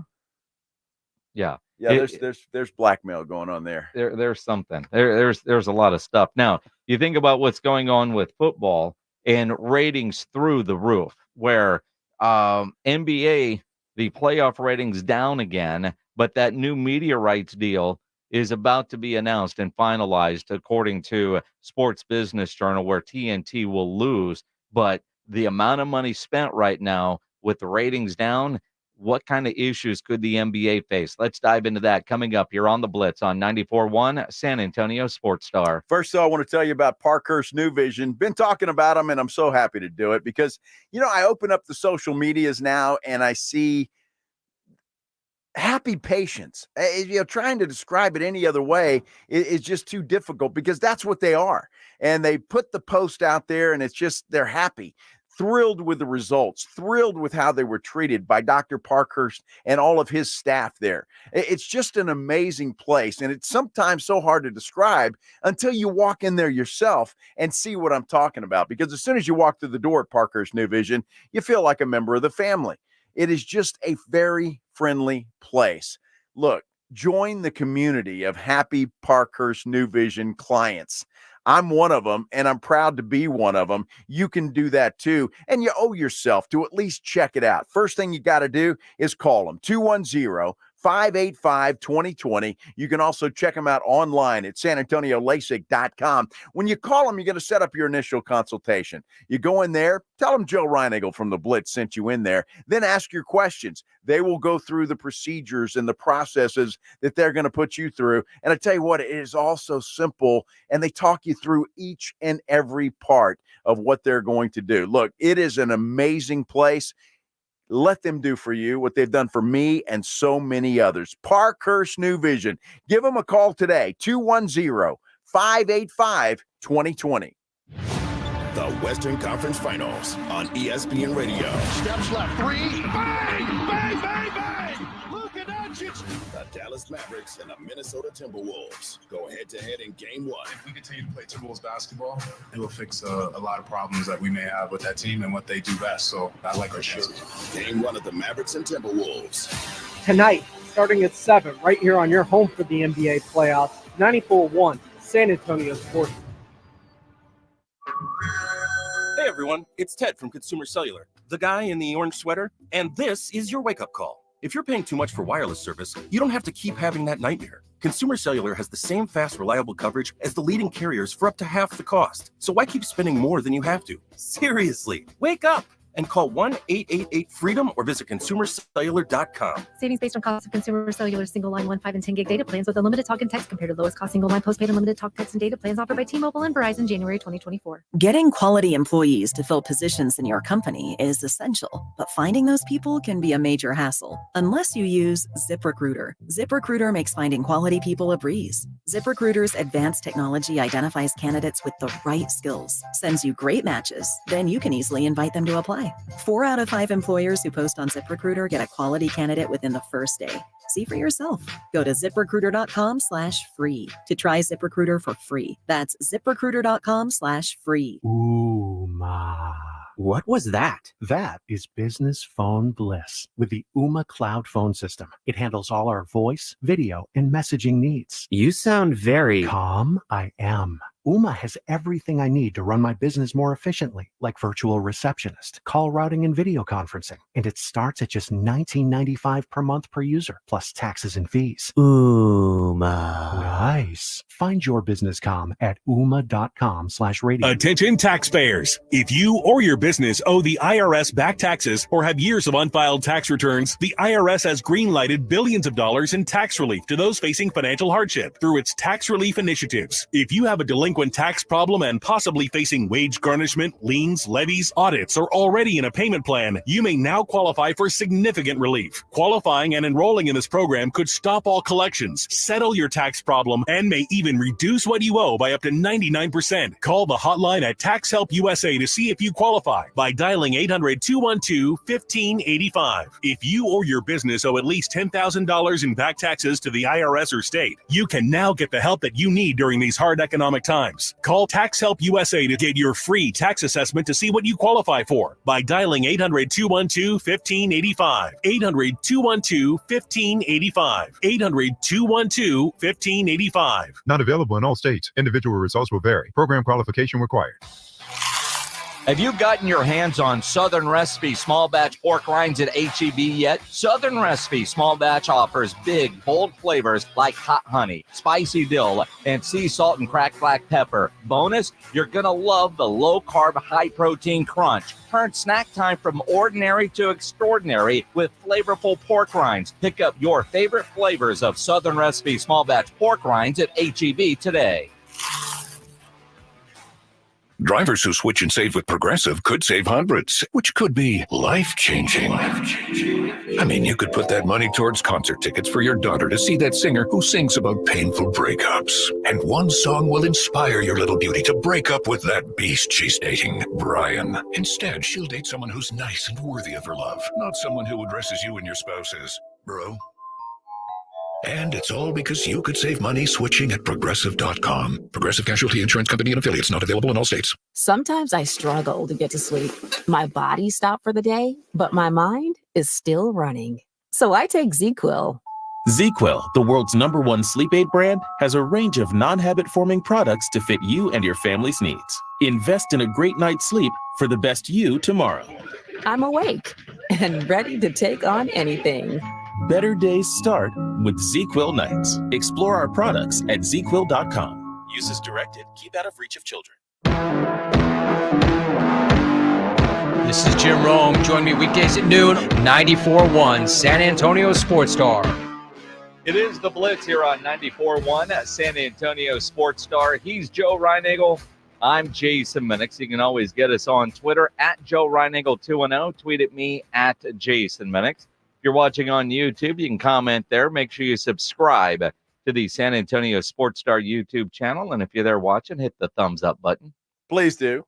Yeah. Yeah, there's blackmail going on there. There's something. There's a lot of stuff. Now, you think about what's going on with football and ratings through the roof, where NBA, the playoff ratings down again, but that new media rights deal is about to be announced and finalized according to Sports Business Journal, where TNT will lose. But the amount of money spent right now with the ratings down, what kind of issues could the NBA face? Let's dive into that coming up here on the Blitz on 94.1 San Antonio Sports Star. First, though, I want to tell you about Parkhurst New Vision. Been talking about them, and I'm so happy to do it because, I open up the social medias now and I see happy patients. Trying to describe it any other way is just too difficult because that's what they are. And they put the post out there and it's just, they're happy, thrilled with the results, thrilled with how they were treated by Dr. Parkhurst and all of his staff there. It's just an amazing place. And it's sometimes so hard to describe until you walk in there yourself and see what I'm talking about. Because as soon as you walk through the door at Parkhurst New Vision, you feel like a member of the family. It is just a very friendly place. Look, join the community of happy Parkhurst New Vision clients. I'm one of them, and I'm proud to be one of them. You can do that too, and you owe yourself to at least check it out. First thing you got to do is call them, 210-585-2020. You can also check them out online at sanantoniolasik.com. When you call them, you're going to set up your initial consultation. You go in there, tell them Joe Reinigle from the Blitz sent you in there, then ask your questions. They will go through the procedures and the processes that they're going to put you through. And I tell you what, it is all so simple, and they talk you through each and every part of what they're going to do. Look, it is an amazing place. Let them do for you what they've done for me and so many others. Parkhurst New Vision. Give them a call today, 210-585-2020. The Western Conference Finals on ESPN Radio. Steps left, three, bang, bang, bang, bang. Luka Doncic. The Dallas Mavericks and the Minnesota Timberwolves go head-to-head in Game 1. If we continue to play Timberwolves basketball, it will fix a lot of problems that we may have with that team and what they do best. So I like our chances. Game 1 of the Mavericks and Timberwolves. Tonight, starting at 7, right here on your home for the NBA playoffs, 94.1 San Antonio Sports. Hey everyone, it's Ted from Consumer Cellular, the guy in the orange sweater, and this is your wake-up call. If you're paying too much for wireless service, you don't have to keep having that nightmare. Consumer Cellular has the same fast, reliable coverage as the leading carriers for up to half the cost. So why keep spending more than you have to? Seriously, wake up and call 1-888-FREEDOM or visit consumercellular.com. Savings based on cost of Consumer Cellular single line 1, 5, and 10 gig data plans with unlimited talk and text compared to lowest cost single line postpaid unlimited talk, text, and data plans offered by T-Mobile and Verizon January 2024. Getting quality employees to fill positions in your company is essential, but finding those people can be a major hassle unless you use ZipRecruiter. ZipRecruiter makes finding quality people a breeze. ZipRecruiter's advanced technology identifies candidates with the right skills, sends you great matches, then you can easily invite them to apply. 4 out of 5 employers who post on ZipRecruiter get a quality candidate within the first day. See for yourself. Go to ziprecruiter.com/free to try ZipRecruiter for free. That's ziprecruiter.com/free. Ooh, ma. What was that? That is business phone bliss with the Ooma Cloud phone system. It handles all our voice, video, and messaging needs. You sound very calm. I am. Ooma has everything I need to run my business more efficiently, like virtual receptionist, call routing, and video conferencing. And it starts at just $19.95 per month per user, plus taxes and fees. Ooma. Nice. Find your business comm at ooma.com/radio. Attention taxpayers. If you or your business owe the IRS back taxes or have years of unfiled tax returns, the IRS has green-lighted billions of dollars in tax relief to those facing financial hardship through its tax relief initiatives. If you have a delinquent tax problem and possibly facing wage garnishment, liens, levies, audits, or already in a payment plan, you may now qualify for significant relief. Qualifying and enrolling in this program could stop all collections, settle your tax problem, and may even reduce what you owe by up to 99%. Call the hotline at Tax Help USA to see if you qualify by dialing 800-212-1585. If you or your business owe at least $10,000 in back taxes to the IRS or state, you can now get the help that you need during these hard economic times. Call Tax Help USA to get your free tax assessment to see what you qualify for by dialing 800-212-1585. 800-212-1585. 800-212-1585. Not available in all states. Individual results will vary. Program qualification required. Have you gotten your hands on Southern Recipe small batch pork rinds at HEB yet? Southern Recipe small batch offers big, bold flavors like hot honey, spicy dill, and sea salt and cracked black pepper. Bonus, you're going to love the low-carb, high-protein crunch. Turn snack time from ordinary to extraordinary with flavorful pork rinds. Pick up your favorite flavors of Southern Recipe small batch pork rinds at HEB today. Drivers who switch and save with Progressive could save hundreds, which could be life-changing. I mean, you could put that money towards concert tickets for your daughter to see that singer who sings about painful breakups. And one song will inspire your little beauty to break up with that beast she's dating, Brian. Instead, she'll date someone who's nice and worthy of her love, not someone who addresses you and your spouse as bro. And it's all because you could save money switching at Progressive.com. Progressive Casualty Insurance Company and Affiliates, not available in all states. Sometimes I struggle to get to sleep. My body stopped for the day, but my mind is still running. So I take ZQuil. ZQuil, the world's #1 sleep aid brand, has a range of non-habit-forming products to fit you and your family's needs. Invest in a great night's sleep for the best you tomorrow. I'm awake and ready to take on anything. Better days start with ZQuil nights. Explore our products at ZQuil.com. Use as directed. Keep out of reach of children. This is Jim Rome. Join me weekdays at noon, 94.1 San Antonio Sports Star. It is the Blitz here on 94.1 at San Antonio Sports Star. He's Joe Reinagle. I'm Jason Minix. You can always get us on Twitter at Joe Reinagle210. Tweet at me at Jason Minix. If you're watching on YouTube, you can comment there. Make sure you subscribe to the San Antonio Sports Star YouTube channel. And if you're there watching, hit the thumbs up button. Please do.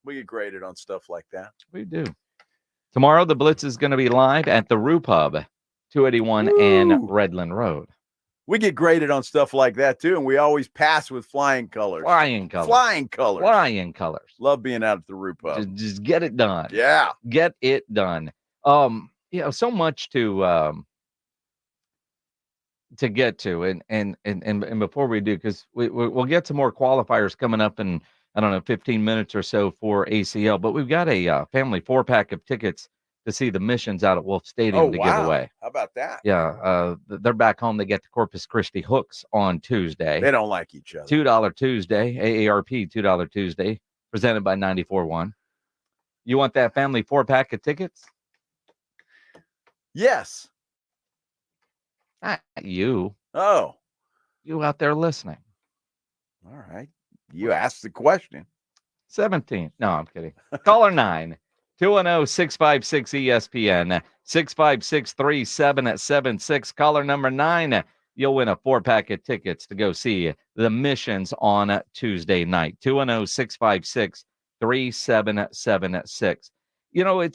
We get graded on stuff like that. We do. Tomorrow, the Blitz is going to be live at the Rue Pub, 281 and Redland Road. We get graded on stuff like that, too, and we always pass with flying colors. Flying colors. Flying colors. Flying colors. Love being out at the Rue Pub. Just get it done. Yeah. Get it done. So much to get to, and before we do, because we'll get to more qualifiers coming up in, I don't know, 15 minutes or so for ACL, but we've got a family 4-pack of tickets to see the Missions out at Wolf Stadium to give away. How about that? Yeah, they're back home. They get the Corpus Christi Hooks on Tuesday. They don't like each other. $2 Tuesday, AARP $2 Tuesday, presented by 94.1. You want that family 4-pack of tickets? Yes. Not you. Oh. You out there listening. All right. You asked the question. 17. No, I'm kidding. Caller 9. 210-656-ESPN. 656-3776. Caller number 9. You'll win a 4-pack of tickets to go see the Missions on Tuesday night. 210-656-3776. You know,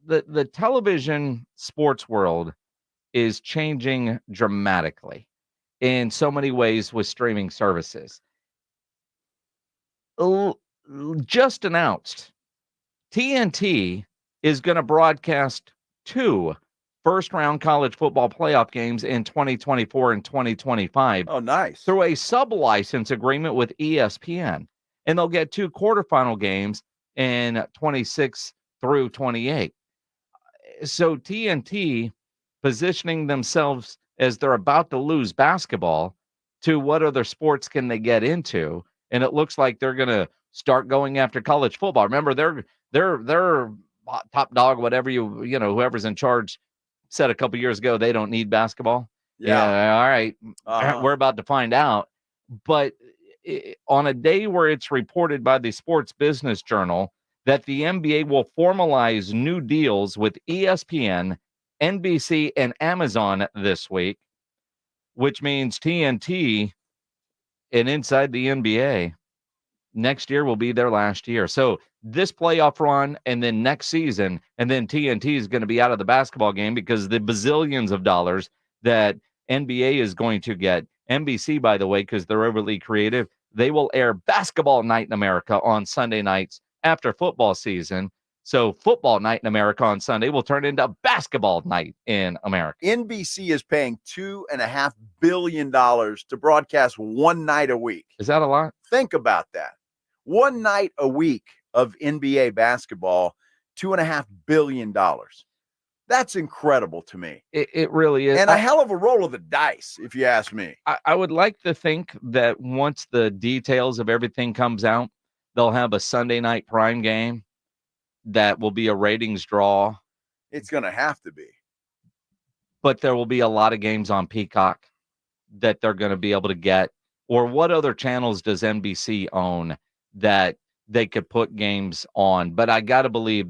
the television sports world is changing dramatically in so many ways with streaming services. Just announced, TNT is going to broadcast 2 first-round college football playoff games in 2024 and 2025. Oh, nice. Through a sub-license agreement with ESPN. And they'll get 2 quarterfinal games in 26 through 28. So TNT positioning themselves as they're about to lose basketball to what other sports can they get into? And it looks like they're going to start going after college football. Remember, they're top dog, whatever you know, whoever's in charge said a couple years ago, they don't need basketball. Yeah. All right. We're about to find out. But on a day where it's reported by the Sports Business Journal that the NBA will formalize new deals with ESPN, NBC, and Amazon this week, which means TNT and inside the NBA next year will be their last year. So this playoff run and then next season, and then TNT is going to be out of the basketball game because the bazillions of dollars that NBA is going to get. NBC, by the way, because they're overly creative, they will air Basketball Night in America on Sunday nights after football season. So Football Night in America on Sunday will turn into Basketball Night in America. NBC is paying $2.5 billion to broadcast one night a week. Is that a lot? Think about that. One night a week of NBA basketball, $2.5 billion. That's incredible to me. It really is. And a hell of a roll of the dice, if you ask me. I would like to think that once the details of everything comes out, they'll have a Sunday night prime game that will be a ratings draw. It's going to have to be. But there will be a lot of games on Peacock that they're going to be able to get. Or what other channels does NBC own that they could put games on? But I got to believe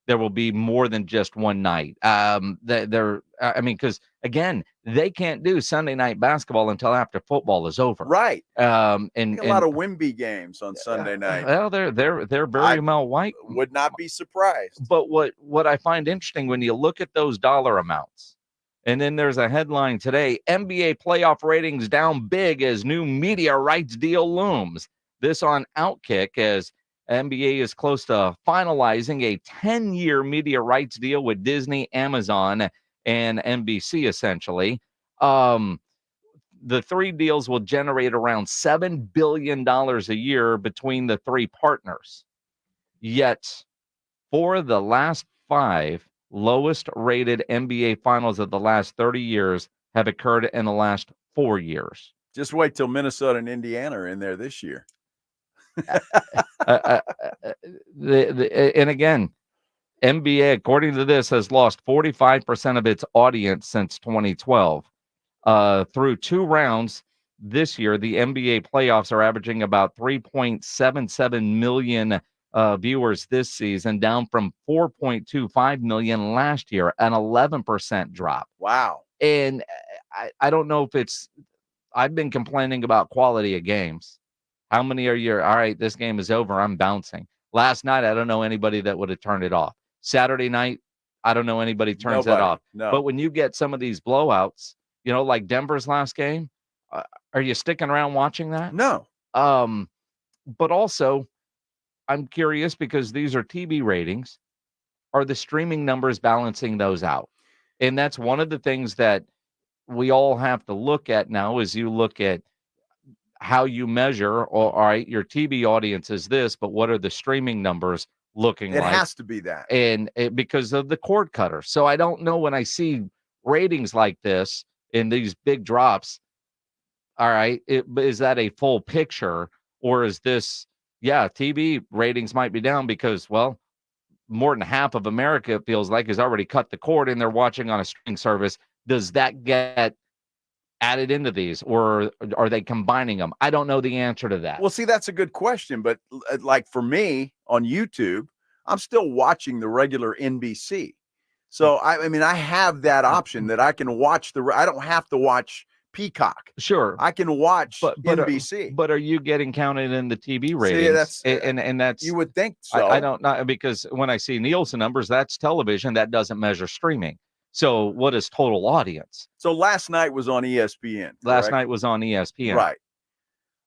there will be more than just one night. Because again, they can't do Sunday night basketball until after football is over. Right. And a lot of Wimby games on Sunday night. Well, they're very Mel White. Would not be surprised. But what I find interesting when you look at those dollar amounts, and then there's a headline today: NBA playoff ratings down big as new media rights deal looms. This on Outkick as NBA is close to finalizing a 10-year media rights deal with Disney, Amazon, and NBC, essentially. The 3 deals will generate around $7 billion a year between the 3 partners. Yet, 4 of the last 5 lowest-rated NBA finals of the last 30 years have occurred in the last 4 years. Just wait till Minnesota and Indiana are in there this year. And again, NBA, according to this, has lost 45% of its audience since 2012. Through 2 rounds this year, the NBA playoffs are averaging about 3.77 million viewers this season, down from 4.25 million last year, an 11% drop. Wow. And I don't know if I've been complaining about quality of games. How many are you? All right, this game is over. I'm bouncing. Last night, I don't know anybody that would have turned it off. Saturday night, I don't know anybody turns it off. No. But when you get some of these blowouts, like Denver's last game, are you sticking around watching that? No. But also, I'm curious because these are TV ratings. Are the streaming numbers balancing those out? And that's one of the things that we all have to look at now as you look at how you measure, all right, your TV audience is this, but what are the streaming numbers looking like? It has to be that. And because of the cord cutter. So I don't know when I see ratings like this in these big drops, all right, is that a full picture or is this, TV ratings might be down because, well, more than half of America, it feels like, has already cut the cord and they're watching on a streaming service. Does that get added into these, or are they combining them? I don't know the answer to that. Well, see, that's a good question. But like for me on YouTube, I'm still watching the regular NBC. So, I have that option that I can watch I don't have to watch Peacock. Sure. I can watch NBC. But are you getting counted in the TV ratings? See, that's you would think so. I don't know, because when I see Nielsen numbers, that's television. That doesn't measure streaming. So what is total audience? So last night was on ESPN. Last correct? night was on ESPN. Right.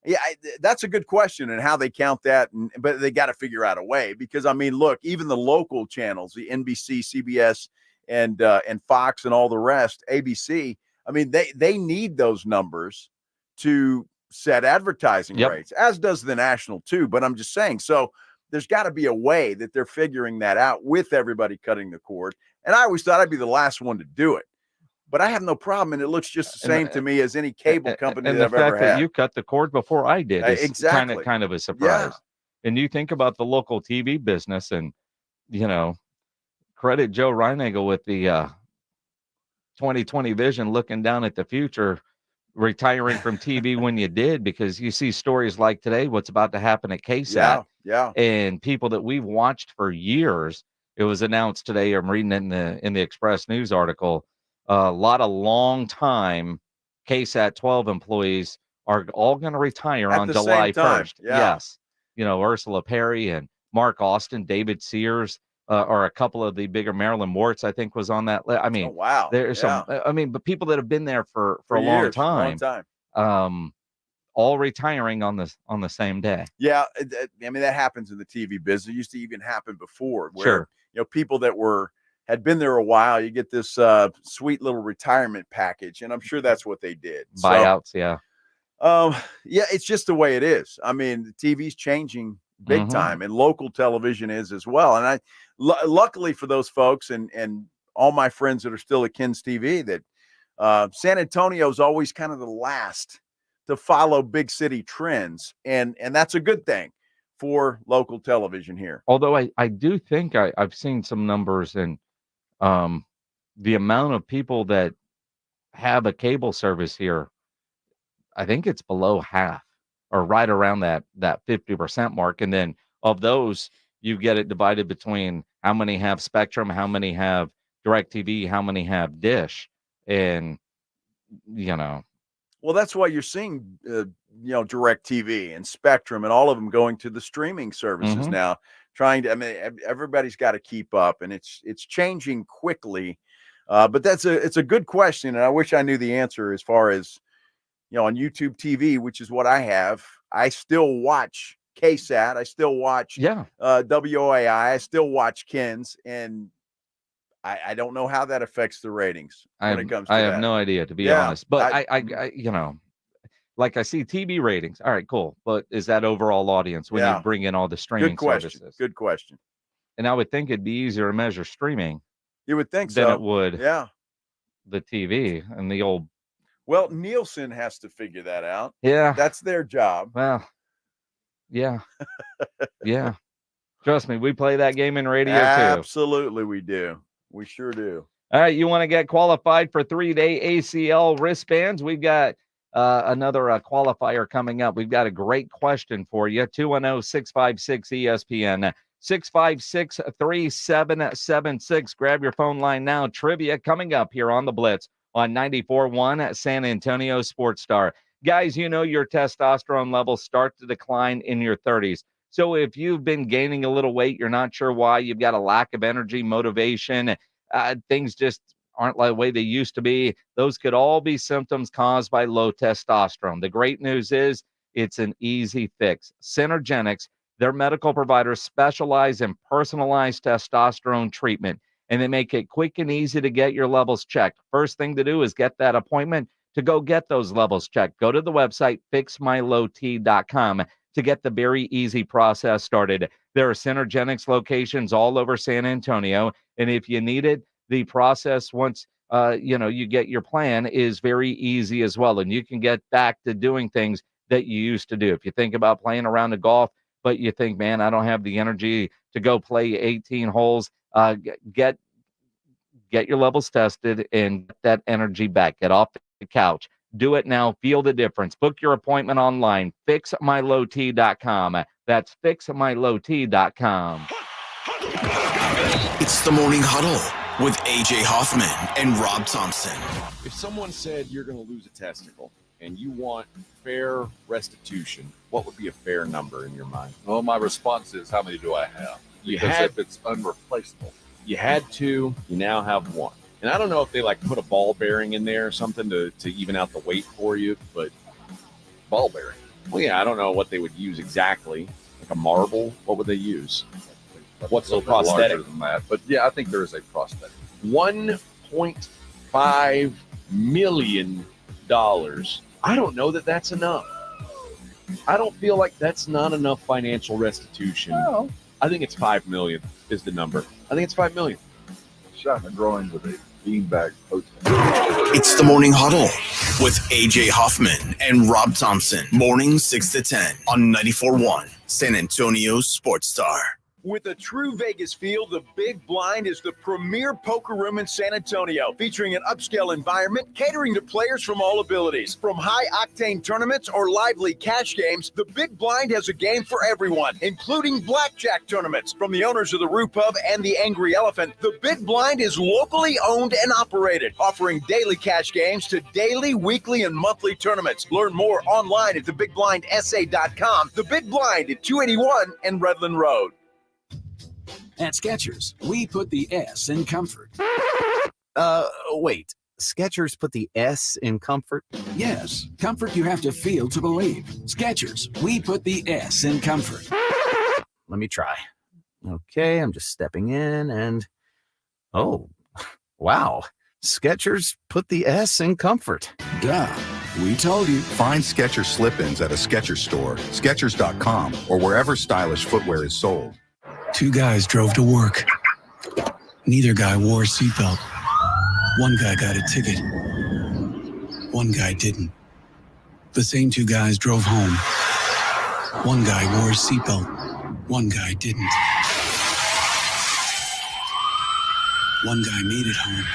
Yeah, that's a good question and how they count that. But they got to figure out a way because, I mean, look, even the local channels, the NBC, CBS, and Fox and all the rest, ABC, I mean, they need those numbers to set advertising rates, as does the national too. But I'm just saying, so there's got to be a way that they're figuring that out with everybody cutting the cord. And I always thought I'd be the last one to do it. But I have no problem, and it looks just the same to me as any cable company and that the I've ever fact that had. you cut the cord before I did is Exactly. kind of a surprise. And you think about the local TV business, and credit Joe Reinagle with the 2020 vision, looking down at the future, retiring from TV when you did, because you see stories like today, what's about to happen at KSAT. Yeah. And people that we've watched for years. It was announced today. I'm reading it in the Express News article. A lot of long-time KSAT 12 employees are all going to retire At on the July same time, 1st. yeah. Yes. Ursula Perry and Mark Austin, David Sears, or a couple of the bigger Marilyn Mortz, I think, was on that list. I mean, wow. There's some, but people that have been there for a long years, time. All retiring on the same day. Yeah, I mean, that happens in the TV business. It used to even happen before, where Sure. People that had been there a while, you get this sweet little retirement package, and I'm sure that's what they did. Buyouts, yeah, it's just the way it is. I mean, the TV's changing big time, and local television is as well. And luckily for those folks and all my friends that are still at Ken's TV, that San Antonio's always kind of the last to follow big city trends, and that's a good thing for local television here. Although I do think I've seen some numbers, and the amount of people that have a cable service here, I think it's below half, or right around that 50% mark. And then of those, you get it divided between how many have Spectrum, how many have DirecTV, how many have Dish, and Well, that's why you're seeing, DirecTV and Spectrum and all of them going to the streaming services now, everybody's got to keep up, and it's changing quickly. But it's a good question, and I wish I knew the answer as far as, on YouTube TV, which is what I have. I still watch KSAT. I still watch WOAI. I still watch Ken's, and I don't know how that affects the ratings when it comes to I have no idea, to be honest. But I like I see TV ratings. All right, cool. But is that overall audience when you bring in all the streaming services? Good question. And I would think it'd be easier to measure streaming. You would think than so. it would. Yeah. The TV and the old. Well, Nielsen has to figure that out. Yeah. That's their job. Well, yeah. Yeah. Trust me, we play that game in radio too. Absolutely, we do. We sure do. All right, you want to get qualified for 3-day ACL wristbands? We've got another qualifier coming up. We've got a great question for you. 210-656-ESPN. 656-3776. Grab your phone line now. Trivia coming up here on the Blitz on 94.1 San Antonio Sports Star. Guys, your testosterone levels start to decline in your 30s. So if you've been gaining a little weight, you're not sure why, you've got a lack of energy, motivation, things just aren't like the way they used to be, those could all be symptoms caused by low testosterone. The great news is it's an easy fix. Synergenics, their medical providers, specialize in personalized testosterone treatment, and they make it quick and easy to get your levels checked. First thing to do is get that appointment to go get those levels checked. Go to the website, fixmylowt.com, to get the very easy process started. There are Synergenics locations all over San Antonio, and if you need it, the process once you get your plan is very easy as well, and you can get back to doing things that you used to do. If you think about playing around the golf, but you think, man, I don't have the energy to go play 18 holes, get your levels tested and get that energy back. Get off the couch. Do it now. Feel the difference. Book your appointment online. Fixmylowt.com. That's fixmylowt.com. It's the Morning Huddle with AJ Hoffman and Rob Thompson. If someone said you're going to lose a testicle and you want fair restitution, what would be a fair number in your mind? Well, my response is, how many do I have? Because if it's unreplaceable. You had two, you now have one. And I don't know if they like put a ball bearing in there or something to even out the weight for you, but ball bearing. Well, yeah, I don't know what they would use exactly. Like a marble, what would they use? What's the prosthetic? Larger than that, but yeah, I think there is a prosthetic. $1.5 million. I don't know that that's enough. I don't feel like that's not enough financial restitution. No. I think it's $5 million is the number. I think it's $5 million. Shot in the groin with a beanbag post. It's the Morning Huddle with AJ Hoffman and Rob Thompson. Mornings 6 to 10 on 94.1 San Antonio's Sports Star. With a true Vegas feel, the Big Blind is the premier poker room in San Antonio, featuring an upscale environment catering to players from all abilities. From high-octane tournaments or lively cash games, the Big Blind has a game for everyone, including blackjack tournaments. From the owners of the Roo Pub and the Angry Elephant, the Big Blind is locally owned and operated, offering daily cash games to daily, weekly, and monthly tournaments. Learn more online at thebigblindsa.com. The Big Blind at 281 and Redland Road. At Skechers, we put the S in comfort. Wait. Skechers put the S in comfort? Yes, comfort you have to feel to believe. Skechers, we put the S in comfort. Let me try. Okay, I'm just stepping in and... Oh, wow. Skechers put the S in comfort. Duh. We told you. Find Skechers slip-ins at a Skechers store, Skechers.com, or wherever stylish footwear is sold. Two guys drove to work. Neither guy wore a seatbelt. One guy got a ticket. One guy didn't. The same two guys drove home. One guy wore a seatbelt. One guy didn't. One guy made it home.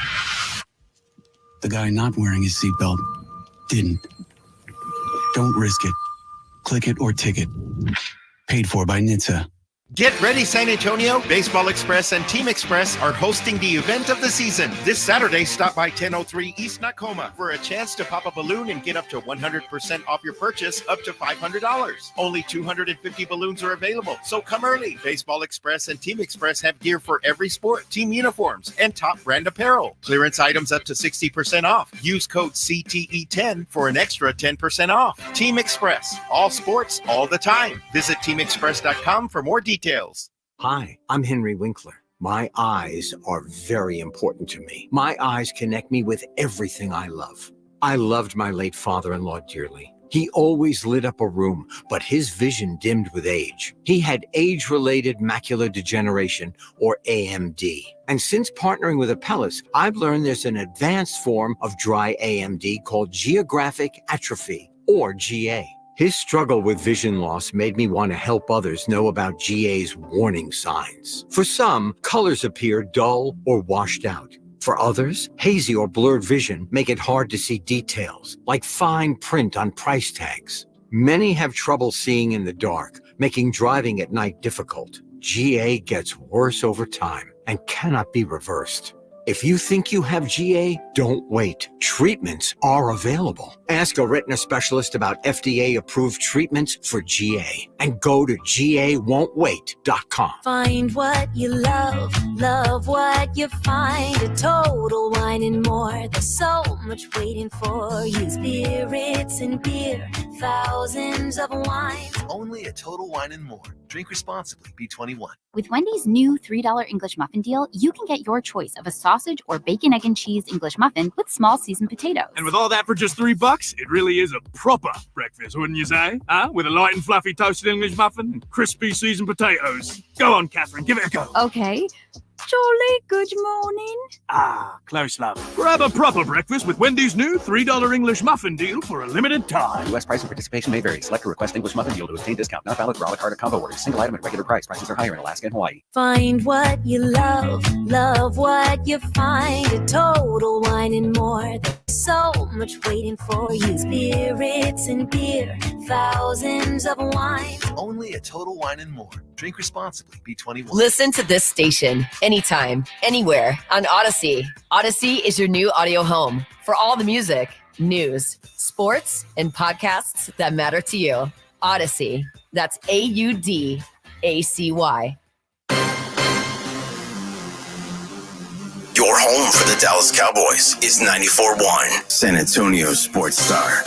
The guy not wearing his seatbelt didn't. Don't risk it. Click it or ticket. Paid for by NHTSA. Get ready, San Antonio. Baseball Express and Team Express are hosting the event of the season. This Saturday, stop by 1003 East Nakoma for a chance to pop a balloon and get up to 100% off your purchase, up to $500. Only 250 balloons are available, so come early. Baseball Express and Team Express have gear for every sport, team uniforms, and top brand apparel. Clearance items up to 60% off. Use code CTE10 for an extra 10% off. Team Express, all sports, all the time. Visit teamexpress.com for more details. Hi, I'm Henry Winkler. My eyes are very important to me. My eyes connect me with everything I love. I loved my late father-in-law dearly. He always lit up a room, but his vision dimmed with age. He had age-related macular degeneration, or AMD. And since partnering with Apellis, I've learned there's an advanced form of dry AMD called geographic atrophy, or GA. His struggle with vision loss made me want to help others know about GA's warning signs. For some, colors appear dull or washed out. For others, hazy or blurred vision make it hard to see details, like fine print on price tags. Many have trouble seeing in the dark, making driving at night difficult. GA gets worse over time and cannot be reversed. If you think you have GA, don't wait. Treatments are available. Ask a retina specialist about FDA-approved treatments for GA and go to GAWon'tWait.com. Find what you love, love what you find. A Total Wine and More. There's so much waiting for you. Spirits and beer, thousands of wines. Only at Total Wine and More. Drink responsibly. Be 21. With Wendy's new $3 English muffin deal, you can get your choice of a sausage or bacon, egg, and cheese English muffin with small seasoned potatoes. And with all that for just $3, it really is a proper breakfast, wouldn't you say? Huh? With a light and fluffy toasted English muffin and crispy seasoned potatoes. Go on, Catherine, give it a go. Okay. Jolly good morning. Ah, close love. Grab a proper breakfast with Wendy's new $3 English muffin deal for a limited time. U.S. price and participation may vary. Select a request English muffin deal to obtain discount. Not valid for a la carte combo orders. Single item at regular price. Prices are higher in Alaska and Hawaii. Find what you love, love what you find. A Total Wine and More. There's so much waiting for you. Spirits and beer, thousands of wines. Only at Total Wine and More. Drink responsibly. Be 21. Listen to this station anytime, anywhere on Odyssey. Odyssey is your new audio home for all the music, news, sports, and podcasts that matter to you. Odyssey. That's AUDACY. Your home for the Dallas Cowboys is 94.1 San Antonio Sports Star.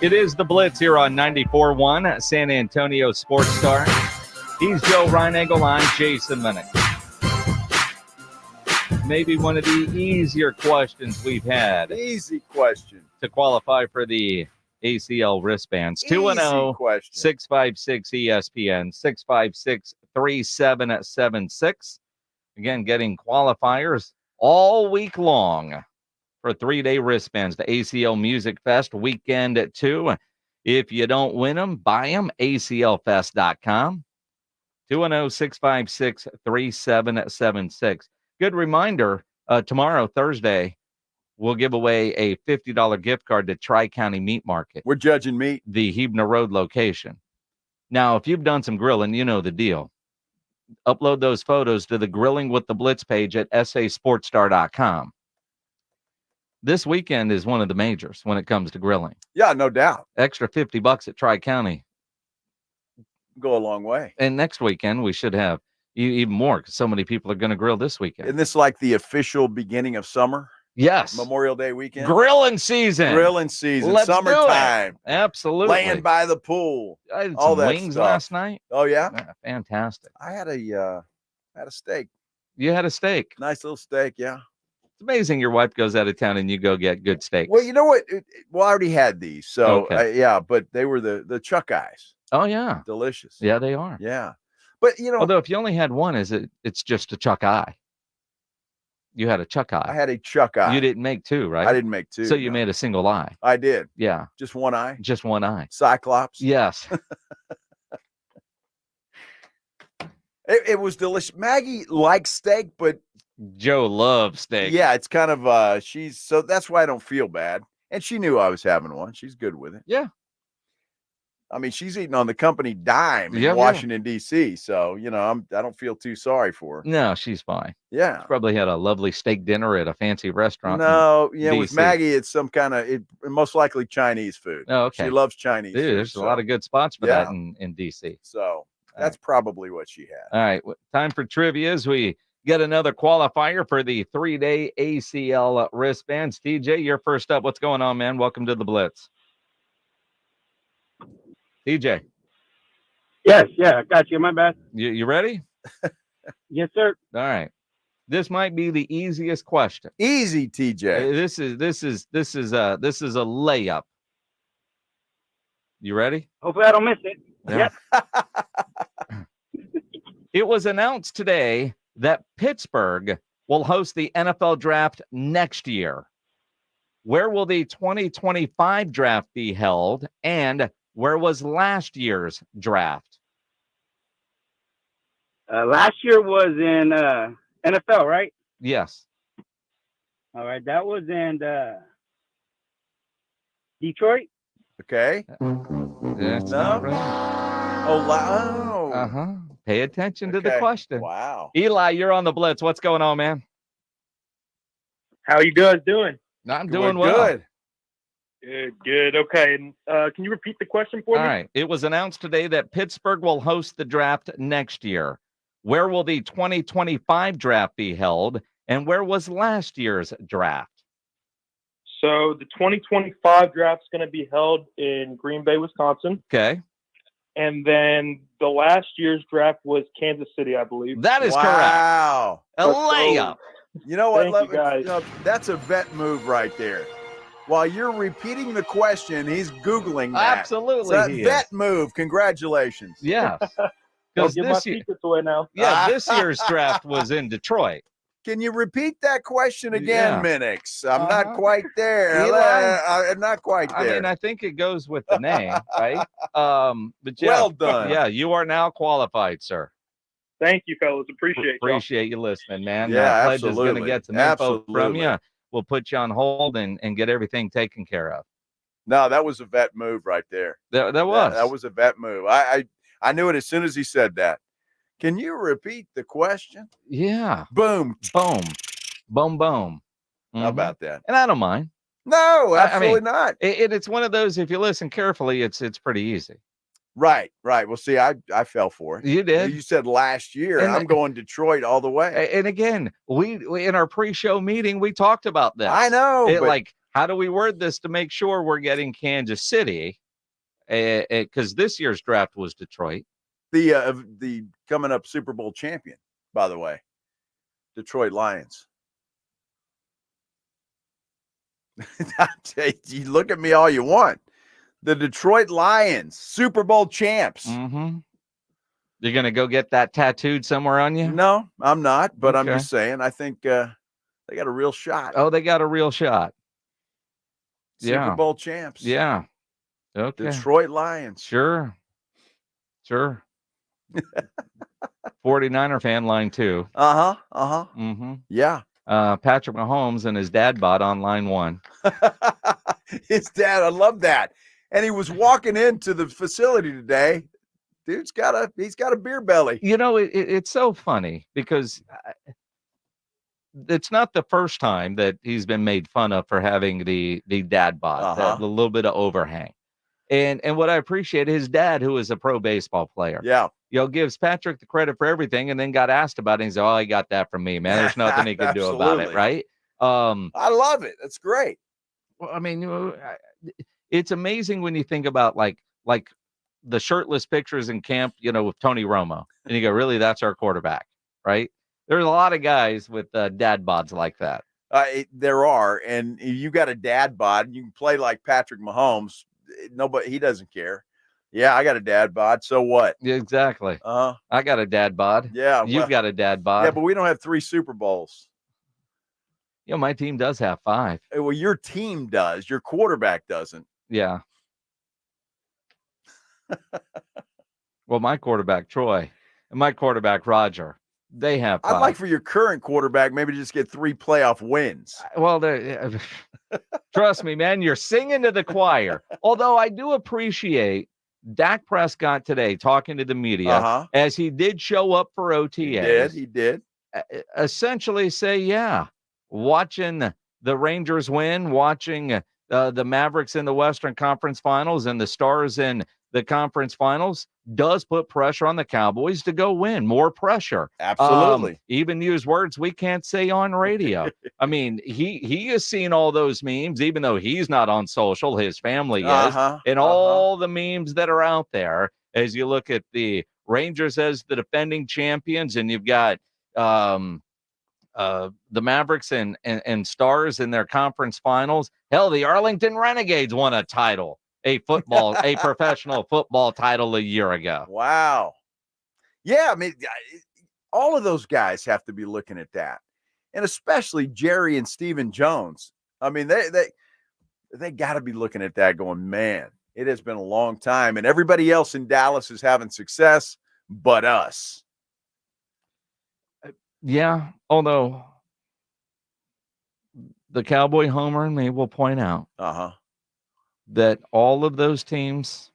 It is the Blitz here on 94.1 San Antonio Sports Star. He's Joe Reinagel. I'm Jason Minnick. Maybe one of the easier questions we've had. Easy question. To qualify for the ACL wristbands. 210-656-ESPN, 656-3776. Again, getting qualifiers all week long for 3-day wristbands. The ACL Music Fest weekend at 2. If you don't win them, buy them. ACLfest.com. 210-656-3776. Good reminder, tomorrow, Thursday, we'll give away a $50 gift card to Tri-County Meat Market. We're judging meat. The Hebner Road location. Now, if you've done some grilling, you know the deal. Upload those photos to the Grilling with the Blitz page at sasportstar.com. This weekend is one of the majors when it comes to grilling. Yeah, no doubt. Extra $50 at Tri-County. Go a long way. And next weekend, we should have even more because so many people are going to grill this weekend. Isn't this like the official beginning of summer? Yes. Memorial Day weekend. Grilling season. Let's summertime. Absolutely. Laying by the pool. I had all some that wings stuff. last night. Oh, yeah? Fantastic. I had a steak. You had a steak. Nice little steak, yeah. It's amazing your wife goes out of town and you go get good steaks. Well, you know what? I already had these. So, Okay. but they were the chuck eyes. Oh, yeah. Delicious. Yeah, they are. Yeah. But, although if you only had one, it's just a chuck eye. You had a chuck eye. I had a chuck eye. You didn't make two, right? I didn't make two. So you made a single eye. I did. Yeah. Just one eye? Just one eye. Cyclops? Yes. It was delicious. Maggie likes steak, but Joe loves steak. Yeah, it's kind of so that's why I don't feel bad. And she knew I was having one. She's good with it. Yeah. I mean, she's eating on the company dime in Washington, D.C. So, I don't feel too sorry for her. No, she's fine. Yeah. She probably had a lovely steak dinner at a fancy restaurant. No, in with DC. Maggie, it's some kind of most likely Chinese food. Oh, okay. She loves Chinese food. There's a lot of good spots for that in D.C. So that's probably what she had. All right. Time for trivia as we get another qualifier for the 3-day ACL wristbands. TJ, you're first up. What's going on, man? Welcome to the Blitz. TJ. Yes, I got you. My bad. You ready? Yes, sir. All right. This might be the easiest question. Easy, TJ. This is a layup. You ready? Hopefully I don't miss it. Yeah. Yep. It was announced today that Pittsburgh will host the NFL draft next year. Where will the 2025 draft be held, and where was last year's draft? Last year was in NFL, right? Yes. All right, that was in Detroit. Okay. That's not right. Oh. Uh-huh. Pay attention to the question. Wow. Eli, you're on the Blitz. What's going on, man? How you guys doing? I'm doing well. Good. Okay. And can you repeat the question for me? All right. It was announced today that Pittsburgh will host the draft next year. Where will the 2025 draft be held, and where was last year's draft? So the 2025 draft is going to be held in Green Bay, Wisconsin. Okay. And then the last year's draft was Kansas City, I believe. That is wow. correct. A layup. You know what? Thank you, guys. That's a vet move right there. While you're repeating the question, he's Googling that. Absolutely. So vet move. Congratulations. Yes. Don't give my secrets away now. Yeah, this year's draft was in Detroit. Can you repeat that question again, Minix? I'm not quite there. Eli? I'm not quite there. I mean, I think it goes with the name, right? But yeah, well done. Yeah, you are now qualified, sir. Thank you, fellas. Appreciate you listening, man. Yeah, Pledge is going to absolutely. get some info from Absolutely. you. We'll put you on hold and get everything taken care of. No, that was a vet move right there. That was. That was a vet move. I knew it as soon as he said that. Can you repeat the question? Yeah. Boom. Boom. Boom, boom. How about that? And I don't mind. No, absolutely I mean, not. It's one of those, if you listen carefully, it's pretty easy. Right. Well, see, I fell for it. You did. You said last year. And I'm going Detroit all the way. And again, we in our pre-show meeting, we talked about this. I know. But like, how do we word this to make sure we're getting Kansas City? Because this year's draft was Detroit. The coming up Super Bowl champion, by the way, Detroit Lions. You look at me all you want. The Detroit Lions, Super Bowl champs. Mm-hmm. You're going to go get that tattooed somewhere on you? No, I'm not, but I'm Okay. just saying, I think they got a real shot. Oh, they got a real shot. Super Bowl champs. Yeah. Okay. Detroit Lions. Sure. 49er fan line 2. Mm-hmm. Yeah. Patrick Mahomes and his dad bod on line 1. His dad, I love that. And he was walking into the facility today. Dude's he's got a beer belly. You know, it's so funny because it's not the first time that he's been made fun of for having the dad bod, a little bit of overhang. And what I appreciate, his dad, who is a pro baseball player, gives Patrick the credit for everything, and then got asked about it. And he's like, "Oh, he got that from me, man. There's nothing he can do about it, right?" I love it. That's great. Well, I mean, it's amazing when you think about like the shirtless pictures in camp, with Tony Romo, and you go, "Really, that's our quarterback, right?" There's a lot of guys with dad bods like that. There are, and you got a dad bod, and you can play like Patrick Mahomes. Nobody, he doesn't care. Yeah, I got a dad bod. So what? Yeah, exactly. I got a dad bod. Yeah, you've got a dad bod. Yeah, but we don't have 3 Super Bowls. My team does have 5. Well, your team does. Your quarterback doesn't. Yeah. Well, my quarterback Troy and my quarterback Roger, they have 5. I'd like for your current quarterback maybe to just get 3 playoff wins. Well, trust me, man, you're singing to the choir. Although I do appreciate Dak Prescott today talking to the media, as he did show up for OTAs. He did. Essentially say, watching the Rangers win, watching the Mavericks in the Western Conference Finals and the Stars in the conference finals does put pressure on the Cowboys to go win. More pressure. Absolutely. Even use words we can't say on radio. I mean, he has seen all those memes, even though he's not on social, his family is, and all the memes that are out there as you look at the Rangers as the defending champions, and you've got the Mavericks and Stars in their conference finals. Hell, the Arlington Renegades won a title. A professional football title a year ago. Wow. Yeah, I mean, all of those guys have to be looking at that. And especially Jerry and Stephen Jones. I mean, they got to be looking at that going, man, it has been a long time. And everybody else in Dallas is having success but us. Yeah, although the Cowboy homer in me will point out that all of those teams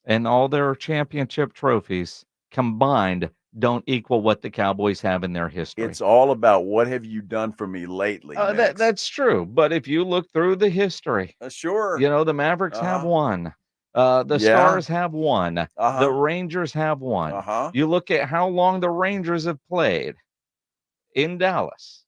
and all their championship trophies combined don't equal what the Cowboys have in their history. It's all about what have you done for me lately. That's true. But if you look through the history, sure. The Mavericks have won. The Stars have won. The Rangers have won. You look at how long the Rangers have played in Dallas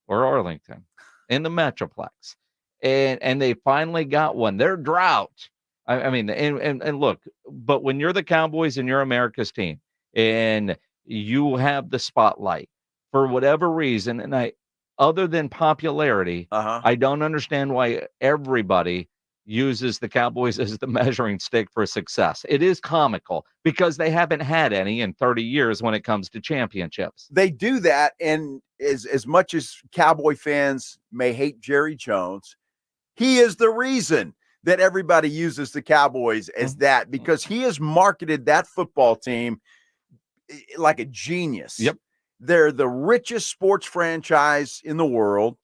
or Arlington in the Metroplex. And they finally got one. Their drought. I mean, and look, but when you're the Cowboys and you're America's team and you have the spotlight for whatever reason, and other than popularity, I don't understand why everybody uses the Cowboys as the measuring stick for success. It is comical because they haven't had any in 30 years when it comes to championships. They do that. And as much as Cowboy fans may hate Jerry Jones, he is the reason that everybody uses the Cowboys as that, because he has marketed that football team like a genius. Yep. They're the richest sports franchise in the world,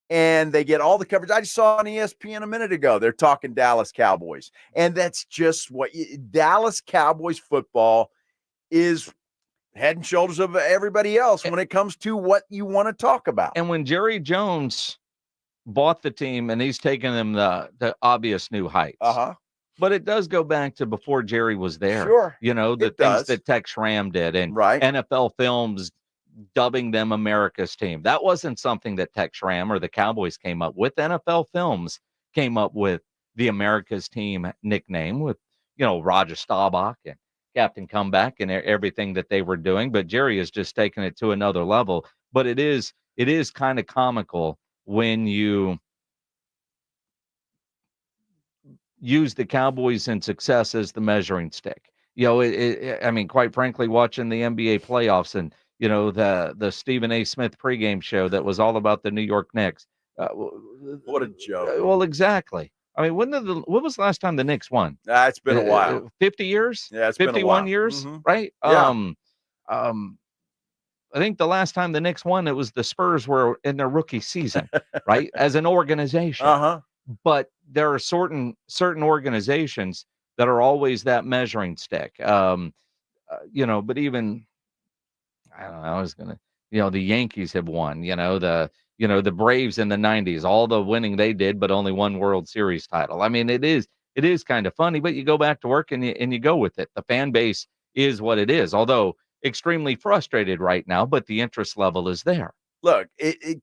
and they get all the coverage. I just saw on ESPN a minute ago, they're talking Dallas Cowboys. And that's just what Dallas Cowboys football is, head and shoulders of everybody else when it comes to what you want to talk about. And when Jerry Jones bought the team and he's taken them the obvious new heights. But it does go back to before Jerry was there. Sure. You know, the It things does. that Tex Schramm did and Right. NFL Films dubbing them America's team. That wasn't something that Tex Schramm or the Cowboys came up with. NFL Films came up with the America's team nickname with, you know, Roger Staubach and Captain Comeback and everything that they were doing. But Jerry has just taken it to another level. But it is kind of comical when you use the Cowboys and success as the measuring stick. You know, I mean, quite frankly, watching the NBA playoffs and, you know, the Stephen A. Smith pregame show that was all about the New York Knicks. What a joke. Well, exactly. I mean, when was the last time the Knicks won? It's been a while. 50 years? Yeah, it's 51 been a while. years, Mhm. right? Yeah. I think the last time the Knicks won, it was the Spurs were in their rookie season, right? As an organization. Uh-huh. But there are certain organizations that are always that measuring stick. You know, but even I don't know, I was gonna, you know, the Yankees have won, you know, the Braves in the 90s, all the winning they did, but only one World Series title. I mean, it is kind of funny, but you go back to work and you go with it. The fan base is what it is, although extremely frustrated right now, but the interest level is there. Look,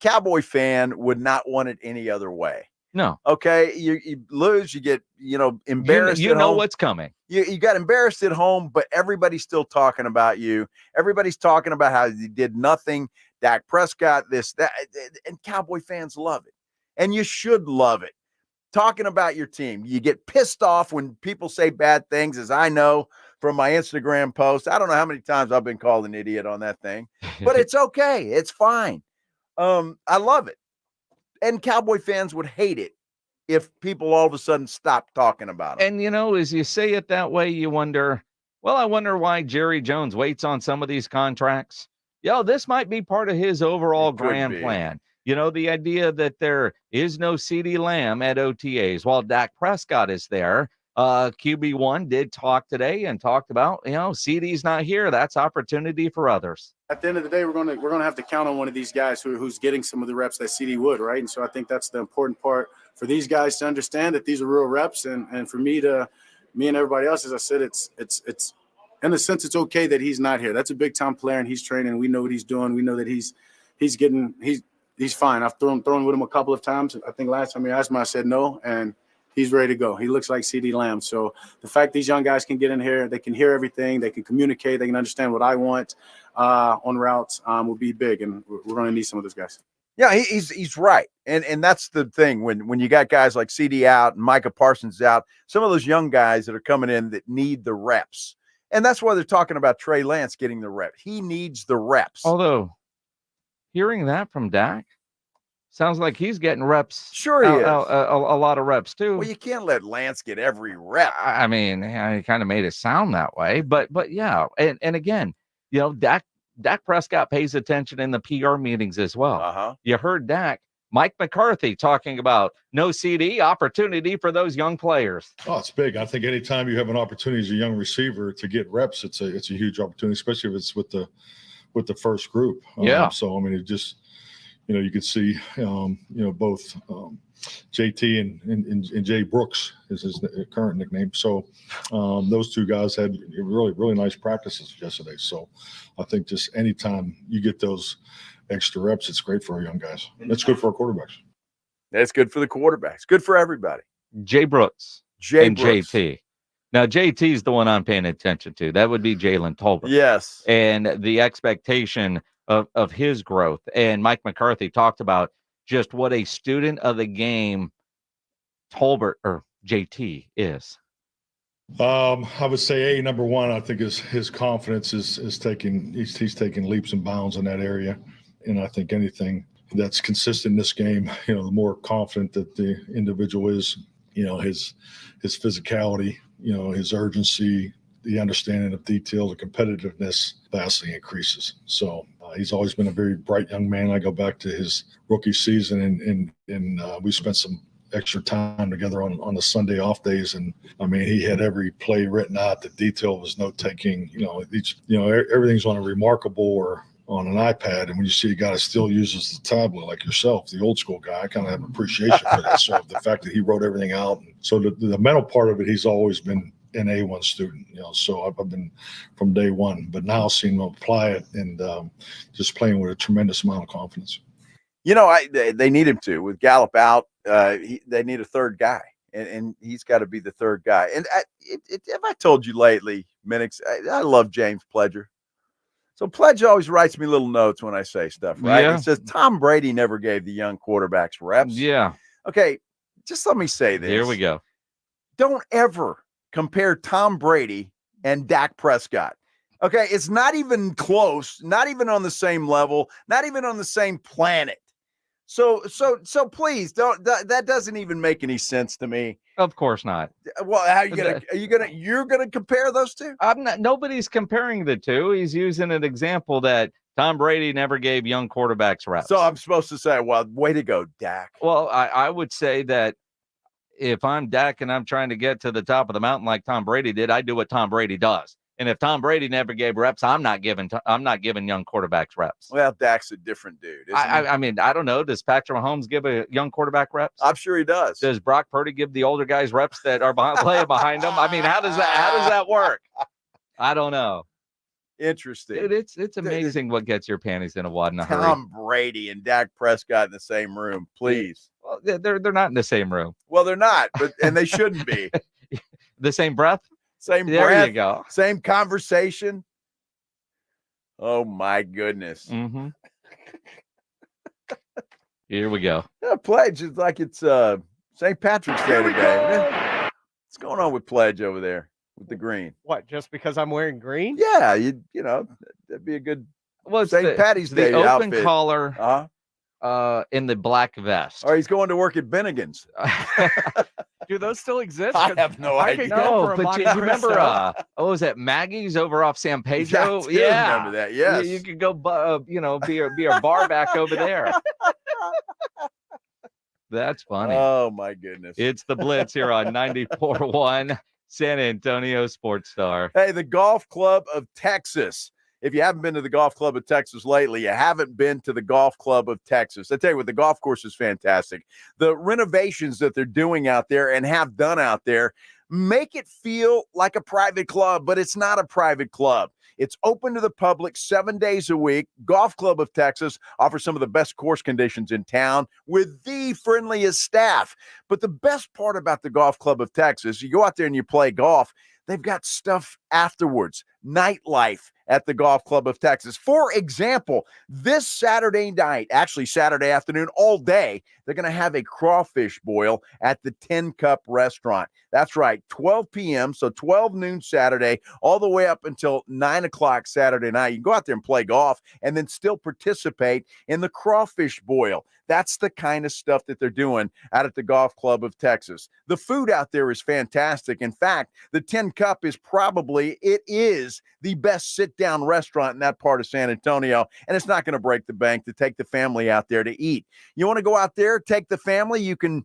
Cowboy fan would not want it any other way. No. Okay, you lose, you get, you know, embarrassed. You at know home. what's coming. You got embarrassed at home, but everybody's still talking about you. Everybody's talking about how you did nothing. Dak Prescott, this, that, and Cowboy fans love it. And you should love it. Talking about your team. You get pissed off when people say bad things, as I know from my Instagram post. I don't know how many times I've been called an idiot on that thing, but it's okay. It's fine. I love it. And Cowboy fans would hate it if people all of a sudden stopped talking about them. And, you know, as you say it that way, you wonder, well, I wonder why Jerry Jones waits on some of these contracts. Yo, this might be part of his overall grand plan. You know, the idea that there is no CeeDee Lamb at OTAs while Dak Prescott is there. QB1 did talk today and talked about, you know, CeeDee's not here. That's opportunity for others. At the end of the day, we're gonna have to count on one of these guys who's getting some of the reps that CeeDee would, right? And so I think that's the important part for these guys to understand that these are real reps, and for me and everybody else, as I said, it's in a sense it's okay that he's not here. That's a big time player and he's training. We know what he's doing. We know that he's fine. I've thrown with him a couple of times. I think last time he asked me, I said no, and he's ready to go. He looks like CeeDee Lamb. So the fact these young guys can get in here, they can hear everything, they can communicate, they can understand what I want on routes will be big, and we're going to need some of those guys. Yeah, he's right, and that's the thing when you got guys like CeeDee out and Micah Parsons out, some of those young guys that are coming in that need the reps, and that's why they're talking about Trey Lance getting the reps. He needs the reps. Although hearing that from Dak sounds like he's getting reps. Sure, he is. A lot of reps too. Well, you can't let Lance get every rep. I mean, he kind of made it sound that way, but yeah, and again, you know, Dak Prescott pays attention in the PR meetings as well. Uh-huh. You heard Mike McCarthy talking about no CeeDee, opportunity for those young players. Oh, it's big. I think anytime you have an opportunity as a young receiver to get reps, it's a huge opportunity, especially if it's with the first group. Yeah. So I mean, it just, you know, you could see, you know, both JT and Jay Brooks is his current nickname. So those two guys had really, really nice practices yesterday. So I think just anytime you get those extra reps, it's great for our young guys. It's good for our quarterbacks. That's good for the quarterbacks. Good for everybody. Jay Brooks and Brooks. JT. Now, JT is the one I'm paying attention to. That would be Jalen Tolbert. Yes. And the expectation of his growth. And Mike McCarthy talked about just what a student of the game Tolbert or JT is. I would say number one, I think his confidence is taking he's taking leaps and bounds in that area. And I think anything that's consistent in this game, you know, the more confident that the individual is, you know, his physicality, you know, his urgency, the understanding of detail, the competitiveness vastly increases. So he's always been a very bright young man. I go back to his rookie season, and we spent some extra time together on the Sunday off days. And I mean, he had every play written out. The detail was note taking. You know, everything's on a remarkable or on an iPad, and when you see a guy that still uses the tablet like yourself, the old school guy, I kind of have appreciation for that. So the fact that he wrote everything out, and so the mental part of it, he's always been an A1 student, so I've been from day one, but now seeing him apply it and just playing with a tremendous amount of confidence. They need him to. With Gallup out, they need a third guy, and he's got to be the third guy. And have I told you lately, Minix, I love James Pledger. So Pledger always writes me little notes when I say stuff, right? Yeah. He says Tom Brady never gave the young quarterbacks reps. Yeah. Okay, just let me say this. Here we go. Don't ever compare Tom Brady and Dak Prescott. Okay, it's not even close, not even on the same level, not even on the same planet. So please don't. That doesn't even make any sense to me. Of course not. Well, how you're gonna compare those two? I'm not. Nobody's comparing the two. He's using an example that Tom Brady never gave young quarterbacks reps. So I'm supposed to say, well, way to go, Dak. Well, I would say that if I'm Dak and I'm trying to get to the top of the mountain like Tom Brady did, I do what Tom Brady does. And if Tom Brady never gave reps, I'm not giving young quarterbacks reps. Well, Dak's a different dude. I mean, I don't know. Does Patrick Mahomes give a young quarterback reps? I'm sure he does. Does Brock Purdy give the older guys reps that are playing behind him? I mean, how does that work? I don't know. Interesting. Dude, it's amazing what gets your panties in a wad in a hurry. Tom Brady and Dak Prescott in the same room, please. Well, they're not in the same room. Well, they're not, and they shouldn't be. The same breath? Same there breath, you go. Same conversation. Oh my goodness. Mm-hmm. Here we go. Yeah, Pledge is like it's St. Patrick's Day today. What's going on with Pledge over there with the green? What, just because I'm wearing green? Yeah, you know, that'd be a good St. Patty's Day the open outfit. collar in the black vest. Or he's going to work at Bennigan's. Do those still exist? I have no idea. No, but you remember, what was that, Maggie's over off San Pedro? Yeah, remember that. Yes, you could go, be a bar back over there. That's funny. Oh my goodness! It's the Blitz here on 94.1 San Antonio Sports Star. Hey, the Golf Club of Texas. If you haven't been to the Golf Club of Texas lately, you haven't been to the Golf Club of Texas. I tell you what, the golf course is fantastic. The renovations that they're doing out there and have done out there make it feel like a private club, but it's not a private club. It's open to the public 7 days a week. Golf Club of Texas offers some of the best course conditions in town with the friendliest staff. But the best part about the Golf Club of Texas, you go out there and you play golf, they've got stuff afterwards, nightlife at the Golf Club of Texas. For example, this Saturday night, actually Saturday afternoon, all day, they're going to have a crawfish boil at the 10 Cup restaurant. That's right, 12 p.m., so 12 noon Saturday, all the way up until 9 o'clock Saturday night. You can go out there and play golf and then still participate in the crawfish boil. That's the kind of stuff that they're doing out at the Golf Club of Texas. The food out there is fantastic. In fact, the 10 Cup is the best sit-down restaurant in that part of San Antonio, and it's not going to break the bank to take the family out there to eat. You want to go out there, take the family, you can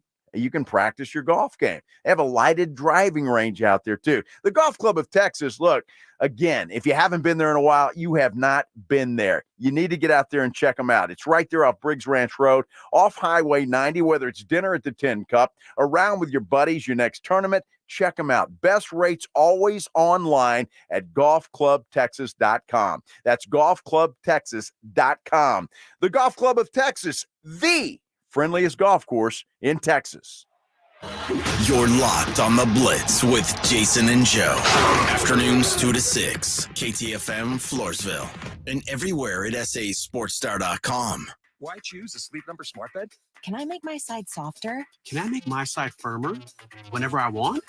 practice your golf game. They have a lighted driving range out there too. The Golf Club of Texas, look, again, if you haven't been there in a while, you have not been there. You need to get out there and check them out. It's right there off Briggs Ranch Road, off Highway 90, whether it's dinner at the 10 Cup, around with your buddies, your next tournament, check them out. Best rates always online at golfclubtexas.com. That's golfclubtexas.com. The Golf Club of Texas, the friendliest golf course in Texas. You're locked on the Blitz with Jason and Joe. Afternoons 2 to 6. KTFM Floresville. And everywhere at sasportstar.com. Why choose a Sleep Number smart bed? Can I make my side softer? Can I make my side firmer whenever I want?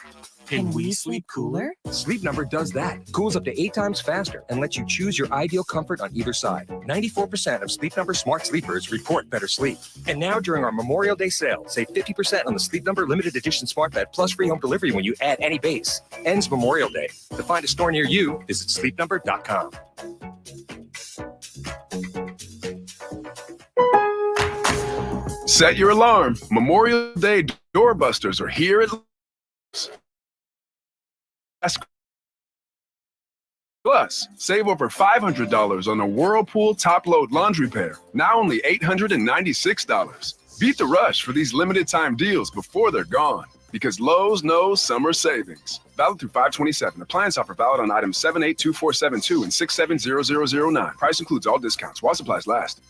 Can we sleep cooler? Sleep Number does that. Cools up to 8 times faster and lets you choose your ideal comfort on either side. 94% of Sleep Number smart sleepers report better sleep. And now during our Memorial Day sale, save 50% on the Sleep Number limited edition smart bed plus free home delivery when you add any base. Ends Memorial Day. To find a store near you, visit sleepnumber.com. Set your alarm. Memorial Day doorbusters are here at Plus, save over $500 on a Whirlpool top-load laundry pair, now only $896. Beat the rush for these limited-time deals before they're gone, because Lowe's knows summer savings. Valid through 5/27. Appliance offer valid on items 782472 and 670009. Price includes all discounts while supplies last.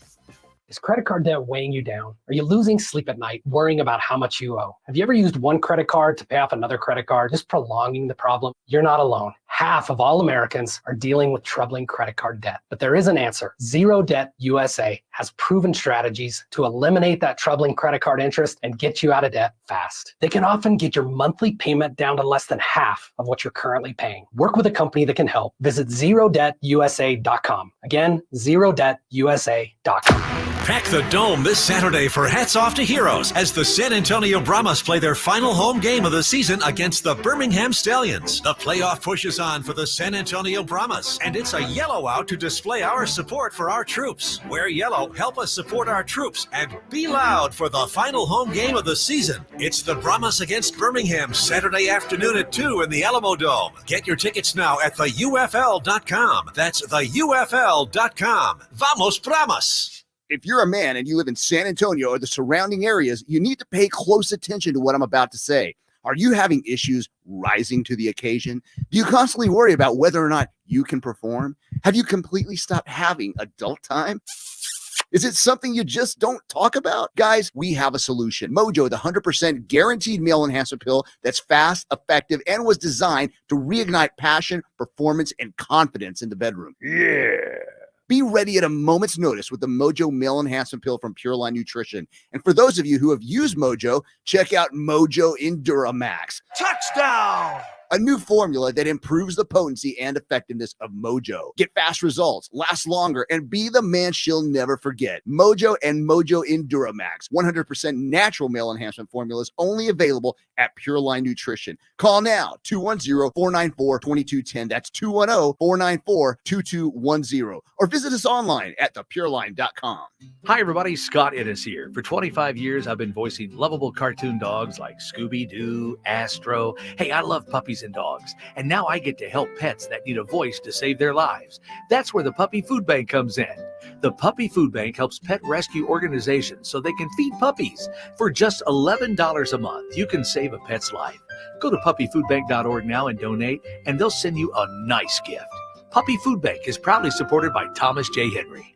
Is credit card debt weighing you down? Are you losing sleep at night worrying about how much you owe? Have you ever used one credit card to pay off another credit card, just prolonging the problem? You're not alone. Half of all Americans are dealing with troubling credit card debt. But there is an answer. Zero Debt USA has proven strategies to eliminate that troubling credit card interest and get you out of debt fast. They can often get your monthly payment down to less than half of what you're currently paying. Work with a company that can help. Visit ZeroDebtUSA.com. Again, ZeroDebtUSA.com. Pack the Dome this Saturday for Hats Off to Heroes as the San Antonio Brahmas play their final home game of the season against the Birmingham Stallions. The playoff push is on for the San Antonio Brahmas, and it's a yellow out to display our support for our troops. Wear yellow, help us support our troops, and be loud for the final home game of the season. It's the Brahmas against Birmingham Saturday afternoon at 2 in the Alamo Dome. Get your tickets now at theufl.com. That's theufl.com. Vamos Brahmas! If you're a man and you live in San Antonio or the surrounding areas, you need to pay close attention to what I'm about to say. Are you having issues rising to the occasion? Do you constantly worry about whether or not you can perform? Have you completely stopped having adult time? Is it something you just don't talk about? Guys, we have a solution. Mojo, the 100% guaranteed male enhancement pill that's fast, effective, and was designed to reignite passion, performance, and confidence in the bedroom. Yeah. Be ready at a moment's notice with the Mojo Male Enhancement Pill from Pure Line Nutrition. And for those of you who have used Mojo, check out Mojo Enduramax. Touchdown! A new formula that improves the potency and effectiveness of Mojo. Get fast results, last longer, and be the man she'll never forget. Mojo and Mojo Enduramax. 100% natural male enhancement formulas only available at Pure Line Nutrition. Call now, 210-494-2210. That's 210-494-2210. Or visit us online at thepureline.com. Hi, everybody. Scott Innes here. For 25 years, I've been voicing lovable cartoon dogs like Scooby-Doo, Astro. Hey, I love puppies and dogs. And now I get to help pets that need a voice to save their lives. That's where the Puppy Food Bank comes in. The Puppy Food Bank helps pet rescue organizations so they can feed puppies. For just $11 a month, you can save a pet's life. Go to puppyfoodbank.org now and donate, and they'll send you a nice gift. Puppy Food Bank is proudly supported by Thomas J. Henry.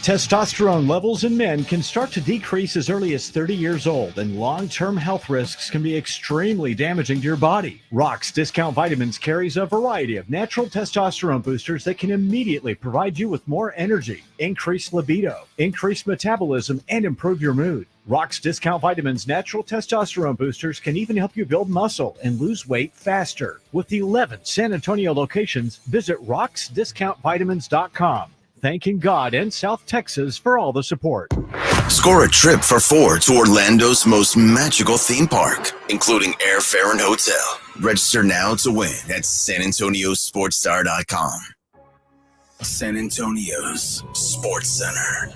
Testosterone levels in men can start to decrease as early as 30 years old, and long-term health risks can be extremely damaging to your body. Rock's Discount Vitamins carries a variety of natural testosterone boosters that can immediately provide you with more energy, increase libido, increase metabolism, and improve your mood. Rock's Discount Vitamins natural testosterone boosters can even help you build muscle and lose weight faster. With 11 San Antonio locations, visit rocksdiscountvitamins.com. Thanking God and South Texas for all the support. Score a trip for four to Orlando's most magical theme park, including airfare and hotel. Register now to win at SanAntonioSportsStar.com. San Antonio's Sports Center.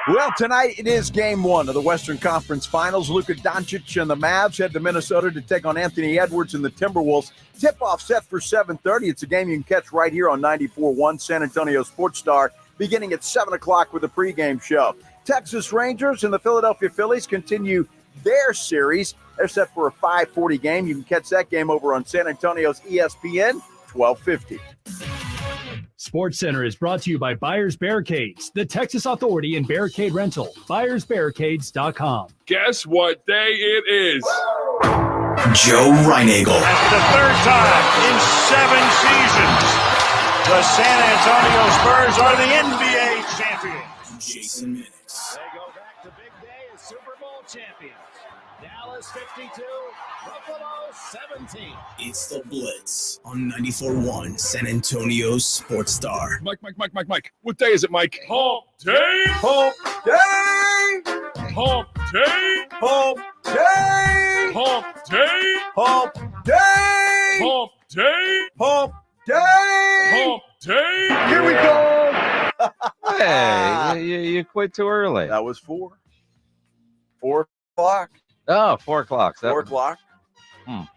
Well, tonight it is game one of the Western Conference Finals. Luka Doncic and the Mavs head to Minnesota to take on Anthony Edwards and the Timberwolves. Tip-off set for 7:30. It's a game you can catch right here on 94.1 San Antonio Sports Star, beginning at 7 o'clock with a pregame show. Texas Rangers and the Philadelphia Phillies continue their series. They're set for a 5:40 game. You can catch that game over on San Antonio's ESPN 1250. Sports Center is brought to you by Buyers Barricades, the Texas Authority in Barricade Rental. BuyersBarricades.com. Guess what day it is? Joe Reinagel. That's the third time in 7 seasons, the San Antonio Spurs are the NBA champions. Jason Minix. They go back to big day as Super Bowl champions. Dallas 52, Buffalo 17. It's the Blitz on 94.1 San Antonio Sports Star. Mike. What day is it, Mike? Hump day! Hump day! Hump day! Hump day! Hump day! Hump day! Hump day! Hump day! Hump day! Here we go! Hey, you quit too early. That was 4 o'clock. Oh, 4 o'clock. 4 o'clock. Hump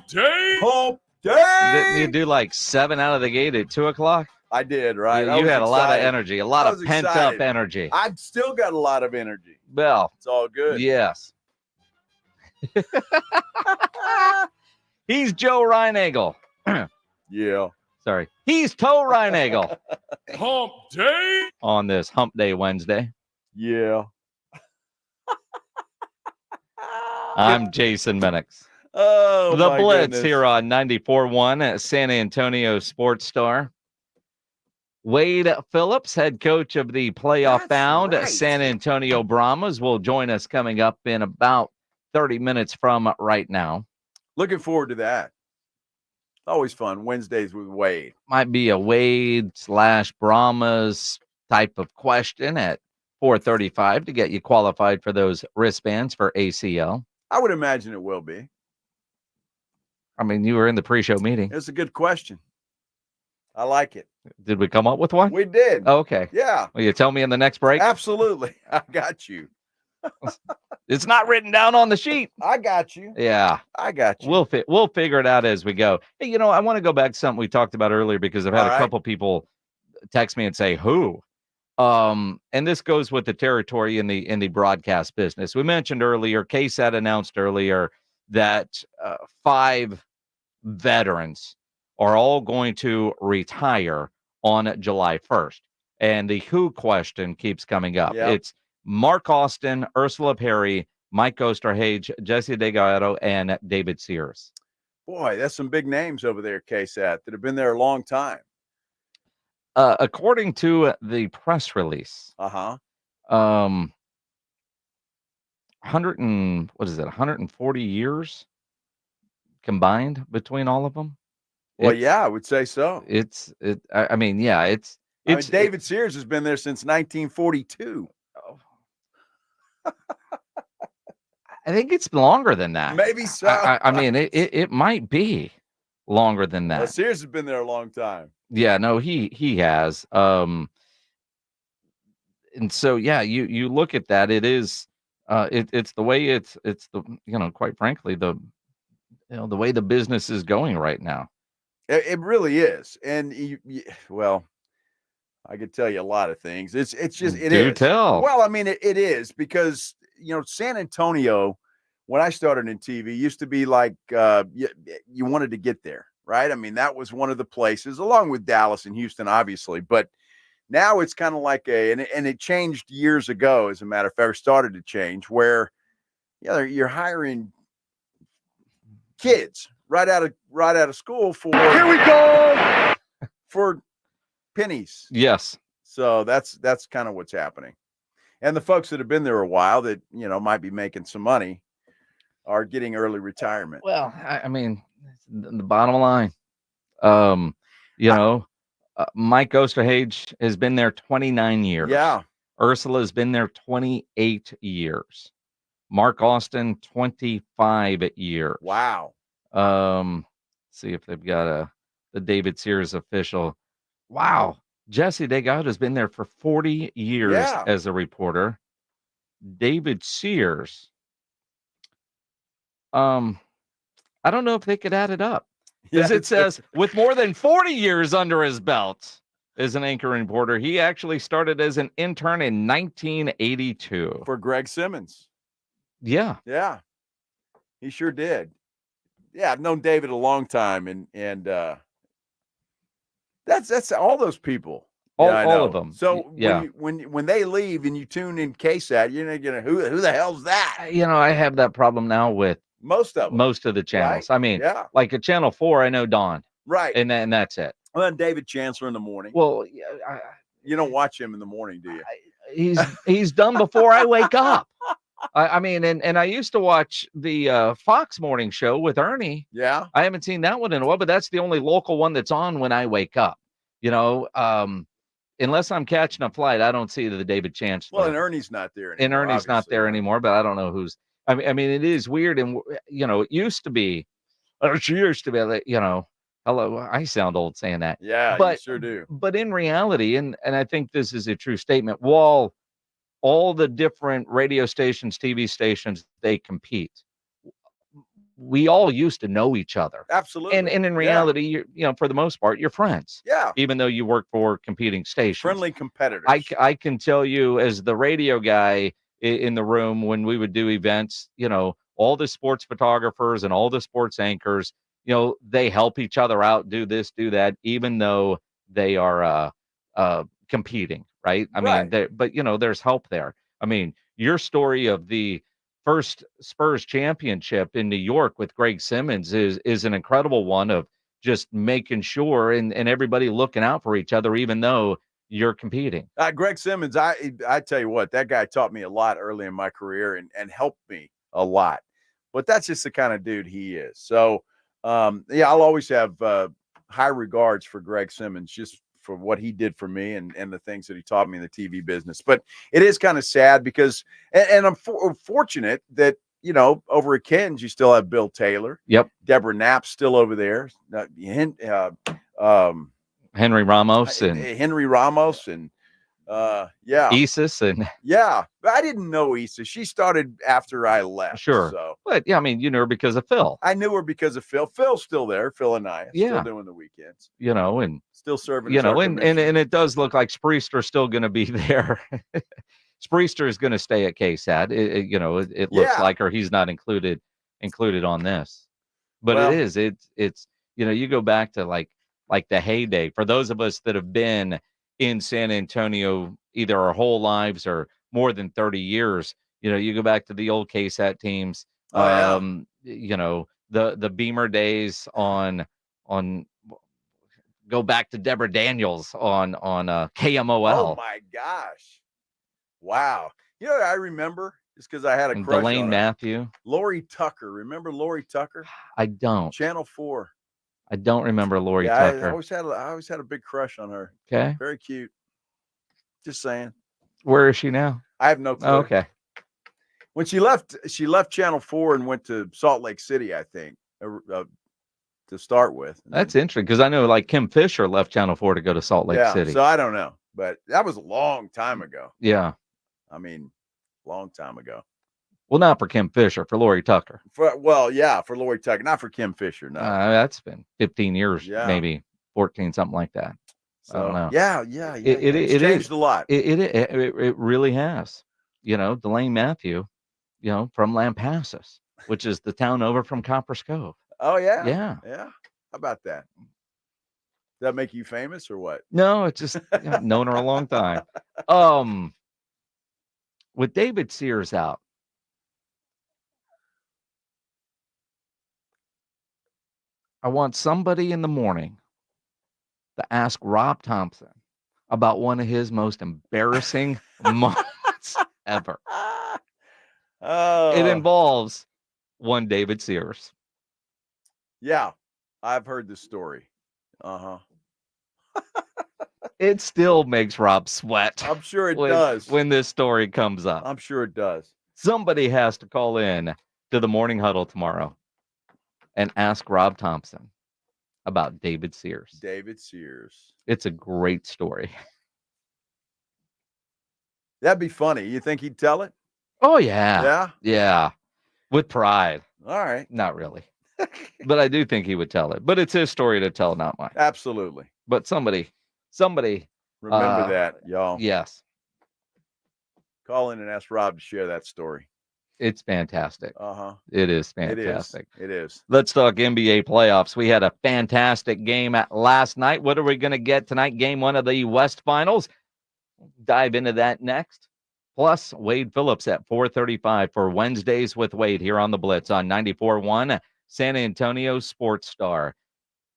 day! Hump Didn't you do like 7 out of the gate at 2 o'clock? I did, right? You had a lot of excited. energy, a lot I of was pent-up excited. energy. I've still got a lot of energy. Well, it's all good. Yes. He's Joe Reinagel. Yeah. Sorry. He's Toe Reinagel Hump day. on this Hump Day Wednesday. Yeah. I'm Jason Minix. Oh, The my Blitz goodness. here on 94.1 at San Antonio Sports Star. Wade Phillips, head coach of the playoff-bound San Antonio Brahmas, will join us coming up in about 30 minutes from right now. Looking forward to that. Always fun. Wednesdays with Wade. Might be a Wade/Brahmas type of question at 4:35 to get you qualified for those wristbands for ACL. I would imagine it will be. I mean, you were in the pre-show meeting. It's a good question. I like it. Did we come up with one? We did. Oh, okay. Yeah. Will you tell me in the next break? Absolutely. I got you. It's not written down on the sheet. I got you. Yeah. I got you. We'll figure it out as we go. Hey, I want to go back to something we talked about earlier because I've had a couple people text me and say, who? And this goes with the territory in the broadcast business. We mentioned earlier, KSAT announced earlier that 5 veterans are all going to retire on July 1st. And the who question keeps coming up. Yep. It's Mark Austin, Ursula Perry, Mike Osterhage, Jesse DeGaetto, and David Sears. Boy, that's some big names over there, KSAT, that have been there a long time. According to the press release, 140 years combined between all of them. Well, yeah, I would say so. I mean, David Sears has been there since 1942. I think it's longer than that. Maybe so. I mean, it might be longer than that. Well, Sears has been there a long time. Yeah, no, he has. And so, yeah, you look at that. It is, it's the way it's the quite frankly the way the business is going right now. It really is, and well, I could tell you a lot of things. It's just it is. Do tell. Well, I mean, it is because San Antonio, when I started in TV, used to be like you wanted to get there, right? I mean, that was one of the places, along with Dallas and Houston, obviously. But now it's kind of like and it changed years ago. As a matter of fact, it started to change where you're hiring kids right out of school for here we go for pennies. Yes. So that's kind of what's happening. And the folks that have been there a while that, might be making some money are getting early retirement. Well, I mean, the bottom line, Mike Osterhage has been there 29 years. Yeah. Ursula has been there 28 years. Mark Austin, 25 years. Wow. See if they've got the David Sears official. Wow. Jesse DeGaetto has been there for 40 years as a reporter. David Sears. I don't know if they could add it up. Because it says with more than 40 years under his belt as an anchoring reporter, he actually started as an intern in 1982. For Greg Simmons. Yeah. Yeah. He sure did. Yeah, I've known David a long time, and that's all those people. All of them. So when they leave and you tune in KSAT, you're not gonna who the hell's that? I have that problem now with most of the channels. Right? I mean, like at Channel 4, I know Don. Right. And that's it. Well, and David Chancellor in the morning. Well, you don't watch him in the morning, do you? He's done before I wake up. I mean, and I used to watch the Fox morning show with Ernie. Yeah. I haven't seen that one in a while, but that's the only local one that's on when I wake up. Unless I'm catching a flight, I don't see the David Chancellor. Well, and Ernie's not there anymore. And Ernie's not there anymore, but I don't know who's. I mean, it is weird, and it used to be, or she used to be, hello. I sound old saying that. Yeah, but you sure do. But in reality, and I think this is a true statement, while all the different radio stations, TV stations, they compete. we all used to know each other. Absolutely. And in reality, you're, for the most part, you're friends. Yeah. Even though you work for competing stations. Friendly competitors. I can tell you, as the radio guy in the room, when we would do events, all the sports photographers and all the sports anchors, they help each other out, do this, do that, even though they are competing, right? I mean, but there's help there. I mean, your story of the first Spurs championship in New York with Greg Simmons is an incredible one of just making sure and everybody looking out for each other, even though you're competing. Greg Simmons, I tell you what, that guy taught me a lot early in my career and helped me a lot. But that's just the kind of dude he is. So, I'll always have high regards for Greg Simmons just for what he did for me and the things that he taught me in the TV business. But it is kind of sad because, and I'm fortunate that, over at Ken's, you still have Bill Taylor. Yep. Deborah Knapp's still over there. Henry Ramos and Isis and but I didn't know Isis. She started after I left. Sure. So. But you knew her because of Phil. I knew her because of Phil. Phil's still there. Phil and I still doing the weekends. And still serving. And it does look like Spreester's still going to be there. Spreester is going to stay at KSAT. It looks like, or he's not included on this. But it's you go back to like the heyday for those of us that have been in San Antonio either our whole lives or more than 30 years. You go back to the old KSAT teams. The Beamer days on go back to Deborah Daniels on KMOL. Oh my gosh. Wow. I remember just because I had a crush Delane on Matthew. Lori Tucker. Remember Lori Tucker? I don't. Channel 4. I don't remember Lori Tucker. I always had a big crush on her. Okay. Very cute. Just saying. Where is she now? I have no clue. Oh, okay. When she left Channel 4 and went to Salt Lake City, I think, to start with. That's interesting because I know like Kim Fisher left Channel 4 to go to Salt Lake City. So I don't know, but that was a long time ago. Yeah. I mean, long time ago. Well, not for Kim Fisher, for Lori Tucker. For Lori Tucker, not for Kim Fisher. No, that's been 15 years, maybe 14, something like that. So, I don't know. Yeah. It's changed a lot. It really has. Delane Matthew, from Lampasas, which is the town over from Copper Cove. Oh yeah. Yeah. How about that? Does that make you famous or what? No, it's just known her a long time. With David Sears out, I want somebody in the morning to ask Rob Thompson about one of his most embarrassing moments ever. It involves one David Sears. Yeah, I've heard this story. It still makes Rob sweat. I'm sure it does. When this story comes up. I'm sure it does. Somebody has to call in to the morning huddle tomorrow and ask Rob Thompson about David Sears. David Sears. It's a great story. That'd be funny. You think he'd tell it? Oh, yeah. Yeah? Yeah. With pride. All right. Not really. But I do think he would tell it. But it's his story to tell, not mine. Absolutely. But somebody remember that, y'all. Yes. Call in and ask Rob to share that story. It's fantastic. It is fantastic. It is. Let's talk NBA playoffs. We had a fantastic game last night. What are we going to get tonight? Game 1 of the West Finals. Dive into that next. Plus, Wade Phillips at 4:35 for Wednesdays with Wade here on the Blitz on 94.1 San Antonio Sports Star.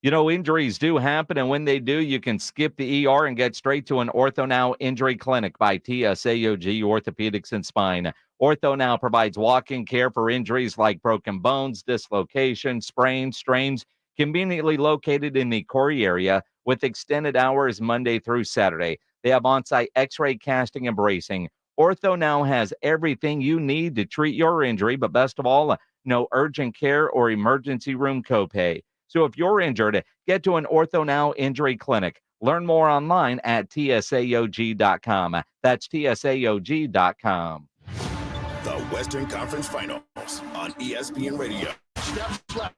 Injuries do happen, and when they do, you can skip the ER and get straight to an OrthoNow Injury Clinic by TSAOG Orthopedics and Spine. OrthoNow provides walk-in care for injuries like broken bones, dislocation, sprains, strains, conveniently located in the Corey area with extended hours Monday through Saturday. They have on-site x-ray casting and bracing. OrthoNow has everything you need to treat your injury, but best of all, no urgent care or emergency room copay. So if you're injured, get to an OrthoNow Injury Clinic. Learn more online at tsaog.com. That's tsaog.com. The Western Conference Finals on ESPN Radio. Steps left.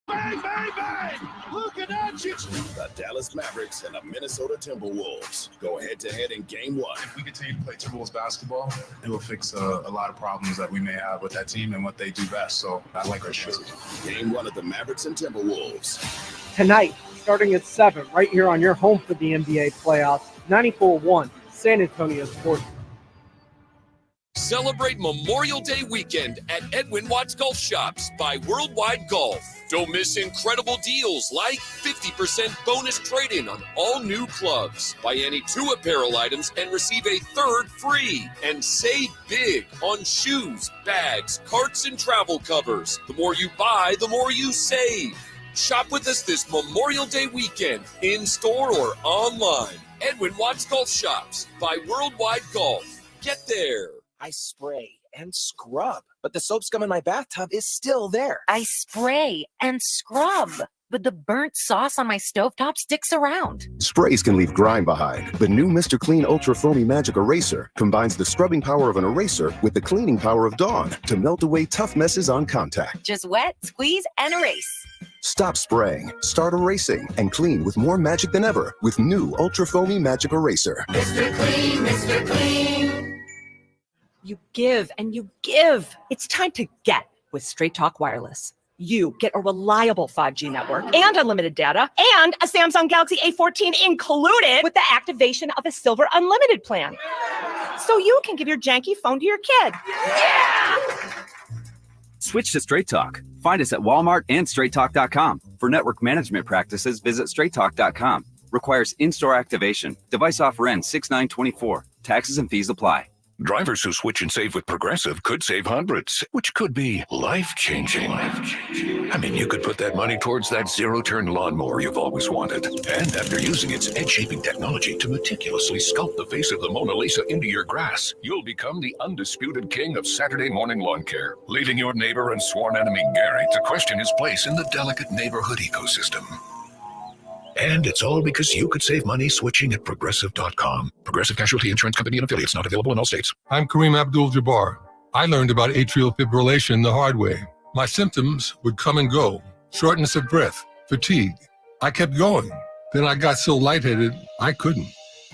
Bang, bang, bang! Luka Doncic! The Dallas Mavericks and the Minnesota Timberwolves go head-to-head in Game 1. If we continue to play Timberwolves basketball, it will fix a lot of problems that we may have with that team and what they do best. So I like our chances. Game 1 of the Mavericks and Timberwolves. Tonight, starting at 7, right here on your home for the NBA playoffs, 94.1 San Antonio Sports. Celebrate Memorial Day weekend at Edwin Watts Golf Shops by Worldwide Golf. Don't miss incredible deals like 50% bonus trade-in on all new clubs. Buy any 2 apparel items and receive a 3rd free. And save big on shoes, bags, carts, and travel covers. The more you buy, the more you save. Shop with us this Memorial Day weekend, in-store or online. Edwin Watts Golf Shops by Worldwide Golf. Get there. I spray and scrub, but the soap scum in my bathtub is still there. I spray and scrub, but the burnt sauce on my stovetop sticks around. Sprays can leave grime behind. The new Mr. Clean Ultra Foamy Magic Eraser combines the scrubbing power of an eraser with the cleaning power of Dawn to melt away tough messes on contact. Just wet, squeeze, and erase. Stop spraying, start erasing, and clean with more magic than ever with new Ultra Foamy Magic Eraser. Mr. Clean, Mr. Clean. You give and you give. It's time to get with Straight Talk Wireless. You get a reliable 5G network and unlimited data and a Samsung Galaxy A14 included with the activation of a Silver Unlimited plan. So you can give your janky phone to your kid. Yeah! Switch to Straight Talk. Find us at Walmart and StraightTalk.com. For network management practices, visit StraightTalk.com. Requires in-store activation. Device offer ends 6/9/24. Taxes and fees apply. Drivers who switch and save with Progressive could save hundreds, which could be life-changing. I mean, you could put that money towards that zero-turn lawnmower you've always wanted. And after using its edge-shaping technology to meticulously sculpt the face of the Mona Lisa into your grass, you'll become the undisputed king of Saturday morning lawn care, leaving your neighbor and sworn enemy Gary to question his place in the delicate neighborhood ecosystem. And it's all because you could save money switching at Progressive.com. Progressive Casualty Insurance Company and affiliates, not available in all states. I'm Kareem Abdul-Jabbar. I learned about atrial fibrillation the hard way. My symptoms would come and go. Shortness of breath, fatigue. I kept going. Then I got so lightheaded, I couldn't.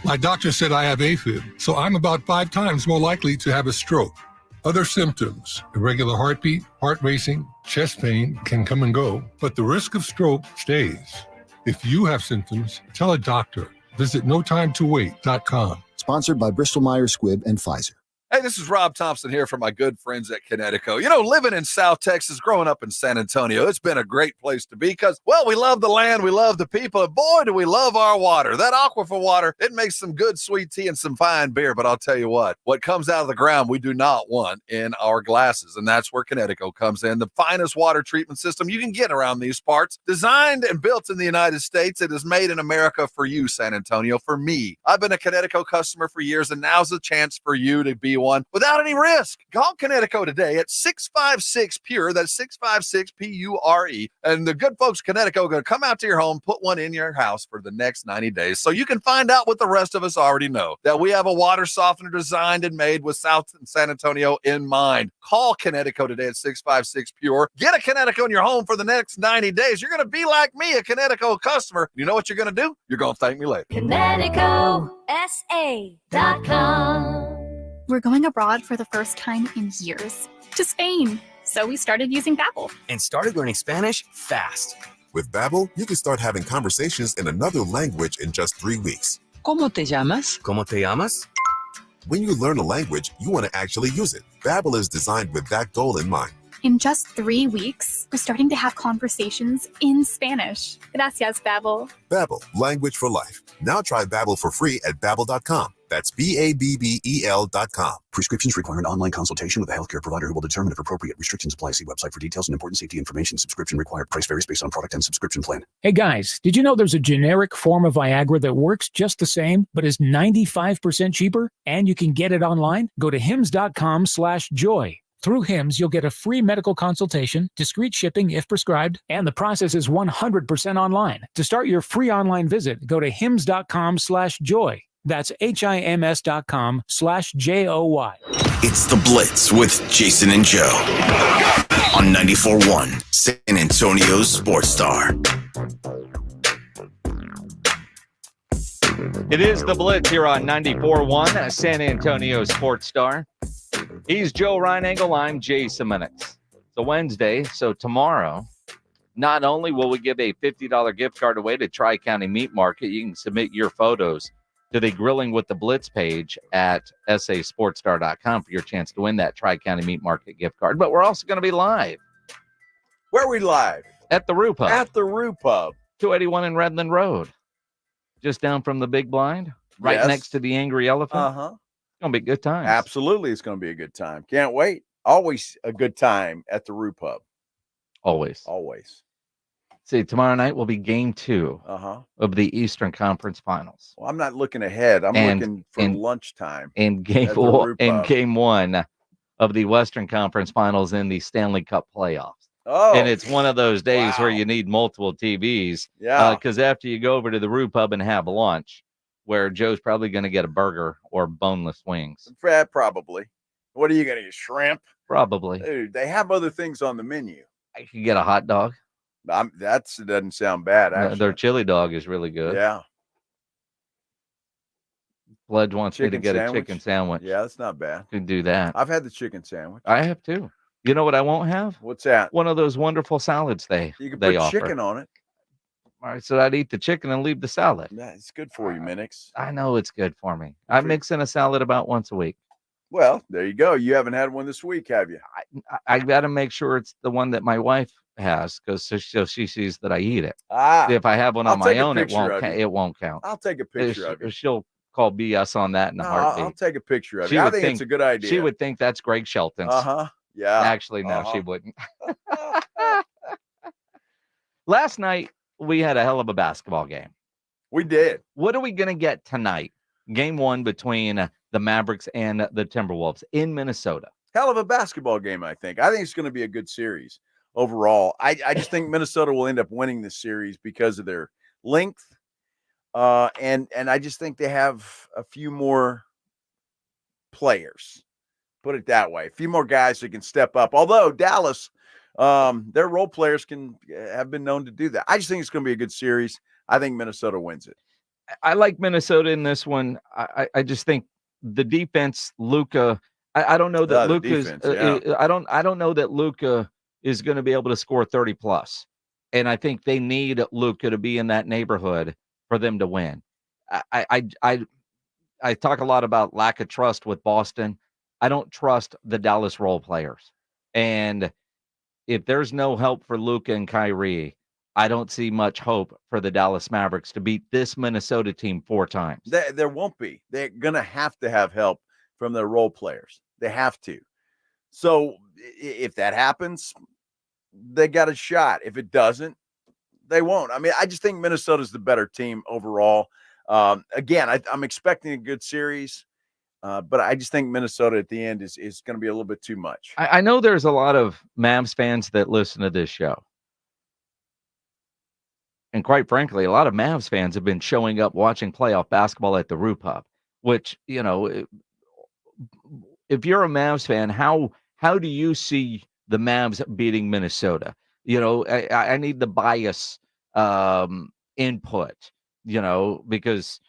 My doctor said I have AFib, so I'm about 5 times more likely to have a stroke. Other symptoms, irregular heartbeat, heart racing, chest pain can come and go, but the risk of stroke stays. If you have symptoms, tell a doctor. Visit NoTimeToWait.com. Sponsored by Bristol-Myers Squibb and Pfizer. Hey, this is Rob Thompson here from my good friends at Connecticut. You know, living in South Texas, growing up in San Antonio, it's been a great place to be because, well, we love the land, we love the people, and boy, do we love our water. That aquifer water, it makes some good sweet tea and some fine beer, but I'll tell you what comes out of the ground we do not want in our glasses, and that's where Connecticut comes in. The finest water treatment system you can get around these parts. Designed and built in the United States, it is made in America for you, San Antonio, for me. I've been a Connecticut customer for years, and now's the chance for you to be one without any risk. Call Connecticut today at 656-PURE. That's 656-PURE. And the good folks Connecticut are going to come out to your home, put one in your house for the next 90 days. So you can find out what the rest of us already know, that we have a water softener designed and made with South San Antonio in mind. Call Connecticut today at 656-PURE. Get a Connecticut in your home for the next 90 days. You're going to be like me, a Connecticut customer. You know what you're going to do? You're going to thank me later. ConnecticutSA.com. We're going abroad for the first time in years, to Spain. So we started using Babbel. And started learning Spanish fast. With Babbel, you can start having conversations in another language in just 3 weeks. ¿Cómo te llamas? ¿Cómo te llamas? When you learn a language, you want to actually use it. Babbel is designed with that goal in mind. In just 3 weeks, we're starting to have conversations in Spanish. Gracias, Babbel. Babbel, language for life. Now try Babbel for free at Babbel.com. That's Babbel.com. Prescriptions require an online consultation with a healthcare provider who will determine if appropriate restrictions apply. See website for details and important safety information. Subscription required. Price varies based on product and subscription plan. Hey guys, did you know there's a generic form of Viagra that works just the same, but is 95% cheaper? And you can get it online? Go to hims.com/joy. Through HIMS, you'll get a free medical consultation, discreet shipping if prescribed, and the process is 100% online. To start your free online visit, go to hims.com/joy. That's HIMS.com/JOY. It's The Blitz with Jason and Joe on on 94.1 San Antonio's Sports Star. It is the Blitz here on 94.1 San Antonio Sports Star. He's Joe Reinagel. I'm Jason Minix. It's a Wednesday, so tomorrow, not only will we give a $50 gift card away to Tri-County Meat Market, you can submit your photos to the Grilling with the Blitz page at sasportstar.com for your chance to win that Tri-County Meat Market gift card. But we're also going to be live. Where are we live? At the Roo Pub. At the Roo Pub. 281 in Redland Road. Just down from the Big Blind, right next to the Angry Elephant. Uh-huh. It's going to be a good time. Absolutely, it's going to be a good time. Can't wait. Always a good time at the Roo Pub. Always. See, tomorrow night will be game 2 of the Eastern Conference Finals. Well, I'm not looking ahead. I'm looking for lunchtime. And game 1 of the Western Conference Finals in the Stanley Cup playoffs. Oh, and it's one of those days where you need multiple TVs. Yeah. Because after you go over to the Roo Pub and have lunch, where Joe's probably going to get a burger or boneless wings. Probably. What are you going to get? Shrimp? Probably. Dude, they have other things on the menu. I could get a hot dog. That doesn't sound bad, actually. Their chili dog is really good. Yeah. Pledge wants me to get a chicken sandwich. Yeah, that's not bad. Could do that. I've had the chicken sandwich. I have too. You know what I won't have? What's that? One of those wonderful salads You can put offer. chicken on it. All right, so I'd eat the chicken and leave the salad. Yeah, it's good for you, Minix. I know it's good for me. I mix in a salad about once a week. Well, there you go. You haven't had one this week, have you? I got to make sure it's the one that my wife has, because so she sees that I eat it. Ah, if I have one on my own, it it won't count. I'll take a picture of it. She'll call BS on that in a heartbeat. I'll take a picture of it. I think it's a good idea. She would think that's Greg Shelton's. Yeah. Actually, no, she wouldn't. Last night, we had a hell of a basketball game. We did. What are we going to get tonight? Game 1 between the Mavericks and the Timberwolves in Minnesota. Hell of a basketball game, I think. I think it's going to be a good series overall. I just think Minnesota will end up winning this series because of their length. And I just think they have a few more players. Put it that way. A few more guys that can step up. Although Dallas, their role players have been known to do that. I just think it's going to be a good series. I think Minnesota wins it. I like Minnesota in this one. I just think the defense, Luka. I don't know that Luka's. I don't know that Luka is going to be able to score 30 plus. And I think they need Luka to be in that neighborhood for them to win. I talk a lot about lack of trust with Boston. I don't trust the Dallas role players. And if there's no help for Luka and Kyrie, I don't see much hope for the Dallas Mavericks to beat this Minnesota team 4 times. There won't be. They're going to have help from their role players. They have to. So if that happens, they got a shot. If it doesn't, they won't. I mean, I just think Minnesota's the better team overall. Again, I'm expecting a good series. But I just think Minnesota at the end is going to be a little bit too much. I know there's a lot of Mavs fans that listen to this show. And quite frankly, a lot of Mavs fans have been showing up watching playoff basketball at the Roo Pub, which, you know, if you're a Mavs fan, how do you see the Mavs beating Minnesota? You know, I need the bias input, you know, because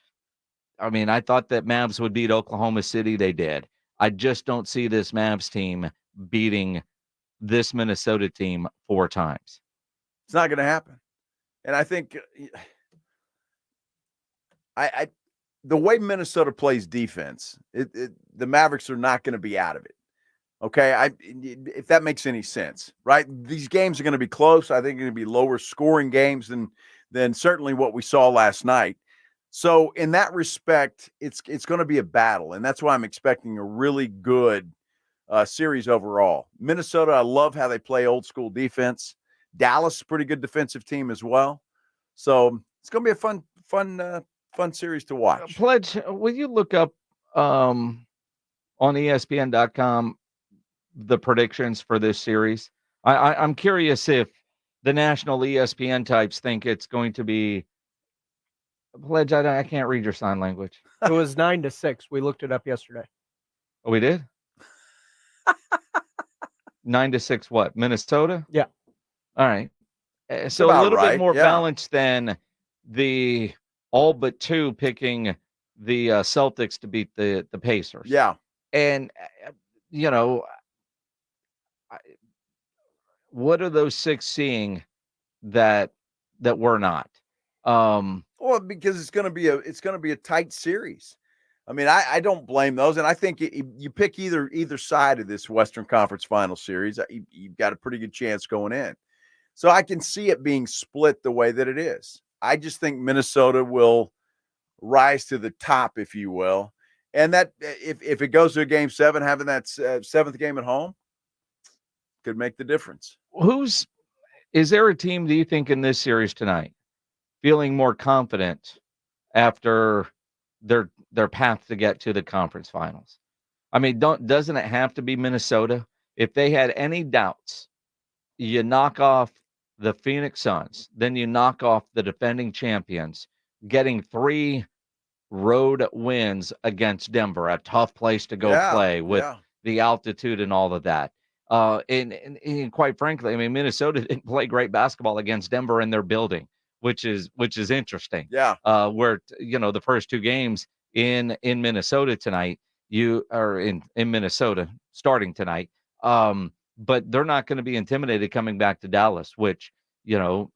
I mean, I thought that Mavs would beat Oklahoma City. They did. I just don't see this Mavs team beating this Minnesota team 4 times. It's not going to happen. And I think the way Minnesota plays defense, the Mavericks are not going to be out of it. Okay, if that makes any sense, right? These games are going to be close. I think they're going to be lower scoring games than certainly what we saw last night. So in that respect, it's going to be a battle, and that's why I'm expecting a really good series overall. Minnesota, I love how they play old school defense. Dallas, pretty good defensive team as well. So it's going to be a fun series to watch. Pledge, will you look up on ESPN.com the predictions for this series? I'm curious if the national ESPN types think it's going to be. Pledge, I can't read your sign language. It was 9-6. We looked it up yesterday. Oh, we did? 9-6, what? Minnesota? Yeah. All right. So a about little bit right, more yeah. balanced than the all but 2 picking the Celtics to beat the Pacers. Yeah. And, you know, what are those 6 seeing that we're not? Well, because it's going to be a tight series. I mean, I don't blame those, and I think you pick either side of this Western Conference Final Series, you've got a pretty good chance going in. So I can see it being split the way that it is. I just think Minnesota will rise to the top, if you will, and that if it goes to a Game 7, having that 7th game at home could make the difference. Is there a team, do you think, in this series tonight feeling more confident after their path to get to the conference finals? I mean, doesn't it have to be Minnesota? If they had any doubts, you knock off the Phoenix Suns, then you knock off the defending champions, getting 3 road wins against Denver, a tough place to go play with the altitude and all of that. And quite frankly, I mean, Minnesota didn't play great basketball against Denver in their building, which is interesting. Yeah. Where the first 2 games in Minnesota tonight, you are in Minnesota starting tonight. But they're not going to be intimidated coming back to Dallas, which, you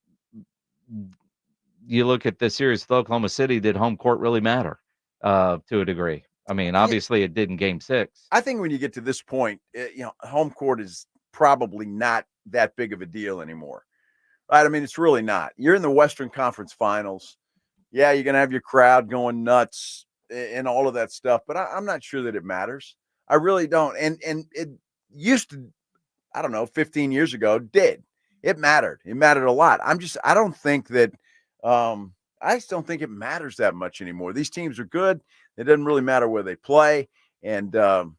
look at this series with Oklahoma City, did home court really matter to a degree? I mean, obviously it did in Game 6. I think when you get to this point, home court is probably not that big of a deal anymore. Right? I mean, it's really not. You're in the Western Conference Finals. Yeah, you're going to have your crowd going nuts and all of that stuff, but I'm not sure that it matters. I really don't. And it used to, I don't know, 15 years ago, it mattered. It mattered a lot. I don't think that I just don't think it matters that much anymore. These teams are good. It doesn't really matter where they play. And I'm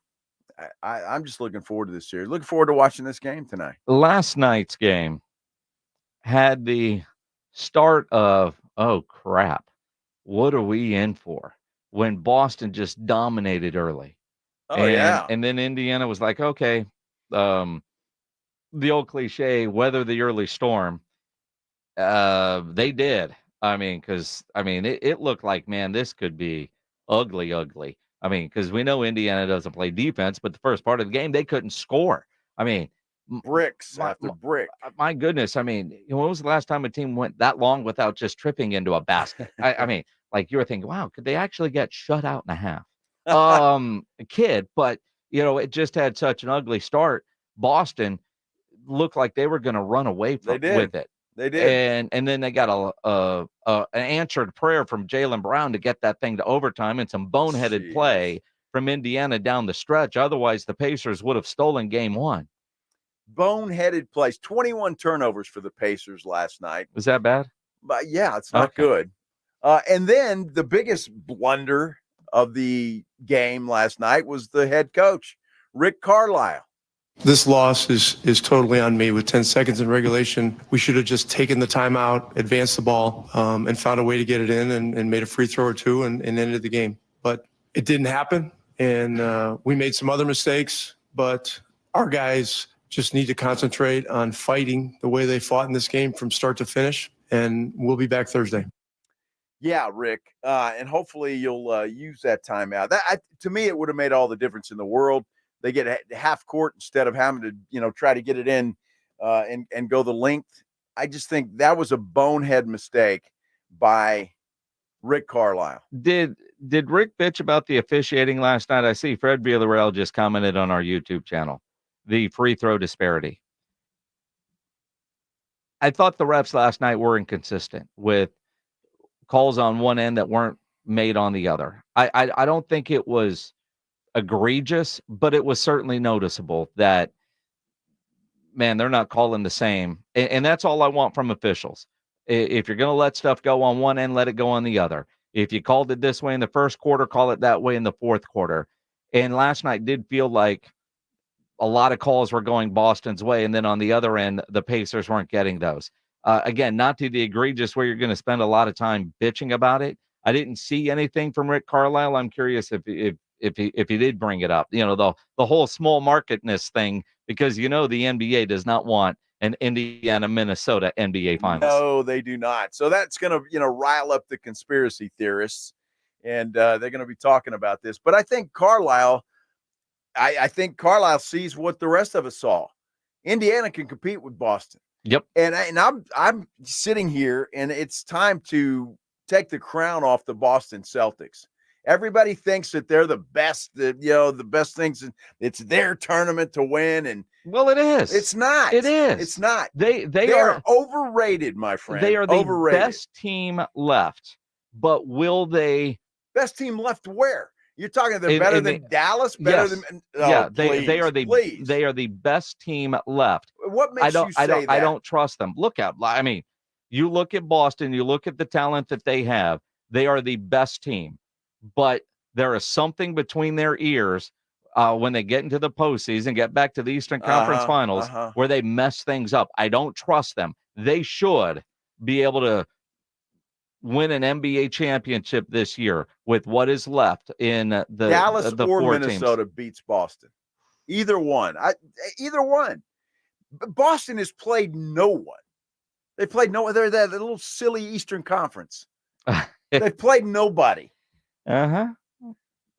just looking forward to this series. Looking forward to watching this game tonight. Last night's game had the start of, oh, crap, what are we in for? When Boston just dominated early. Oh, yeah. And then Indiana was like, okay, the old cliche, weather the early storm. They did. I mean, because, it looked like, man, this could be ugly. I mean, because we know Indiana doesn't play defense, but the first part of the game, they couldn't score. I mean, bricks after brick. My goodness. I mean, when was the last time a team went that long without just tripping into a basket? I mean, like you were thinking, wow, could they actually get shut out in a half? A kid, but, it just had such an ugly start. Boston looked like they were going to run away with it. They did. And then they got an answered prayer from Jaylen Brown to get that thing to overtime and some boneheaded play from Indiana down the stretch. Otherwise, the Pacers would have stolen Game 1. Boneheaded plays, 21 turnovers for the Pacers last night. Was that bad? But yeah, it's not good. And then the biggest blunder of the game last night was the head coach, Rick Carlisle. This loss is totally on me. With 10 seconds in regulation, we should have just taken the timeout, advanced the ball, and found a way to get it in and made a free throw or 2 and ended the game. But it didn't happen, and we made some other mistakes. But our guys just need to concentrate on fighting the way they fought in this game from start to finish, and we'll be back Thursday. Yeah, Rick, and hopefully you'll use that timeout. To me, it would have made all the difference in the world. They get a half court instead of having to, try to get it in and go the length. I just think that was a bonehead mistake by Rick Carlisle. Did Rick bitch about the officiating last night? I see Fred Villarreal just commented on our YouTube channel, the free throw disparity. I thought the refs last night were inconsistent with calls on one end that weren't made on the other. I don't think it was egregious, but it was certainly noticeable that, man, they're not calling the same. And that's all I want from officials. If you're going to let stuff go on one end, let it go on the other. If you called it this way in the first quarter, call it that way in the fourth quarter. And last night did feel like a lot of calls were going Boston's way. And then on the other end, the Pacers weren't getting those. Again, not to the egregious where you're going to spend a lot of time bitching about it. I didn't see anything from Rick Carlisle. I'm curious if if he did bring it up. The whole small marketness thing, because the NBA does not want an Indiana-Minnesota NBA Finals. No, they do not. So that's going to, rile up the conspiracy theorists, and they're going to be talking about this. But I think Carlisle sees what the rest of us saw. Indiana can compete with Boston. Yep. And I'm sitting here, and it's time to take the crown off the Boston Celtics. Everybody thinks that they're the best, the best things. It's their tournament to win. And well, it is. It's not. It is. It's not. They are overrated, my friend. They are the overrated. best team left. But will they? Best team left where? You're talking they're better than Dallas? Better than they are the best team left. What makes you say that? I don't trust them. Look out. I mean, you look at Boston, you look at the talent that they have, they are the best team. But there is something between their ears when they get into the postseason, get back to the Eastern Conference Finals, where they mess things up. I don't trust them. They should be able to win an NBA championship this year with what is left in the Dallas the or four Minnesota teams. beats Boston. Either one. Either one. Boston has played no one. They played no one. They're that little silly Eastern Conference. They've played nobody.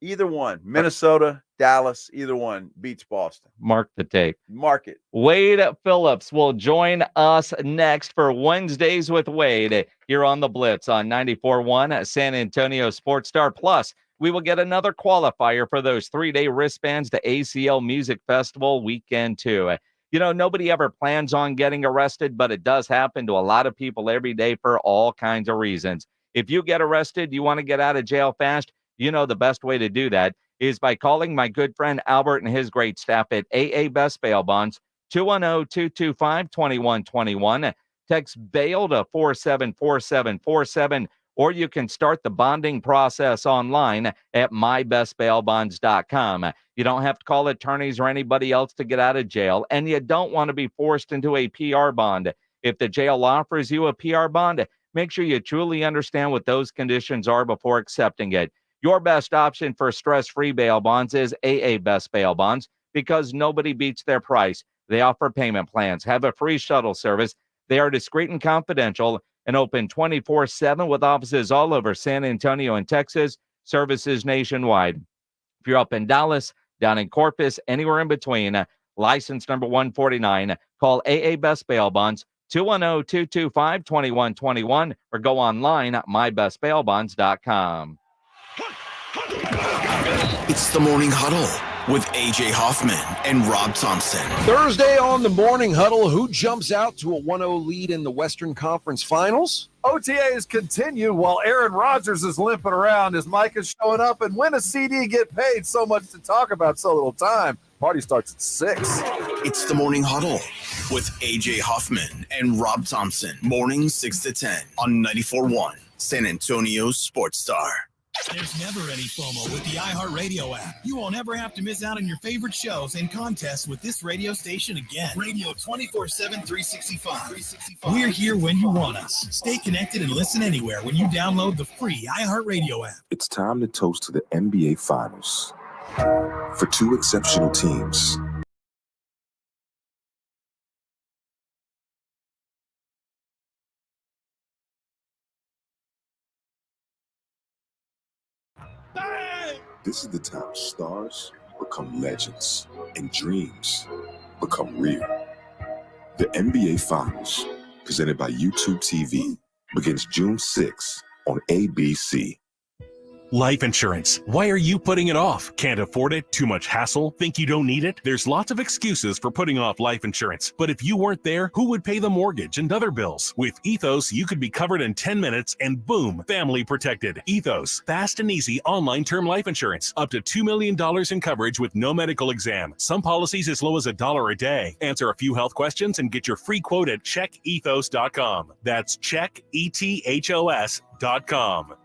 Either one. Minnesota, Dallas, either one beats Boston. Mark the tape. Mark it. Wade Phillips will join us next for Wednesdays with Wade here on the Blitz on 94.1 San Antonio Sports Star. Plus, we will get another qualifier for those 3-day wristbands to ACL Music Festival weekend too. Nobody ever plans on getting arrested, but it does happen to a lot of people every day for all kinds of reasons. If you get arrested, you want to get out of jail fast, the best way to do that is by calling my good friend Albert and his great staff at AA Best Bail Bonds, 210-225-2121. Text bail to 474747, or you can start the bonding process online at mybestbailbonds.com. You don't have to call attorneys or anybody else to get out of jail, and you don't want to be forced into a PR bond. If the jail offers you a PR bond, make sure you truly understand what those conditions are before accepting it. Your best option for stress-free bail bonds is AA Best Bail Bonds because nobody beats their price. They offer payment plans, have a free shuttle service. They are discreet and confidential and open 24/7 with offices all over San Antonio and Texas, services nationwide. If you're up in Dallas, down in Corpus, anywhere in between, license number 149, call AA Best Bail Bonds, 210-225-2121, or go online at mybestbailbonds.com. It's the Morning Huddle with AJ Hoffman and Rob Thompson. Thursday on the Morning Huddle, who jumps out to a 1-0 lead in the Western Conference Finals? OTAs continue while Aaron Rodgers is limping around as Mike is showing up. And when a CD get paid, so much to talk about, so little time. Party starts at 6. It's the Morning Huddle with AJ Hoffman and Rob Thompson. Mornings 6 to 10 on 94.1 San Antonio Sports Star. There's never any FOMO with the iHeartRadio app. You won't ever have to miss out on your favorite shows and contests with this radio station again. Radio 24/7, 365. We're here when you want us. Stay connected and listen anywhere when you download the free iHeartRadio app. It's time to toast to the NBA Finals for two exceptional teams. This is the time stars become legends and dreams become real. The NBA Finals, presented by YouTube TV, begins June 6th on ABC. Life insurance. Why are you putting it off? Can't afford it? Too much hassle? Think you don't need it? There's lots of excuses for putting off life insurance. But if you weren't there, who would pay the mortgage and other bills? With Ethos, you could be covered in 10 minutes and boom, family protected. Ethos, fast and easy online term life insurance. Up to $2 million in coverage with no medical exam. Some policies as low as $1 a day. Answer a few health questions and get your free quote at checkethos.com. That's checkethos.com.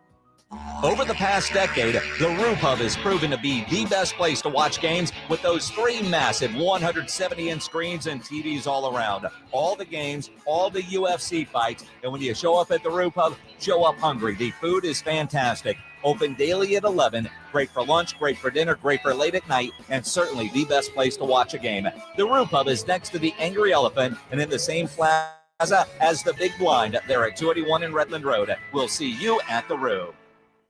Over the past decade, the Roof Hub has proven to be the best place to watch games with those 3 massive 170-inch screens and TVs all around. All the games, all the UFC fights, and when you show up at the Roof Hub, show up hungry. The food is fantastic. Open daily at 11. Great for lunch, great for dinner, great for late at night, and certainly the best place to watch a game. The Roo Pub is next to the Angry Elephant and in the same plaza as the Big Blind. They're at 281 in Redland Road. We'll see you at the Roo.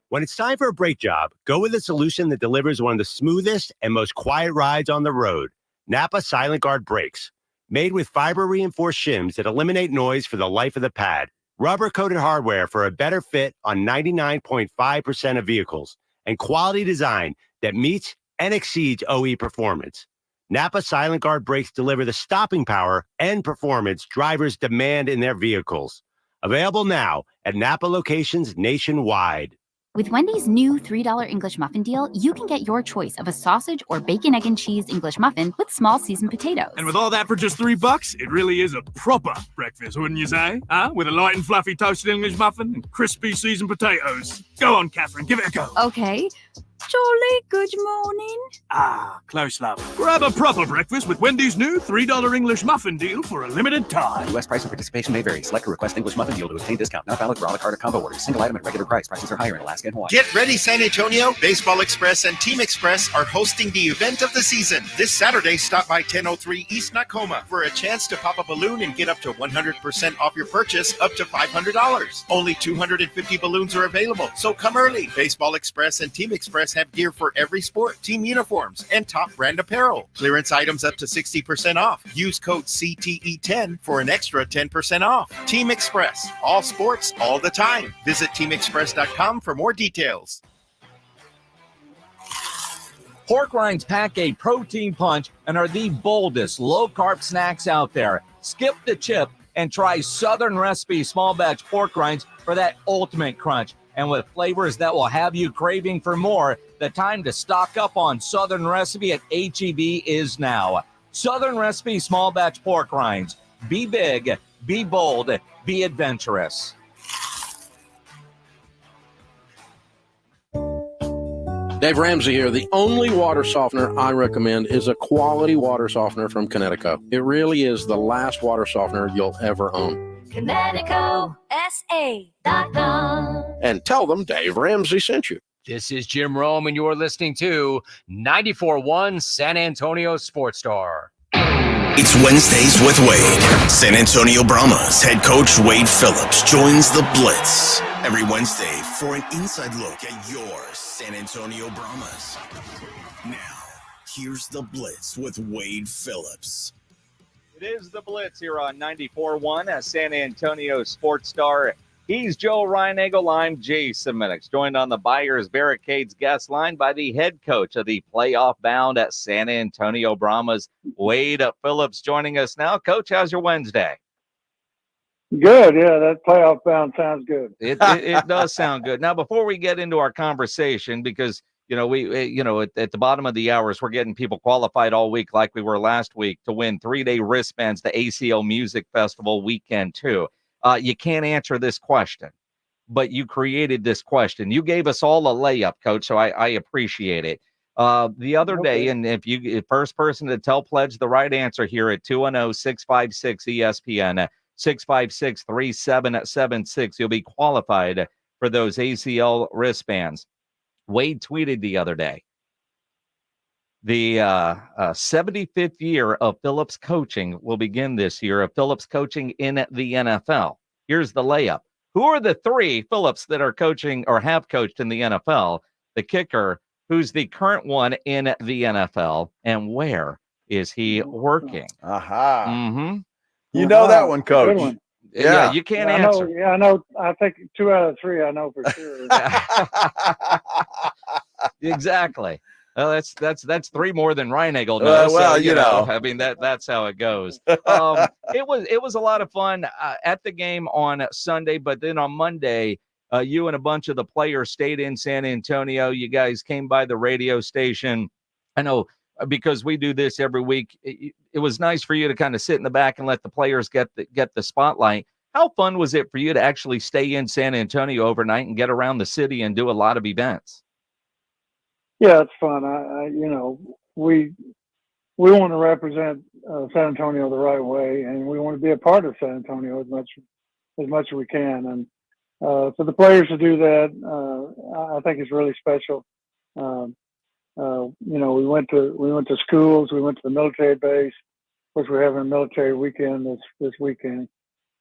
When it's time for a brake job, go with a solution that delivers one of the smoothest and most quiet rides on the road. Napa Silent Guard brakes. Made with fiber-reinforced shims that eliminate noise for the life of the pad. Rubber-coated hardware for a better fit on 99.5% of vehicles. And quality design that meets and exceeds OE performance. Napa Silent Guard brakes deliver the stopping power and performance drivers demand in their vehicles. Available now at Napa locations nationwide. With Wendy's new $3 English muffin deal, you can get your choice of a sausage or bacon, egg, and cheese English muffin with small seasoned potatoes. And with all that for just $3, it really is a proper breakfast, wouldn't you say? Huh? With a light and fluffy toasted English muffin and crispy seasoned potatoes. Go on, Catherine, give it a go. Okay. Jolly good morning. Ah, close love. Grab a proper breakfast with Wendy's new $3 English muffin deal for a limited time. U.S. price and participation may vary. Select a request English muffin deal to obtain discount. Not valid for a la carte or combo orders. Single item at regular price. Prices are higher in Alaska and Hawaii. Get ready, San Antonio. Baseball Express and Team Express are hosting the event of the season. This Saturday, stop by 1003 East Nakoma for a chance to pop a balloon and get up to 100% off your purchase, up to $500. Only 250 balloons are available, so come early. Baseball Express and Team Express have gear for every sport, team uniforms, and top brand apparel. Clearance items up to 60% off. Use code CTE10 for an extra 10% off. Team Express, all sports, all the time. Visit teamexpress.com for more details. Pork rinds pack a protein punch and are the boldest low-carb snacks out there. Skip the chip and try Southern Recipe small batch pork rinds for that ultimate crunch. And with flavors that will have you craving for more, the time to stock up on Southern Recipe at H-E-B is now. Southern Recipe small batch pork rinds. Be big, be bold, be adventurous. Dave Ramsey here. The only water softener I recommend is a quality water softener from Connecticut. It really is the last water softener you'll ever own. ConnecticutSA.com. And tell them Dave Ramsey sent you. This is Jim Rome, and you're listening to 94.1 San Antonio Sports Star. It's Wednesdays with Wade. San Antonio Brahmas head coach Wade Phillips joins the Blitz every Wednesday for an inside look at your San Antonio Brahmas. Now, here's the Blitz with Wade Phillips. It is the Blitz here on 94.1 at San Antonio Sports Star. He's Joe Reinagel. I'm Jason Minix, joined on the Buyers Barricades guest line by the head coach of the playoff-bound at San Antonio Brahmas, Wade Phillips, joining us now. Coach, how's your Wednesday? Good, yeah, that playoff-bound sounds good. It does sound good. Now, before we get into our conversation, because we at the bottom of the hours, we're getting people qualified all week like we were last week to win 3-day wristbands to ACL Music Festival weekend 2. You can't answer this question, but you created this question. You gave us all a layup, Coach, so I appreciate it. The other day, and if you first person to tell Pledge the right answer here at 210-656-ESPN, 656-3776, you'll be qualified for those ACL wristbands. Wade tweeted the other day, the 75th year of Phillips coaching will begin this year, of Phillips coaching in the NFL. Here's the layup. Who are the 3 Phillips that are coaching or have coached in the NFL? The kicker, who's the current one in the NFL, and where is he working? Aha. Mm-hmm. You know that one, Coach. Good one. Yeah, you can't answer. I know. I think 2 out of 3 I know for sure. Exactly. Well, that's 3 more than Reinagel knows. Well, so, you know. I mean, that's how it goes. It was a lot of fun at the game on Sunday, but then on Monday, you and a bunch of the players stayed in San Antonio. You guys came by the radio station. I know because we do this every week. It was nice for you to kind of sit in the back and let the players get the spotlight. How fun was it for you to actually stay in San Antonio overnight and get around the city and do a lot of events? Yeah, it's fun. We want to represent San Antonio the right way, and we want to be a part of San Antonio as much as we can. And for the players to do that, I think it's really special. We went to schools, we went to the military base. Of course, we're having a military weekend this weekend.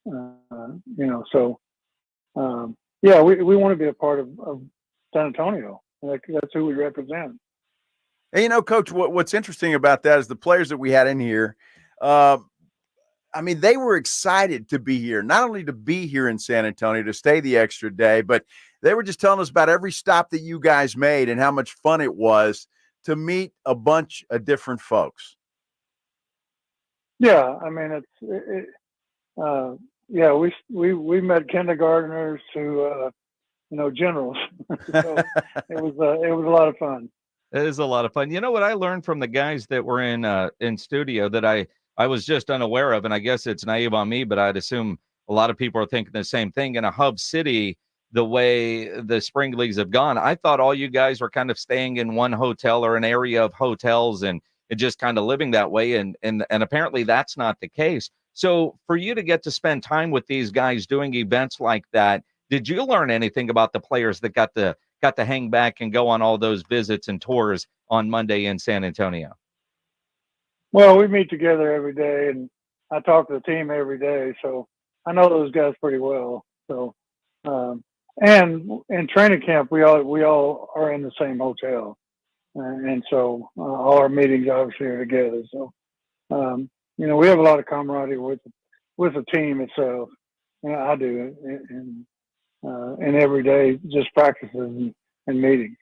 We want to be a part of San Antonio. That's who we represent. And Coach, what's interesting about that is the players that we had in here. They were excited to be here, not only to be here in San Antonio, to stay the extra day, but they were just telling us about every stop that you guys made and how much fun it was to meet a bunch of different folks. Yeah, we met kindergartners to generals. So it was a lot of fun. It is a lot of fun. You know what I learned from the guys that were in studio that I was just unaware of, and I guess it's naive on me, but I'd assume a lot of people are thinking the same thing. In a hub city, the way the spring leagues have gone, I thought all you guys were kind of staying in one hotel or an area of hotels and just kind of living that way, and apparently that's not the case. So for you to get to spend time with these guys doing events like that, did you learn anything about the players that got to hang back and go on all those visits and tours on Monday in San Antonio? Well, we meet together every day, and I talk to the team every day, so I know those guys pretty well. So, and in training camp, we all are in the same hotel, and so all our meetings obviously are together. So, we have a lot of camaraderie with the team itself. I do, and every day just practices and meetings.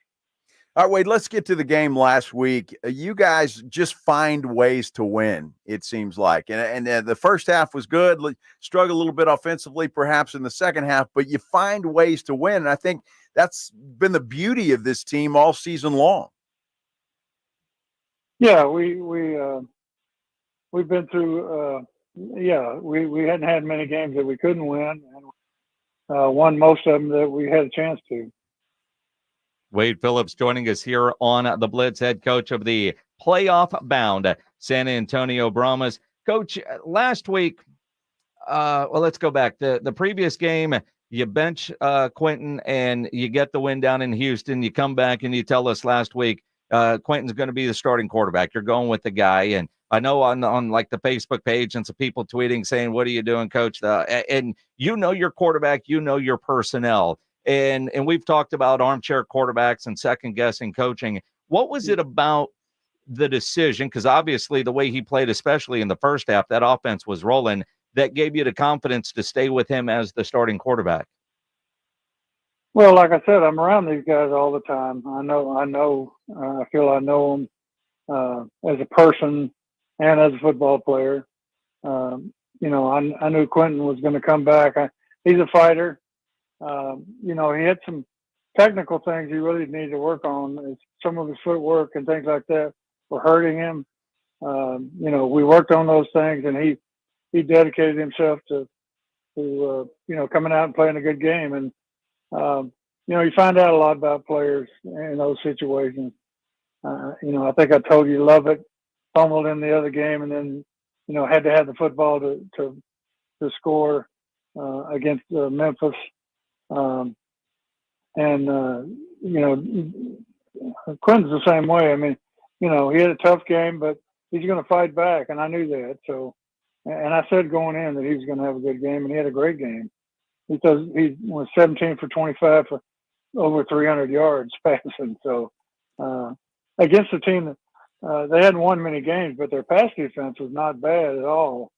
All right, Wade, let's get to the game last week. You guys just find ways to win, it seems like. And the first half was good, struggled a little bit offensively perhaps in the second half, but you find ways to win. And I think that's been the beauty of this team all season long. Yeah, we've been through, we hadn't had many games that we couldn't win, and won most of them that we had a chance to. Wade Phillips joining us here on the Blitz, head coach of the playoff-bound San Antonio Brahmas. Coach, last week, let's go back. The previous game, you bench Quentin and you get the win down in Houston. You come back and you tell us last week Quentin's going to be the starting quarterback. You're going with the guy. And I know on like the Facebook page and some people tweeting saying, what are you doing, Coach? And you know your quarterback, you know your personnel. And we've talked about armchair quarterbacks and second-guessing coaching. What was it about the decision, because obviously the way he played, especially in the first half, that offense was rolling, that gave you the confidence to stay with him as the starting quarterback? Well, like I said, I'm around these guys all the time. I feel I know them as a person and as a football player. I knew Quentin was going to come back. He's a fighter. He had some technical things he really needed to work on. Some of his footwork and things like that were hurting him. We worked on those things, and he dedicated himself to coming out and playing a good game. And you find out a lot about players in those situations. I think I told you Lovett fumbled in the other game, and then had to have the football to score against Memphis. Quentin's the same way. He had a tough game, but he's going to fight back, and I knew that. So, and I said going in that he was going to have a good game, and he had a great game. He was 17 for 25 for over 300 yards passing. So, against the team, they hadn't won many games, but their pass defense was not bad at all.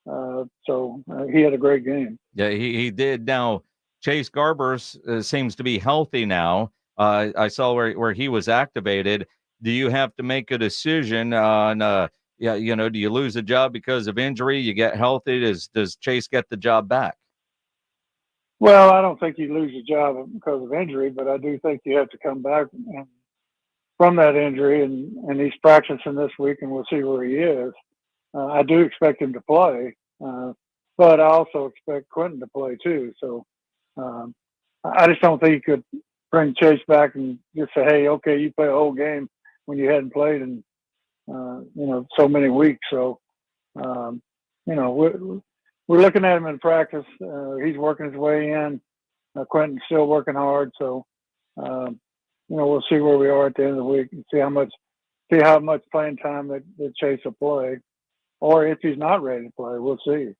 So he had a great game. Yeah, he did. Now, Chase Garbers seems to be healthy now. I saw where he was activated. Do you have to make a decision on, do you lose a job because of injury? You get healthy. Does Chase get the job back? Well, I don't think you lose your job because of injury, but I do think you have to come back from that injury, and he's practicing this week, and we'll see where he is. I do expect him to play, but I also expect Quentin to play too. So I just don't think you could bring Chase back and just say, hey, okay, you play a whole game when you hadn't played in, so many weeks. So, we're looking at him in practice. He's working his way in. Quentin's still working hard, so we'll see where we are at the end of the week and see how much playing time that Chase will play, or if he's not ready to play, we'll see.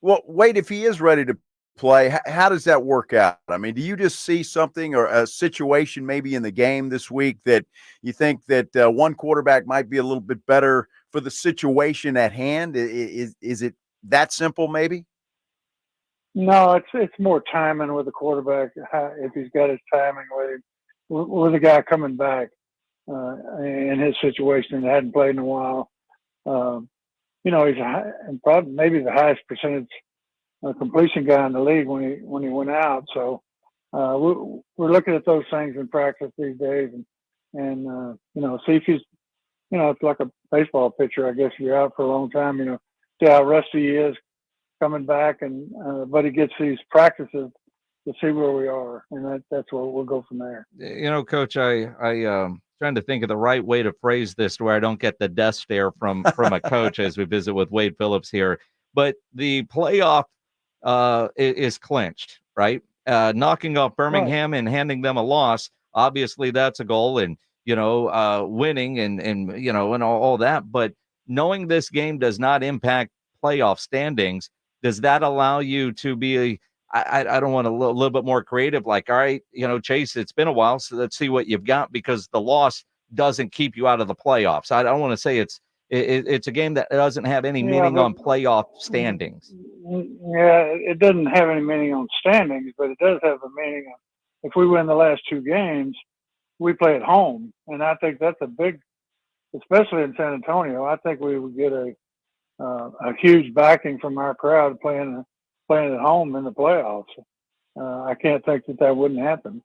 Well, Wade, if he is ready to play, how does that work out? I mean, do you just see something or a situation maybe in the game this week that you think that one quarterback might be a little bit better for the situation at hand? Is it that simple maybe? No, it's more timing with the quarterback. If he's got his timing with the guy coming back in his situation that hadn't played in a while. He's probably maybe the highest percentage completion guy in the league when he went out. So we're looking at those things in practice these days, and see if he's it's like a baseball pitcher. I guess if you're out for a long time, see how rusty he is coming back, and but he gets these practices to see where we are, and that's where we'll go from there. Coach, I trying to think of the right way to phrase this to where I don't get the death stare from a coach as we visit with Wade Phillips here. But the playoff is clinched, right? Knocking off Birmingham and handing them a loss, obviously that's a goal, and winning and all that. But knowing this game does not impact playoff standings, does that allow you to be I don't want a little bit more creative, like, all right, Chase, it's been a while, so let's see what you've got, because the loss doesn't keep you out of the playoffs. I don't want to say it's a game that doesn't have any meaning on playoff standings. Yeah, it doesn't have any meaning on standings, but it does have a meaning of if we win the last two games, we play at home. And I think that's a big, especially in San Antonio, I think we would get a huge backing from our crowd playing at home in the playoffs. I can't think that wouldn't happen.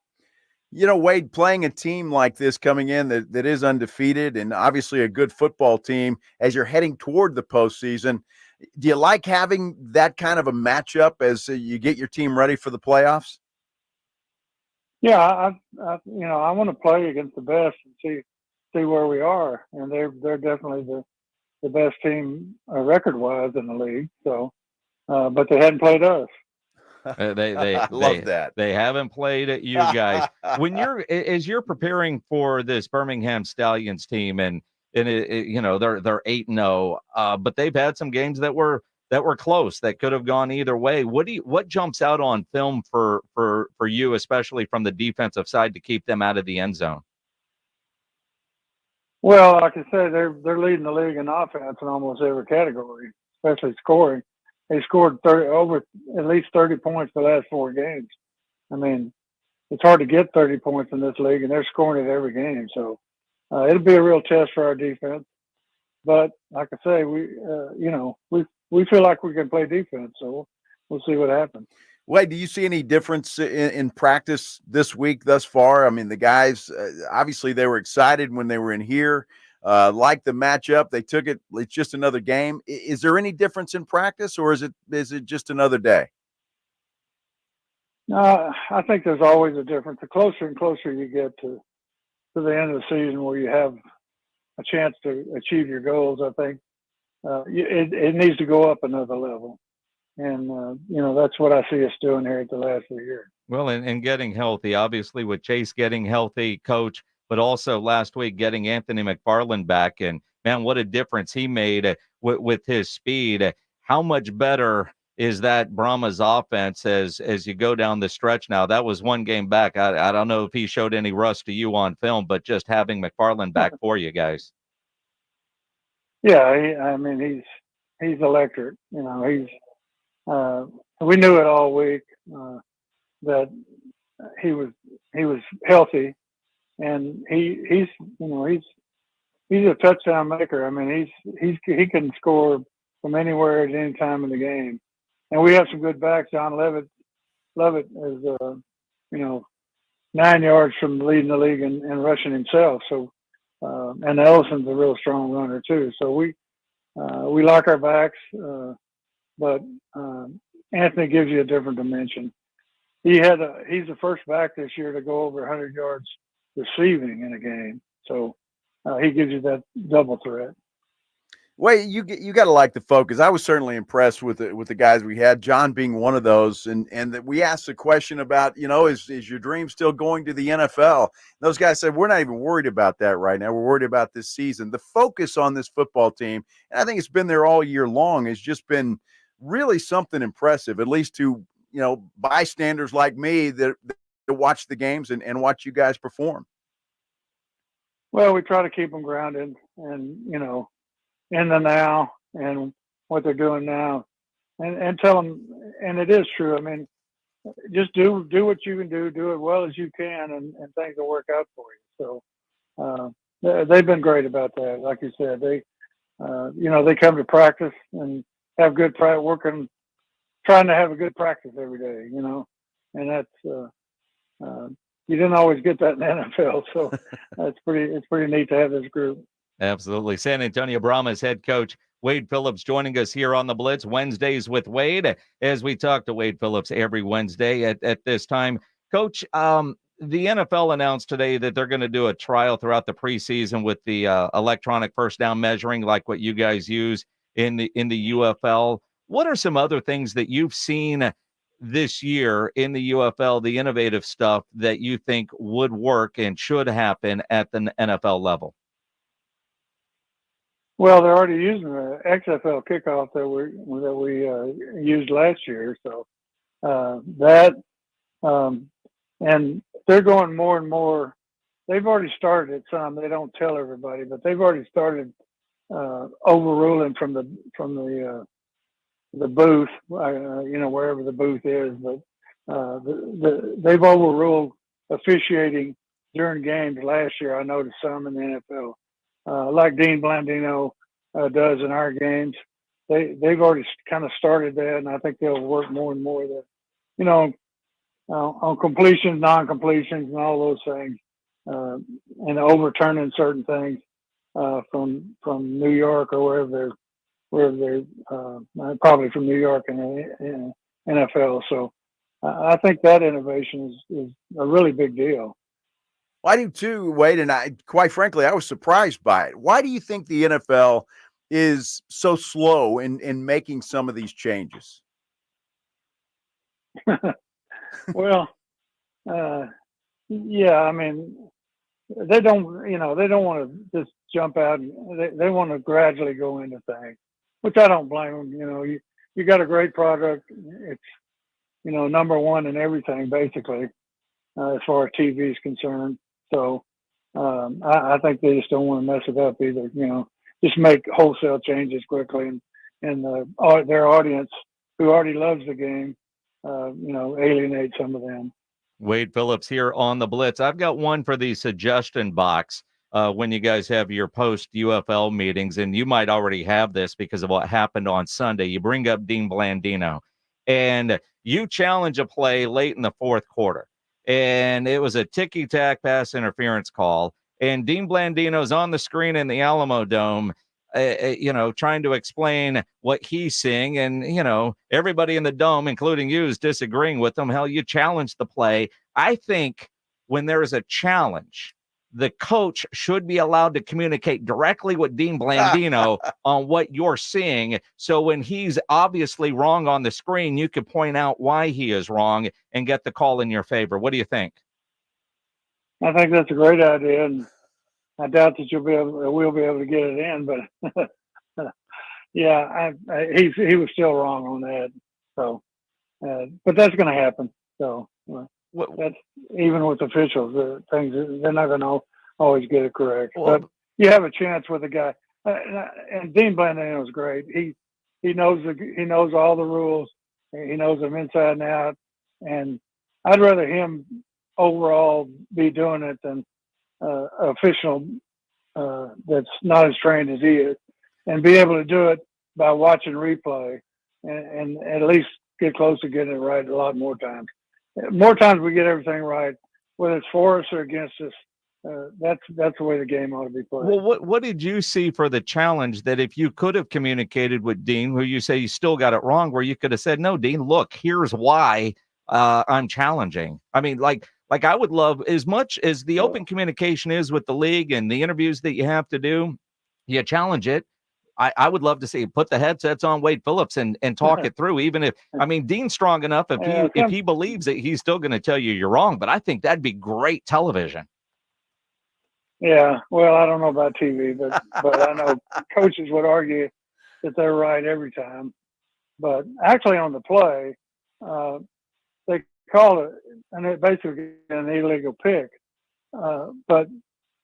Wade, playing a team like this coming in that is undefeated and obviously a good football team as you're heading toward the postseason, do you like having that kind of a matchup as you get your team ready for the playoffs? Yeah, I want to play against the best and see where we are, and they're definitely the best team record-wise in the league. So, but they hadn't played us. They love that. They haven't played at you guys. When as you're preparing for this Birmingham Stallions team, and they're 8-0, but they've had some games that were close, that could have gone either way. What jumps out on film for you, especially from the defensive side, to keep them out of the end zone? Well, like I said, they're leading the league in offense in almost every category, especially scoring. They scored over at least 30 points the last 4 games. I mean, it's hard to get 30 points in this league, and they're scoring it every game. So it'll be a real test for our defense. But like I say, we feel like we can play defense, so we'll see what happens. Wade, do you see any difference in practice this week thus far? I mean, the guys, obviously they were excited when they were in here, liked the matchup. They took it. It's just another game. Is there any difference in practice, or is it just another day? No, I think there's always a difference. The closer and closer you get to the end of the season where you have a chance to achieve your goals, I think it needs to go up another level. And, that's what I see us doing here at the last of the year. Well, and getting healthy, obviously, with Chase getting healthy, Coach, but also last week getting Anthony McFarland back. And, man, what a difference he made with his speed. How much better is that Brahma's offense as you go down the stretch now? That was one game back. I don't know if he showed any rust to you on film, but just having McFarland back for you guys. Yeah, he's electric. We knew it all week that he was healthy, and he's a touchdown maker. I mean, he can score from anywhere at any time in the game, and we have some good backs. John Lovett is 9 yards from leading the league and rushing himself. So and Ellison's a real strong runner too. So we like our backs. But Anthony gives you a different dimension. He's the first back this year to go over 100 yards receiving in a game. So he gives you that double threat. Wait, you got to like the focus. I was certainly impressed with the guys we had, John being one of those, and that we asked the question about, is your dream still going to the NFL? Those guys said, we're not even worried about that right now. We're worried about this season. The focus on this football team, and I think it's been there all year long, has just been really something impressive, at least to bystanders like me that watch the games and watch you guys perform. Well, we try to keep them grounded and in the now and what they're doing now, and tell them, and it is true. I mean, just do what you can do it well as you can, and things will work out for you. So they've been great about that. Like you said, they come to practice and have good practice, trying to have a good practice every day, and that's you didn't always get that in the NFL, so it's pretty neat to have this group. Absolutely. San Antonio Brahmas head coach Wade Phillips joining us here on the Blitz Wednesdays with Wade, as we talk to Wade Phillips every Wednesday at this time. Coach, the NFL announced today that they're going to do a trial throughout the preseason with the electronic first down measuring, like what you guys use in the UFL. What are some other things that you've seen this year in the UFL, the innovative stuff that you think would work and should happen at the NFL level? Well, they're already using the XFL kickoff that we used last year, so and they're going more and more. They've already started it some. They don't tell everybody, but they've already started overruling from the booth, wherever the booth is. But they've overruled officiating during games last year. I noticed some in the NFL. Like Dean Blandino does in our games. They've already kind of started that, and I think they'll work more and more that, on completions, non-completions, and all those things, and overturning certain things from New York or wherever they're probably from New York and NFL. So I think that innovation is a really big deal. Well, I do too, Wade, and quite frankly, I was surprised by it. Why do you think the NFL is so slow in making some of these changes? Well, yeah, I mean, they don't want to just jump out. They want to gradually go into things, which I don't blame them. You got a great product. It's, number one in everything, basically, as far as TV is concerned. So I think they just don't want to mess it up either. Just make wholesale changes quickly, and their audience, who already loves the game, alienate some of them. Wade Phillips here on the Blitz. I've got one for the suggestion box when you guys have your post-UFL meetings, and you might already have this because of what happened on Sunday. You bring up Dean Blandino, and you challenge a play late in the fourth quarter. And it was a ticky-tack pass interference call. And Dean Blandino's on the screen in the Alamo Dome, trying to explain what he's seeing. And, everybody in the dome, including you, is disagreeing with him. Hell, you challenged the play. I think when there is a challenge, the coach should be allowed to communicate directly with Dean Blandino on what you're seeing. So when he's obviously wrong on the screen, you could point out why he is wrong and get the call in your favor. What do you think? I think that's a great idea, and I doubt that we'll be able to get it in, but yeah, he was still wrong on that. So, but that's going to happen. So that's even with officials, things they're not going to always get it correct. But you have a chance with a guy, and Dean Blandino is great. He knows all the rules. He knows them inside and out, and I'd rather him overall be doing it than official that's not as trained as he is, and be able to do it by watching replay and at least get close to getting it right a lot more times. More times we get everything right, whether it's for us or against us. That's the way the game ought to be played. Well, what did you see for the challenge that if you could have communicated with Dean, who you say you still got it wrong, where you could have said, no, Dean, look, here's why I'm challenging. I mean, like I would love, as much as the open communication is with the league and the interviews that you have to do, you challenge it. I would love to see put the headsets on Wade Phillips and talk it through. Even if, I mean, Dean's strong enough. If he believes it, he's still going to tell you you're wrong. But I think that'd be great television. Yeah, well, I don't know about TV, but I know coaches would argue that they're right every time. But actually, on the play, they call it, and it basically an illegal pick. But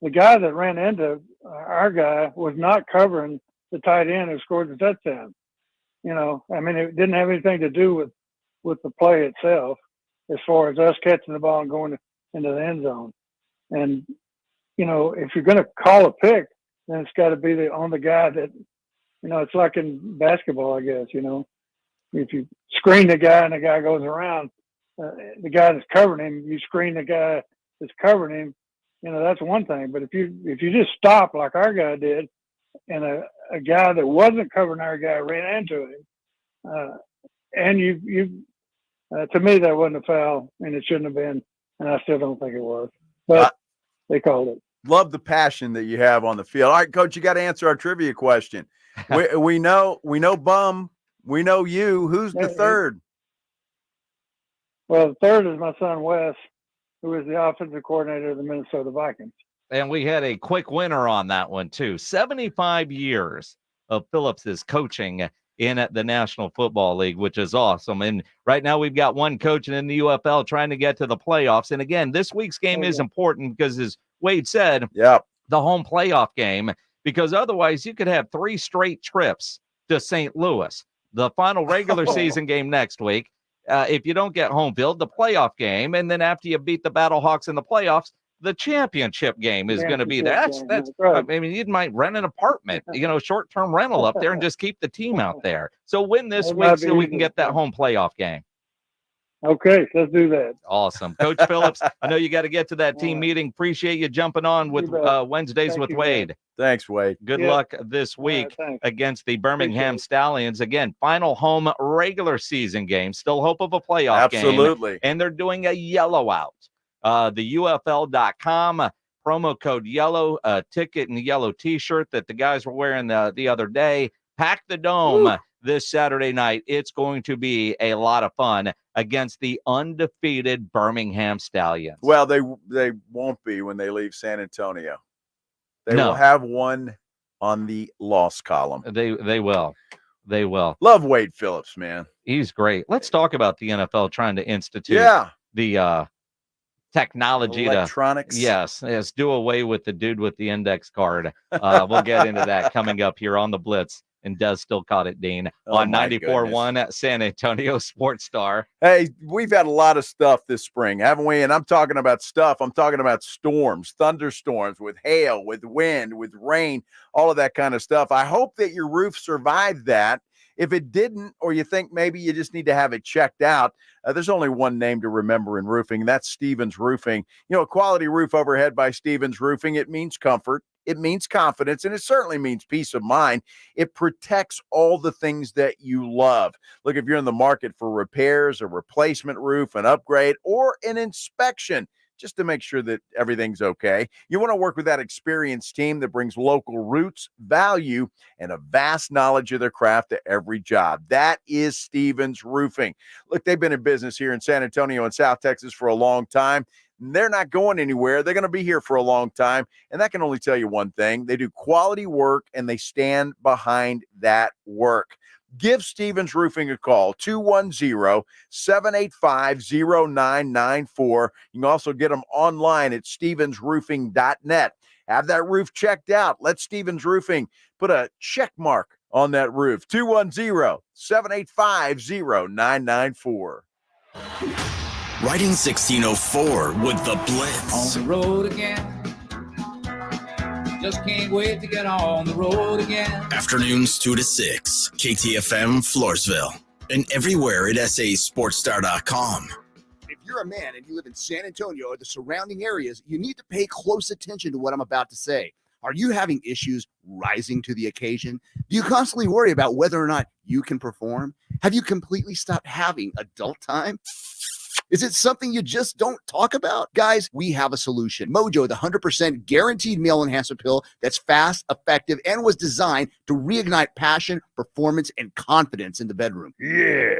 the guy that ran into our guy was not covering the tight end who scored the touchdown. You know, I mean, it didn't have anything to do with the play itself, as far as us catching the ball and going into the end zone. And you know, if you're going to call a pick, then it's got to be on the guy that, you know, it's like in basketball, I guess, you know, if you screen the guy and the guy goes around, the guy that's covering him, you screen the guy that's covering him, you know, that's one thing. But if you just stop like our guy did, and a guy that wasn't covering our guy ran into him, and to me, that wasn't a foul, and it shouldn't have been, and I still don't think it was. But they called it. Love the passion that you have on the field. All right, Coach, you got to answer our trivia question. we know Bum. We know you. Who's the third? Well, the third is my son, Wes, who is the offensive coordinator of the Minnesota Vikings. And we had a quick winner on that one, too. 75 years of Phillips's coaching in the National Football League, which is awesome. And right now we've got one coaching in the UFL trying to get to the playoffs. And again, this week's game is important because, as Wade said, the home playoff game, because otherwise you could have 3 straight trips to St. Louis. The final regular season game next week, if you don't get home field, the playoff game, and then after you beat the Battlehawks in the playoffs, the championship game is going to be there. That's right. I mean, you might rent an apartment, you know, short-term rental up there and just keep the team out there. So win this week so we can get that home playoff game. Okay, let's do that. Awesome. Coach Phillips, I know you got to get to that team meeting. Appreciate you jumping on with Wednesdays with Wade. Thanks, Wade. Good luck this week against the Birmingham Stallions. Again, final home regular season game. Still hope of a playoff game. Absolutely. And they're doing a yellow out. The UFL.com promo code yellow, ticket and yellow t-shirt that the guys were wearing the other day. Pack the Dome this Saturday night. It's going to be a lot of fun against the undefeated Birmingham Stallions. Well, they won't be when they leave San Antonio. They will have one on the loss column. They will. They will. Love Wade Phillips, man. He's great. Let's talk about the NFL trying to institute the technology electronics. Yes, do away with the dude with the index card. We'll get into that coming up here on the Blitz. And Des still caught it, Dean, on 94.1 at San Antonio Sports Star. Hey, we've had a lot of stuff this spring, haven't we? And I'm talking about stuff. I'm talking about storms, thunderstorms with hail, with wind, with rain, all of that kind of stuff. I hope that your roof survived that. If it didn't, or you think maybe you just need to have it checked out, there's only one name to remember in roofing, and that's Stevens Roofing. You know, a quality roof overhead by Stevens Roofing, it means comfort, it means confidence, and it certainly means peace of mind. It protects all the things that you love. Look, if you're in the market for repairs, a replacement roof, an upgrade, or an inspection, just to make sure that everything's okay, you want to work with that experienced team that brings local roots, value, and a vast knowledge of their craft to every job. That is Stevens Roofing. Look, they've been in business here in San Antonio and South Texas for a long time. They're not going anywhere. They're going to be here for a long time. And that can only tell you one thing. They do quality work, and they stand behind that work. Give Stevens Roofing a call, 210-785-0994. You can also get them online at stevensroofing.net. Have that roof checked out. Let Stevens Roofing put a check mark on that roof, 210-785-0994. Riding 1604 with the Blitz. On the road again. Just can't wait to get on the road again. Afternoons 2 to 6, KTFM Floresville, and everywhere at sasportstar.com. If you're a man and you live in San Antonio or the surrounding areas, you need to pay close attention to what I'm about to say. Are you having issues rising to the occasion? Do you constantly worry about whether or not you can perform? Have you completely stopped having adult time? Is it something you just don't talk about? Guys, we have a solution. Mojo, the 100% guaranteed male enhancement pill that's fast, effective, and was designed to reignite passion, performance, and confidence in the bedroom. Yeah.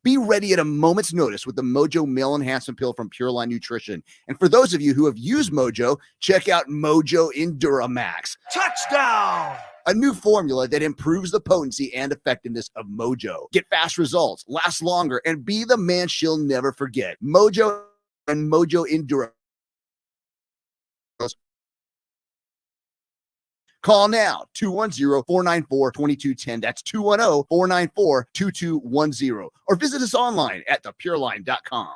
Be ready at a moment's notice with the Mojo Male Enhancement Pill from Pure Line Nutrition. And for those of you who have used Mojo, check out Mojo Enduramax. Touchdown! A new formula that improves the potency and effectiveness of Mojo. Get fast results, last longer, and be the man she'll never forget. Mojo and Mojo Enduramax. Call now, 210-494-2210. That's 210-494-2210. Or visit us online at thepureline.com.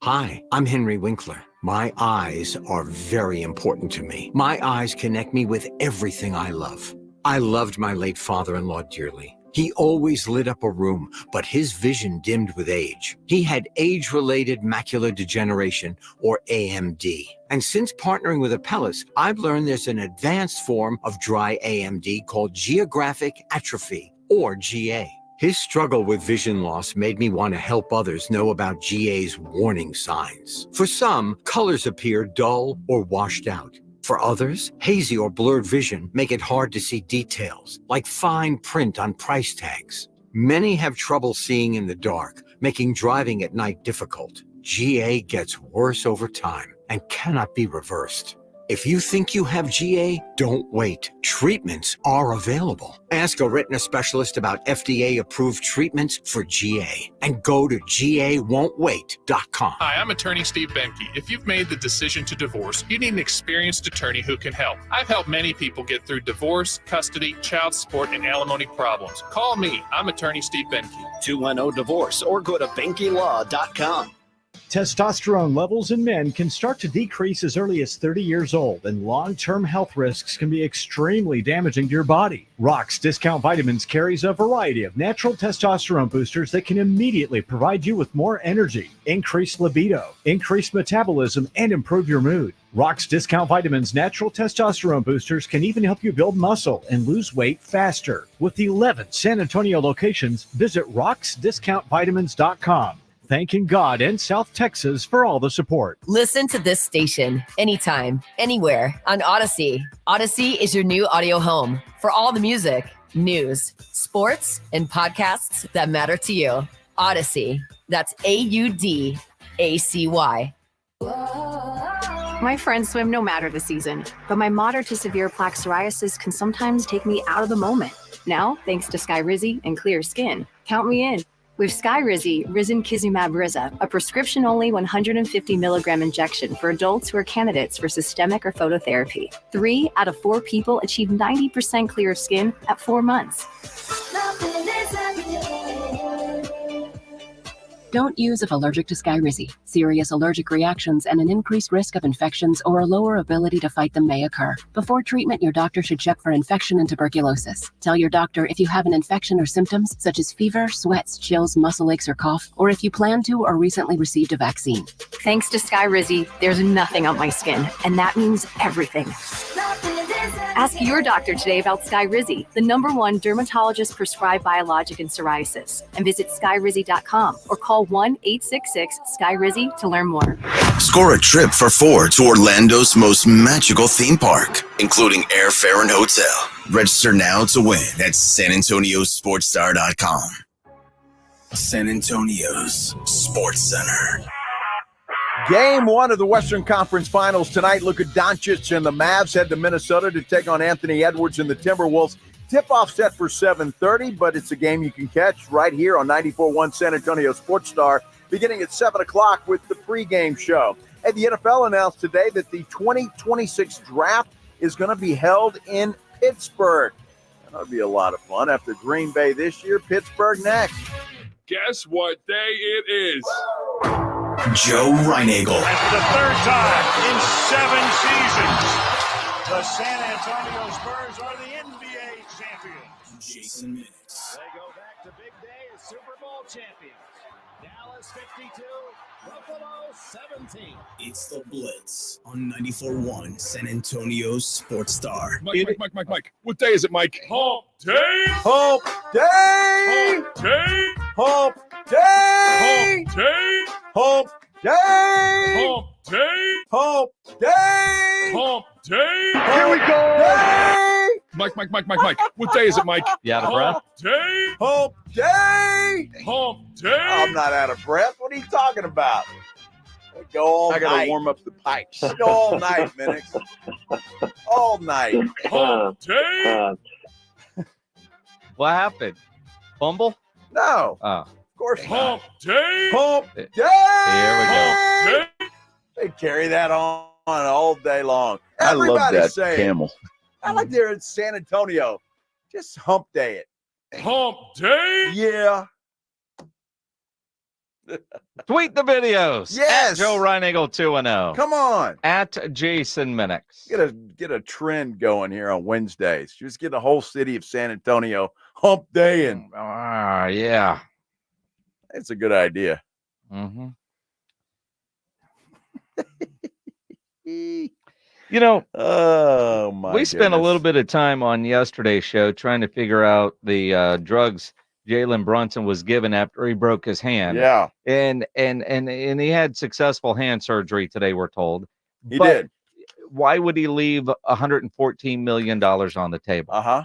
Hi, I'm Henry Winkler. My eyes are very important to me. My eyes connect me with everything I love. I loved my late father-in-law dearly. He always lit up a room, but his vision dimmed with age. He had age-related macular degeneration, or AMD. And since partnering with Apellis, I've learned there's an advanced form of dry AMD called geographic atrophy, or GA. His struggle with vision loss made me want to help others know about GA's warning signs. For some, colors appear dull or washed out. For others, hazy or blurred vision make it hard to see details, like fine print on price tags. Many have trouble seeing in the dark, making driving at night difficult. GA gets worse over time and cannot be reversed. If you think you have GA, don't wait. Treatments are available. Ask a retina specialist about FDA-approved treatments for GA and go to GAWon'tWait.com. Hi, I'm attorney Steve Benke. If you've made the decision to divorce, you need an experienced attorney who can help. I've helped many people get through divorce, custody, child support, and alimony problems. Call me. I'm attorney Steve Benke. 210-DIVORCE or go to BenkeLaw.com. Testosterone levels in men can start to decrease as early as 30 years old, and long-term health risks can be extremely damaging to your body. Rock's Discount Vitamins carries a variety of natural testosterone boosters that can immediately provide you with more energy, increased libido, increased metabolism, and improve your mood. Rock's Discount Vitamins natural testosterone boosters can even help you build muscle and lose weight faster. With 11 San Antonio locations, visit rocksdiscountvitamins.com. Thanking God and South Texas for all the support. Listen to this station anytime, anywhere on Odyssey. Odyssey is your new audio home for all the music, news, sports, and podcasts that matter to you. Odyssey. That's AUDACY. My friends swim no matter the season, but my moderate to severe plaque psoriasis can sometimes take me out of the moment. Now, thanks to Skyrizi and clear skin, count me in. With Skyrizi, Risankizumab Riza, a prescription-only 150 milligram injection for adults who are candidates for systemic or phototherapy. 3 out of 4 people achieve 90% clear skin at 4 months. Don't use if allergic to Skyrizi. Serious allergic reactions and an increased risk of infections or a lower ability to fight them may occur. Before treatment, your doctor should check for infection and tuberculosis. Tell your doctor if you have an infection or symptoms such as fever, sweats, chills, muscle aches, or cough, or if you plan to or recently received a vaccine. Thanks to Skyrizi, there's nothing on my skin, and that means everything. Ask your doctor today about Skyrizi, the #1 dermatologist-prescribed biologic in psoriasis, and visit skyrizi.com or call 1-866-SKYRIZI to learn more. Score a trip for 4 to Orlando's most magical theme park, including airfare and hotel. Register now to win at SanAntonioSportsStar.com. San Antonio's Sports Center. Game 1 of the Western Conference Finals tonight. Luka Doncic and the Mavs head to Minnesota to take on Anthony Edwards and the Timberwolves. Tip-off set for 7:30, but it's a game you can catch right here on 94.1 San Antonio Sports Star, beginning at 7 o'clock with the pregame show. And the NFL announced today that the 2026 draft is going to be held in Pittsburgh. That'll be a lot of fun. After Green Bay this year, Pittsburgh next. Guess what day it is? Joe Reinagel. That's the third time in 7 seasons. The San Antonio Spurs are the NBA champions. Jason Minix. They go back to big day as Super Bowl champions. Dallas 52, Buffalo 17. It's the Blitz on 94.1 San Antonio Sports Star. Mike. What day is it, Mike? Hump day. Hump day. Hump day. Hump day. Hump day. Hump day! Hump day! Hump day! Hump day! Here we go! Day! Mike. What day is it, Mike? You out of breath? Hump day! Hump day! Hump day! I'm not out of breath. What are you talking about? Go all night. I gotta warm up the pipes. Go all night, Minix. All night. Hump day! What happened? Fumble? No. Oh. Of course Hump not. day! Hump day! Here we go. Hump day! They carry that on all day long. I love Everybody's that saying, camel. I like there in San Antonio. Just hump day it. Hump day! Yeah. Tweet the videos. Yes. At Joe Reinagle 2-0. Come on. At Jason Minix. Get a trend going here on Wednesdays. Just get the whole city of San Antonio hump day and yeah. it's a good idea. Mm-hmm. Oh my! We spent a little bit of time on yesterday's show trying to figure out the drugs Jalen Brunson was given after he broke his hand. Yeah, and he had successful hand surgery today. We're told he did. Why would he leave $114 million on the table?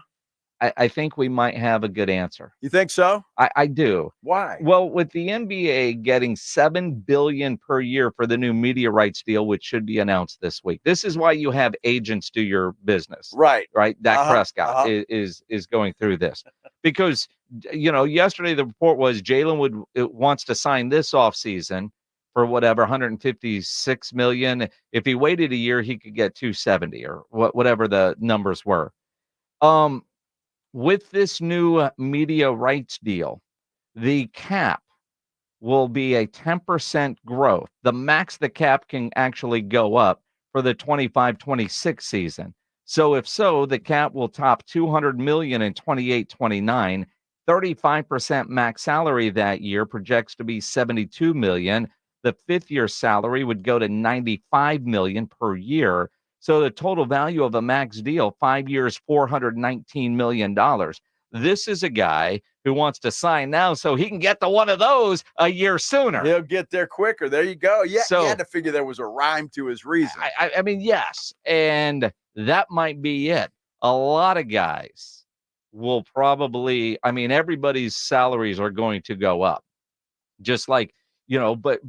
I think we might have a good answer. You think so? I do. Why? Well, with the NBA getting $7 billion per year for the new media rights deal, which should be announced this week. This is why you have agents do your business. Right. Dak Prescott is going through this because, yesterday the report was Jalen wants to sign this offseason for whatever, 156 million. If he waited a year, he could get 270 or whatever the numbers were. With this new media rights deal, the cap will be a 10% growth. The max the cap can actually go up for the 25-26 season. So if so, the cap will top 200 million in 28-29. 35% max salary that year projects to be 72 million. The fifth year salary would go to 95 million per year. So the total value of a max deal, 5 years, $419 million. This is a guy who wants to sign now so he can get to one of those a year sooner. He'll get there quicker. There you go. Yeah, So- you had to figure there was a rhyme to his reason. I mean, yes. And that might be it. A lot of guys will probably, everybody's salaries are going to go up. Just like, but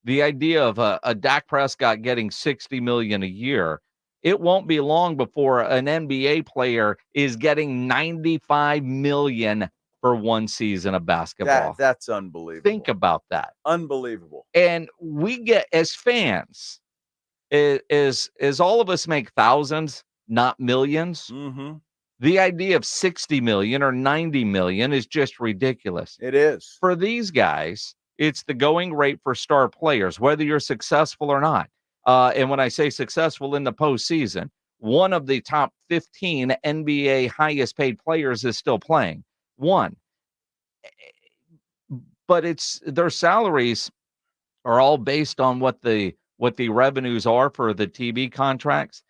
the idea of a Dak Prescott getting 60 million a year, it won't be long before an NBA player is getting 95 million for one season of basketball. That's unbelievable. Think about that. Unbelievable. And we get, as fans, is all of us make thousands, not millions. Mm-hmm. The idea of 60 million or 90 million is just ridiculous. It is. For these guys, it's the going rate for star players, whether you're successful or not. And when I say successful in the postseason, one of the top 15 NBA highest paid players is still playing. One. But their salaries are all based on what the revenues are for the TV contracts.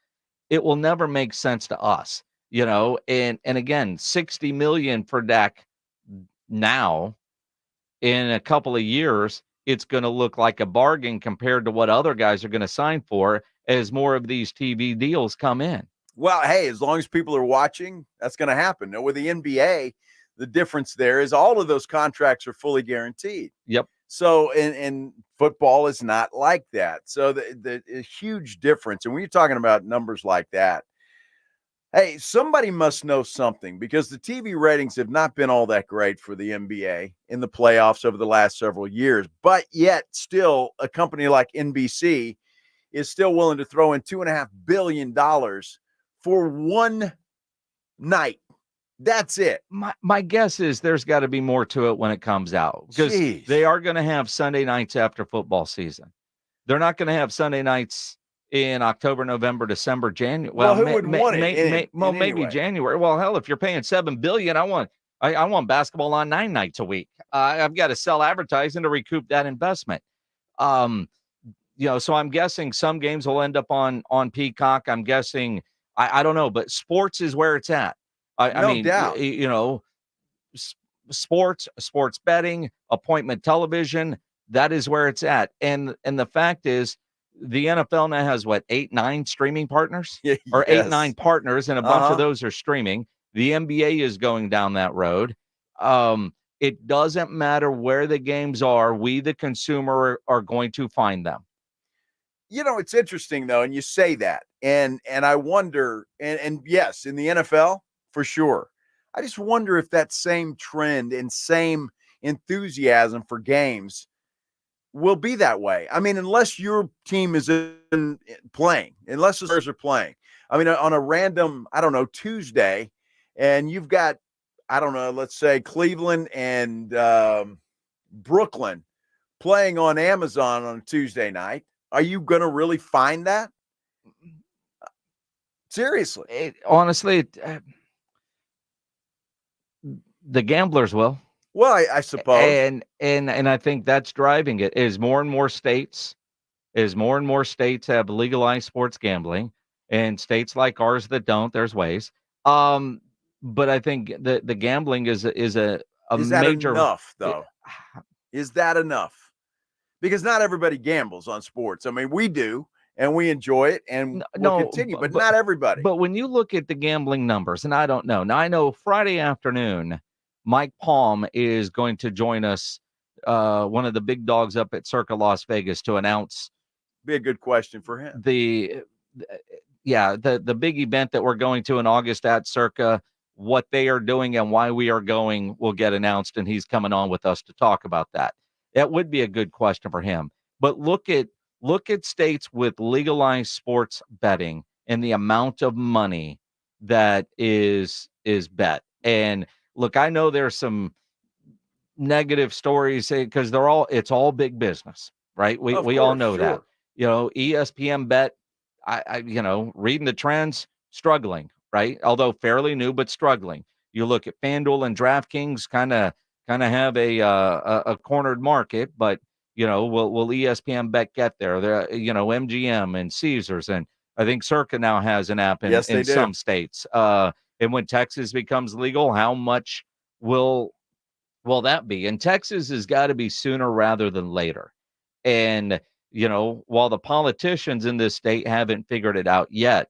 It will never make sense to us, and again, 60 million for Dak now. In a couple of years, it's going to look like a bargain compared to what other guys are going to sign for as more of these TV deals come in. Well, hey, as long as people are watching, that's going to happen. Now, with the NBA, the difference there is all of those contracts are fully guaranteed. Yep. So, and football is not like that. So the huge difference. And when you're talking about numbers like that, hey, somebody must know something, because the TV ratings have not been all that great for the NBA in the playoffs over the last several years. But yet still, a company like NBC is still willing to throw in $2.5 billion for one night. That's it. My guess is there's got to be more to it when it comes out, because they are going to have Sunday nights after football season. They're not going to have Sunday nights in October, November, December, January. Well, who would want it? Maybe January. Well, hell, if you're paying $7 billion, I want basketball on 9 nights a week. I've got to sell advertising to recoup that investment. So I'm guessing some games will end up on Peacock. I'm guessing, I don't know, but sports is where it's at. No doubt. Sports betting, appointment television, That is where it's at. And the fact is, the NFL now has what, 8-9 streaming partners, or 8-9 partners, and a bunch of those are streaming. The NBA is going down that road. It doesn't matter where the games are. We, the consumer, are going to find them. You know, it's interesting though, and you say that, and I wonder, and yes, in the NFL for sure. I just wonder if that same trend and same enthusiasm for games will be that way. I mean, unless your team is playing, unless the Spurs are playing. I mean, on a random, I don't know, Tuesday, and you've got, I don't know, let's say Cleveland and Brooklyn playing on Amazon on a Tuesday night. Are you going to really find that? Seriously. Honestly, the gamblers will. Well, I suppose. And I think that's driving it, is more and more states have legalized sports gambling, and states like ours that don't, there's ways. But I think the gambling is that major enough though? Is that enough? Because not everybody gambles on sports. I mean, we do, and we enjoy it, and we'll continue, but not everybody. But when you look at the gambling numbers, and I don't know. Now, I know Friday afternoon, Mike Palm is going to join us, one of the big dogs up at Circa Las Vegas, to announce. Be a good question for him. The big event that we're going to in August at Circa, what they are doing and why we are going will get announced, and he's coming on with us to talk about that. That would be a good question for him. But look at states with legalized sports betting and the amount of money that is bet. And look, I know there's some negative stories because it's all big business, right? We all know that. You know, ESPN bet, I reading the trends, struggling, right? Although fairly new, but struggling. You look at FanDuel and DraftKings, kind of have a cornered market, but will ESPN bet get there? There, MGM and Caesars, and I think Circa now has an app in some states. And when Texas becomes legal, how much will that be? And Texas has got to be sooner rather than later. And while the politicians in this state haven't figured it out yet,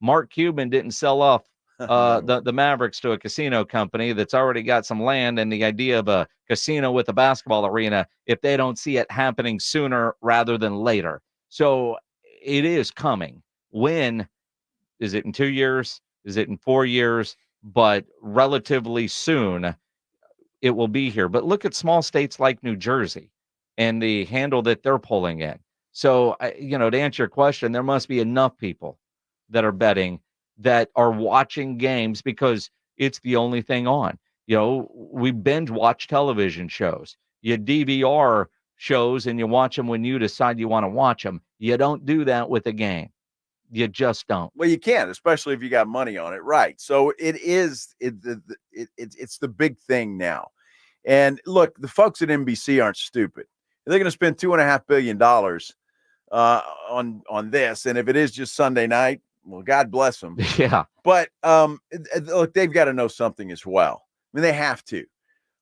Mark Cuban didn't sell off the Mavericks to a casino company that's already got some land and the idea of a casino with a basketball arena if they don't see it happening sooner rather than later. So it is coming. When is it? In 2 years? Is it in 4 years? But relatively soon it will be here. But look at small states like New Jersey and the handle that they're pulling in. So, to answer your question, there must be enough people that are betting, that are watching games because it's the only thing on. We binge watch television shows. You DVR shows and you watch them when you decide you want to watch them. You don't do that with a game. You just don't. Well, you can't, especially if you got money on it, right? So it's the big thing now. And look, the folks at NBC aren't stupid. They're going to spend $2.5 billion on this, and if it is just Sunday night, well, God bless them. Yeah. But look, they've got to know something as well. I mean, they have to.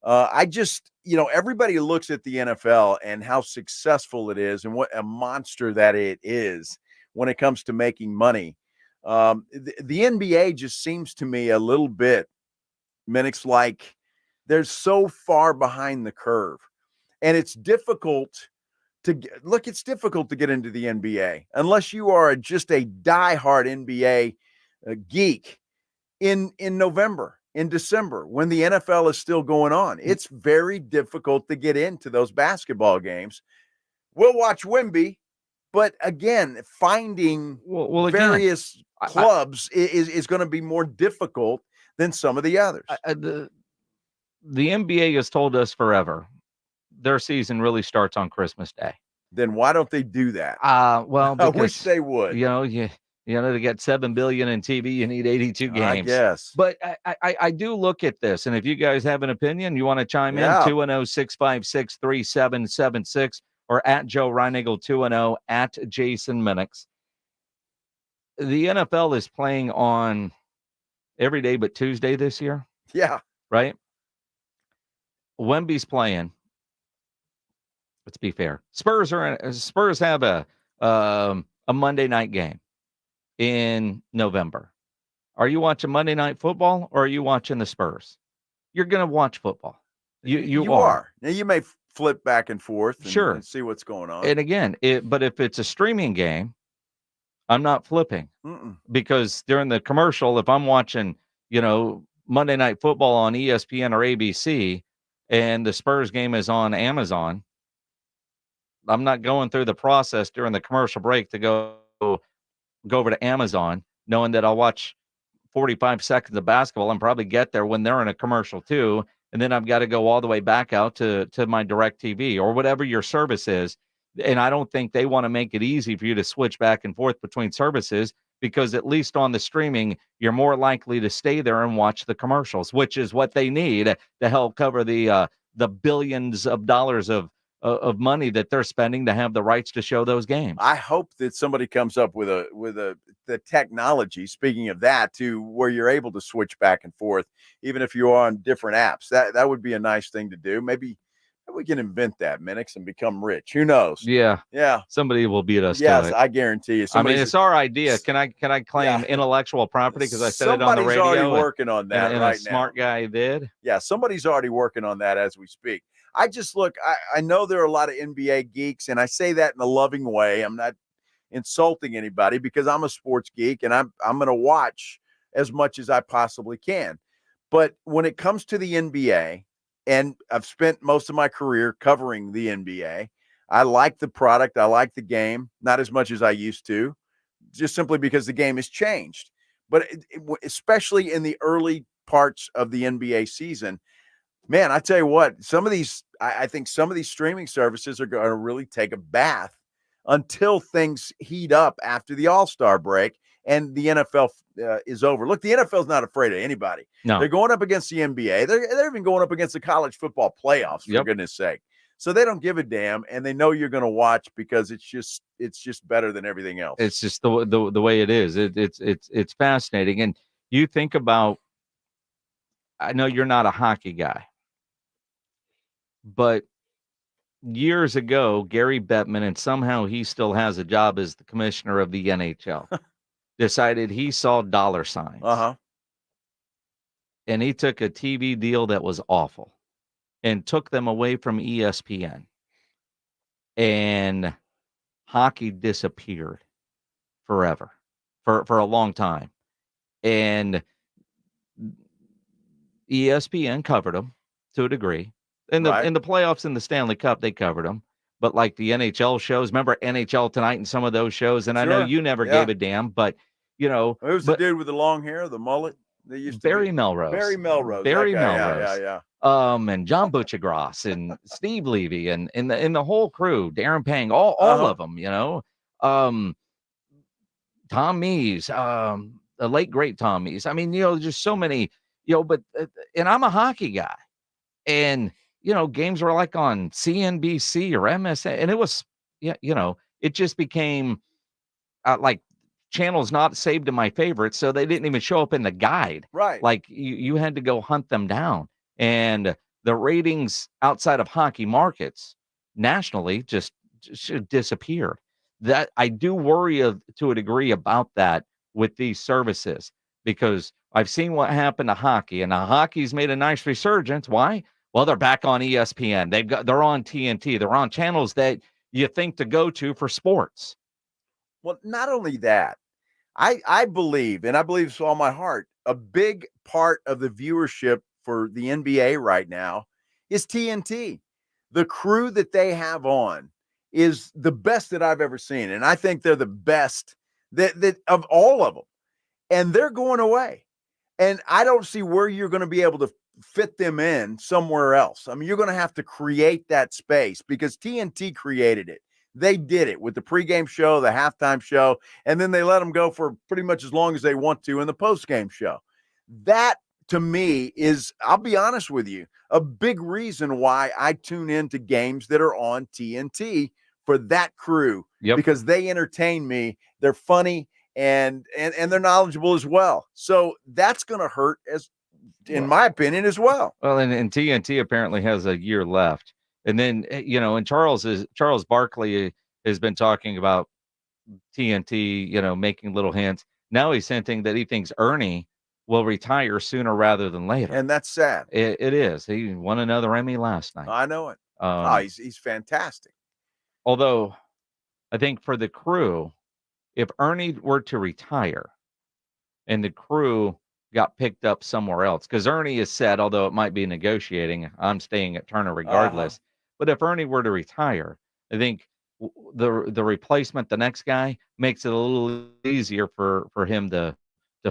I just, everybody looks at the NFL and how successful it is and what a monster that it is when it comes to making money. The NBA just seems to me a little bit, Minix, like they're so far behind the curve. And it's difficult to get into the NBA unless you are just a diehard NBA geek in November, in December, when the NFL is still going on. It's very difficult to get into those basketball games. We'll watch Wemby, but again, finding various clubs is going to be more difficult than some of the others. The NBA has told us forever their season really starts on Christmas Day. Then why don't they do that? Well, because, I wish they would. To get 7 billion in TV, you need 82 games. I guess. But I do look at this, and if you guys have an opinion, you want to chime in, 210-656-3776 or at Joe Reinigle 210 at Jason Minix. The NFL is playing on every day but Tuesday this year. Yeah. Right? Wemby's playing. Let's be fair. Spurs have a Monday night game in November. Are you watching Monday Night Football or are you watching the Spurs? You're going to watch football. You are. Now, you may flip back and forth Sure. and see what's going on. And again, but if it's a streaming game, I'm not flipping. Because during the commercial, if I'm watching, Monday Night Football on ESPN or ABC and the Spurs game is on Amazon, I'm not going through the process during the commercial break to go over to Amazon, knowing that I'll watch 45 seconds of basketball and probably get there when they're in a commercial too. And then I've got to go all the way back out to my DirecTV or whatever your service is. And I don't think they want to make it easy for you to switch back and forth between services, because at least on the streaming, you're more likely to stay there and watch the commercials, which is what they need to help cover the billions of dollars of money that they're spending to have the rights to show those games. I hope that somebody comes up with the technology, speaking of that, to where you're able to switch back and forth, even if you're on different apps. That would be a nice thing to do. Maybe we can invent that, Minix, and become rich. Who knows? Yeah. Yeah. Somebody will beat us Yes, to it. I guarantee you. It's our idea. Can I claim intellectual property because I said it on the radio? Somebody's already working on that and right a smart guy did. Yeah, somebody's already working on that as we speak. I just I know there are a lot of NBA geeks, and I say that in a loving way. I'm not insulting anybody because I'm a sports geek and I'm going to watch as much as I possibly can. But when it comes to the NBA, and I've spent most of my career covering the NBA, I like the product. I like the game, not as much as I used to, just simply because the game has changed. But especially in the early parts of the NBA season, man, I tell you what, I think some of these streaming services are going to really take a bath until things heat up after the All-Star break and the NFL is over. Look, the NFL's not afraid of anybody. No. They're going up against the NBA. They're even going up against the college football playoffs, for goodness sake. So they don't give a damn, and they know you're going to watch because it's just better than everything else. It's just the way it is. It's fascinating. And you think about, I know you're not a hockey guy, but years ago, Gary Bettman, and somehow he still has a job as the commissioner of the NHL, decided he saw dollar signs. And he took a TV deal that was awful and took them away from ESPN. And hockey disappeared forever, for a long time. And ESPN covered them to a degree. In the playoffs in the Stanley Cup, they covered them. But like the NHL shows, remember NHL Tonight and some of those shows? And I know you never gave a damn, but who's the dude with the long hair, the mullet? They used to Barry Melrose. Barry Melrose. Barry Melrose. Melrose. Yeah. And John Butchergross and Steve Levy and the whole crew, Darren Pang, all of them, Tom Mees, the late great Tom Mees. I mean, just so many, but and I'm a hockey guy, and games were like on CNBC or MSN, and it was, it just became like channels not saved in my favorites, so they didn't even show up in the guide. Right. Like you had to go hunt them down, and the ratings outside of hockey markets nationally just disappeared. That I do worry to a degree about that with these services, because I've seen what happened to hockey, and hockey's made a nice resurgence. Why? Well, they're back on ESPN. They're on TNT. They're on channels that you think to go to for sports. Well, not only that, I believe, and I believe with all my heart, a big part of the viewership for the NBA right now is TNT. The crew that they have on is the best that I've ever seen. And I think they're the best that of all of them. And they're going away. And I don't see where you're going to be able to fit them in somewhere else. I mean, you're going to have to create that space because TNT created it. They did it with the pregame show, the halftime show, and then they let them go for pretty much as long as they want to in the postgame show. That, to me, is, I'll be honest with you, a big reason why I tune into games that are on TNT for that crew, because they entertain me. They're funny and they're knowledgeable as well. So that's going to hurt, as in my opinion, as well. Well, and TNT apparently has a year left. And then, and Charles Barkley has been talking about TNT, making little hints. Now he's hinting that he thinks Ernie will retire sooner rather than later. And that's sad. It is. He won another Emmy last night. I know it. He's fantastic. Although I think for the crew, if Ernie were to retire and the crew got picked up somewhere else, because Ernie has said, although it might be negotiating, I'm staying at Turner regardless. But if Ernie were to retire, I think the replacement, the next guy, makes it a little easier for him to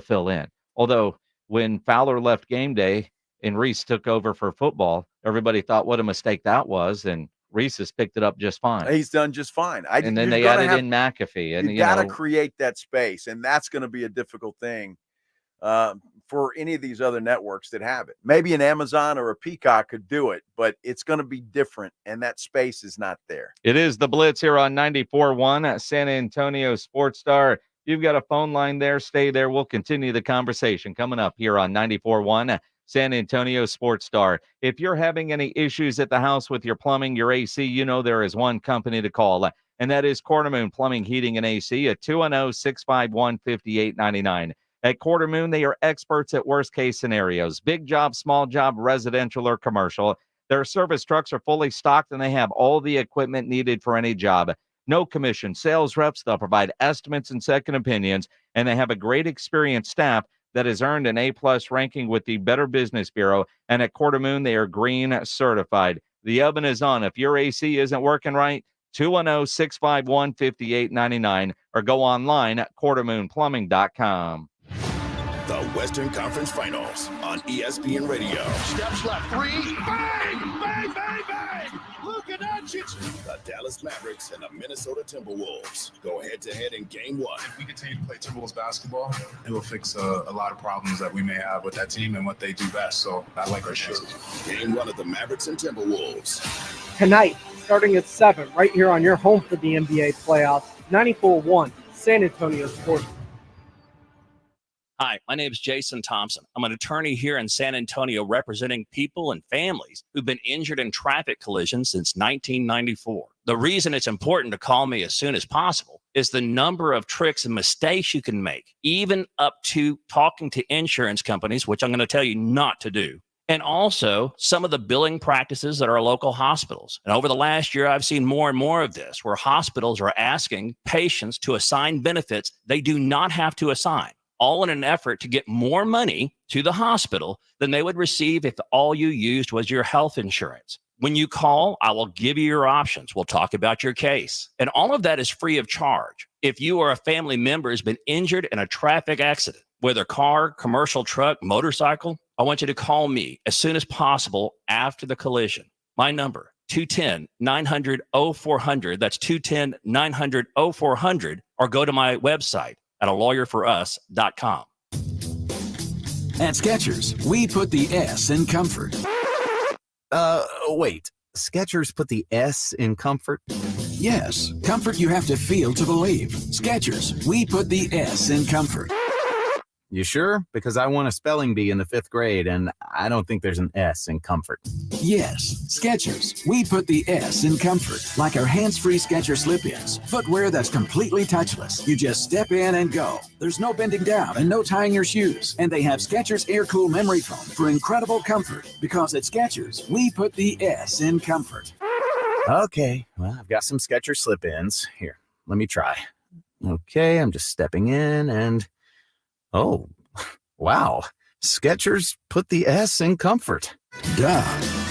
fill in. Although when Fowler left game day and Reese took over for football, everybody thought what a mistake that was, and Reese has picked it up just fine. He's done just fine. And then they added in McAfee. And you got to create that space, and that's going to be a difficult thing for any of these other networks that have it. Maybe an Amazon or a Peacock could do it, but it's going to be different, and that space is not there. It is the Blitz here on 94.1 at San Antonio Sports Star. You've got a phone line there. Stay there. We'll continue the conversation coming up here on 94.1 San Antonio Sports Star. If you're having any issues at the house with your plumbing, your AC, there is one company to call, and that is Quartermoon Plumbing, Heating, and AC at 210-651-5899. At Quartermoon, they are experts at worst-case scenarios, big job, small job, residential, or commercial. Their service trucks are fully stocked, and they have all the equipment needed for any job. No commission sales reps. They'll provide estimates and second opinions, and they have a great experienced staff that has earned an A-plus ranking with the Better Business Bureau. And at Quartermoon, they are green certified. The oven is on. If your AC isn't working right, 210-651-5899 or go online at quartermoonplumbing.com. The Western Conference Finals on ESPN Radio. Steps left, three, bang, bang, bang, bang. Look at that shit. The Dallas Mavericks and the Minnesota Timberwolves go head-to-head in Game 1. If we continue to play Timberwolves basketball, it will fix a lot of problems that we may have with that team and what they do best. So I like our chances. Game 1 of the Mavericks and Timberwolves. Tonight, starting at 7, right here on your home for the NBA playoffs, 94.1 San Antonio Sports. Hi, my name is Jason Thompson. I'm an attorney here in San Antonio representing people and families who've been injured in traffic collisions since 1994. The reason it's important to call me as soon as possible is the number of tricks and mistakes you can make, even up to talking to insurance companies, which I'm going to tell you not to do. And also some of the billing practices at our local hospitals. And over the last year, I've seen more and more of this, where hospitals are asking patients to assign benefits they do not have to assign, all in an effort to get more money to the hospital than they would receive if all you used was your health insurance. When you call, I will give you your options. We'll talk about your case. And all of that is free of charge. If you or a family member has been injured in a traffic accident, whether car, commercial truck, motorcycle, I want you to call me as soon as possible after the collision. My number, 210-900-0400. That's 210-900-0400. Or go to my website at alawyerforus.com. At Skechers, we put the S in comfort. Wait. Skechers put the S in comfort? Yes, comfort you have to feel to believe. Skechers, we put the S in comfort. You sure? Because I won a spelling bee in the 5th grade, and I don't think there's an S in comfort. Yes, Skechers. We put the S in comfort, like our hands-free Skechers slip-ins. Footwear that's completely touchless. You just step in and go. There's no bending down and no tying your shoes. And they have Skechers Air-Cool Memory Foam for incredible comfort. Because at Skechers, we put the S in comfort. Okay, well, I've got some Skechers slip-ins. Here, let me try. Okay, I'm just stepping in and... Oh, wow. Skechers put the S in comfort. Duh.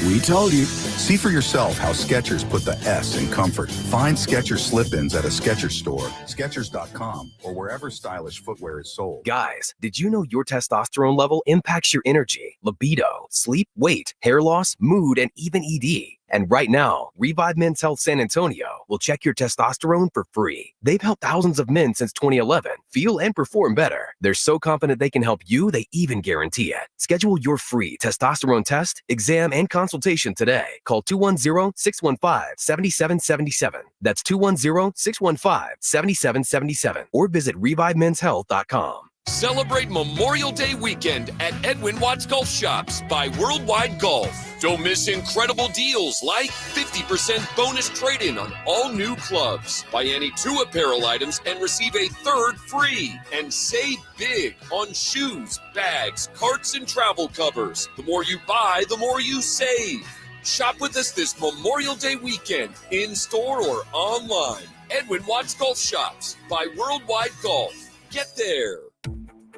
We told you. See for yourself how Skechers put the S in comfort. Find Skechers slip-ins at a Skechers store, Skechers.com, or wherever stylish footwear is sold. Guys, did you know your testosterone level impacts your energy, libido, sleep, weight, hair loss, mood, and even ED? And right now, Revive Men's Health San Antonio will check your testosterone for free. They've helped thousands of men since 2011 feel and perform better. They're so confident they can help you, they even guarantee it. Schedule your free testosterone test, exam, and consultation today. Call 210-615-7777. That's 210-615-7777. Or visit ReviveMen'sHealth.com. Celebrate Memorial Day weekend at Edwin Watts Golf Shops by Worldwide Golf. Don't miss incredible deals like 50% bonus trade-in on all new clubs. Buy any 2 apparel items and receive a 3rd free. And save big on shoes, bags, carts, and travel covers. The more you buy, the more you save. Shop with us this Memorial Day weekend, in-store or online. Edwin Watts Golf Shops by Worldwide Golf. Get there.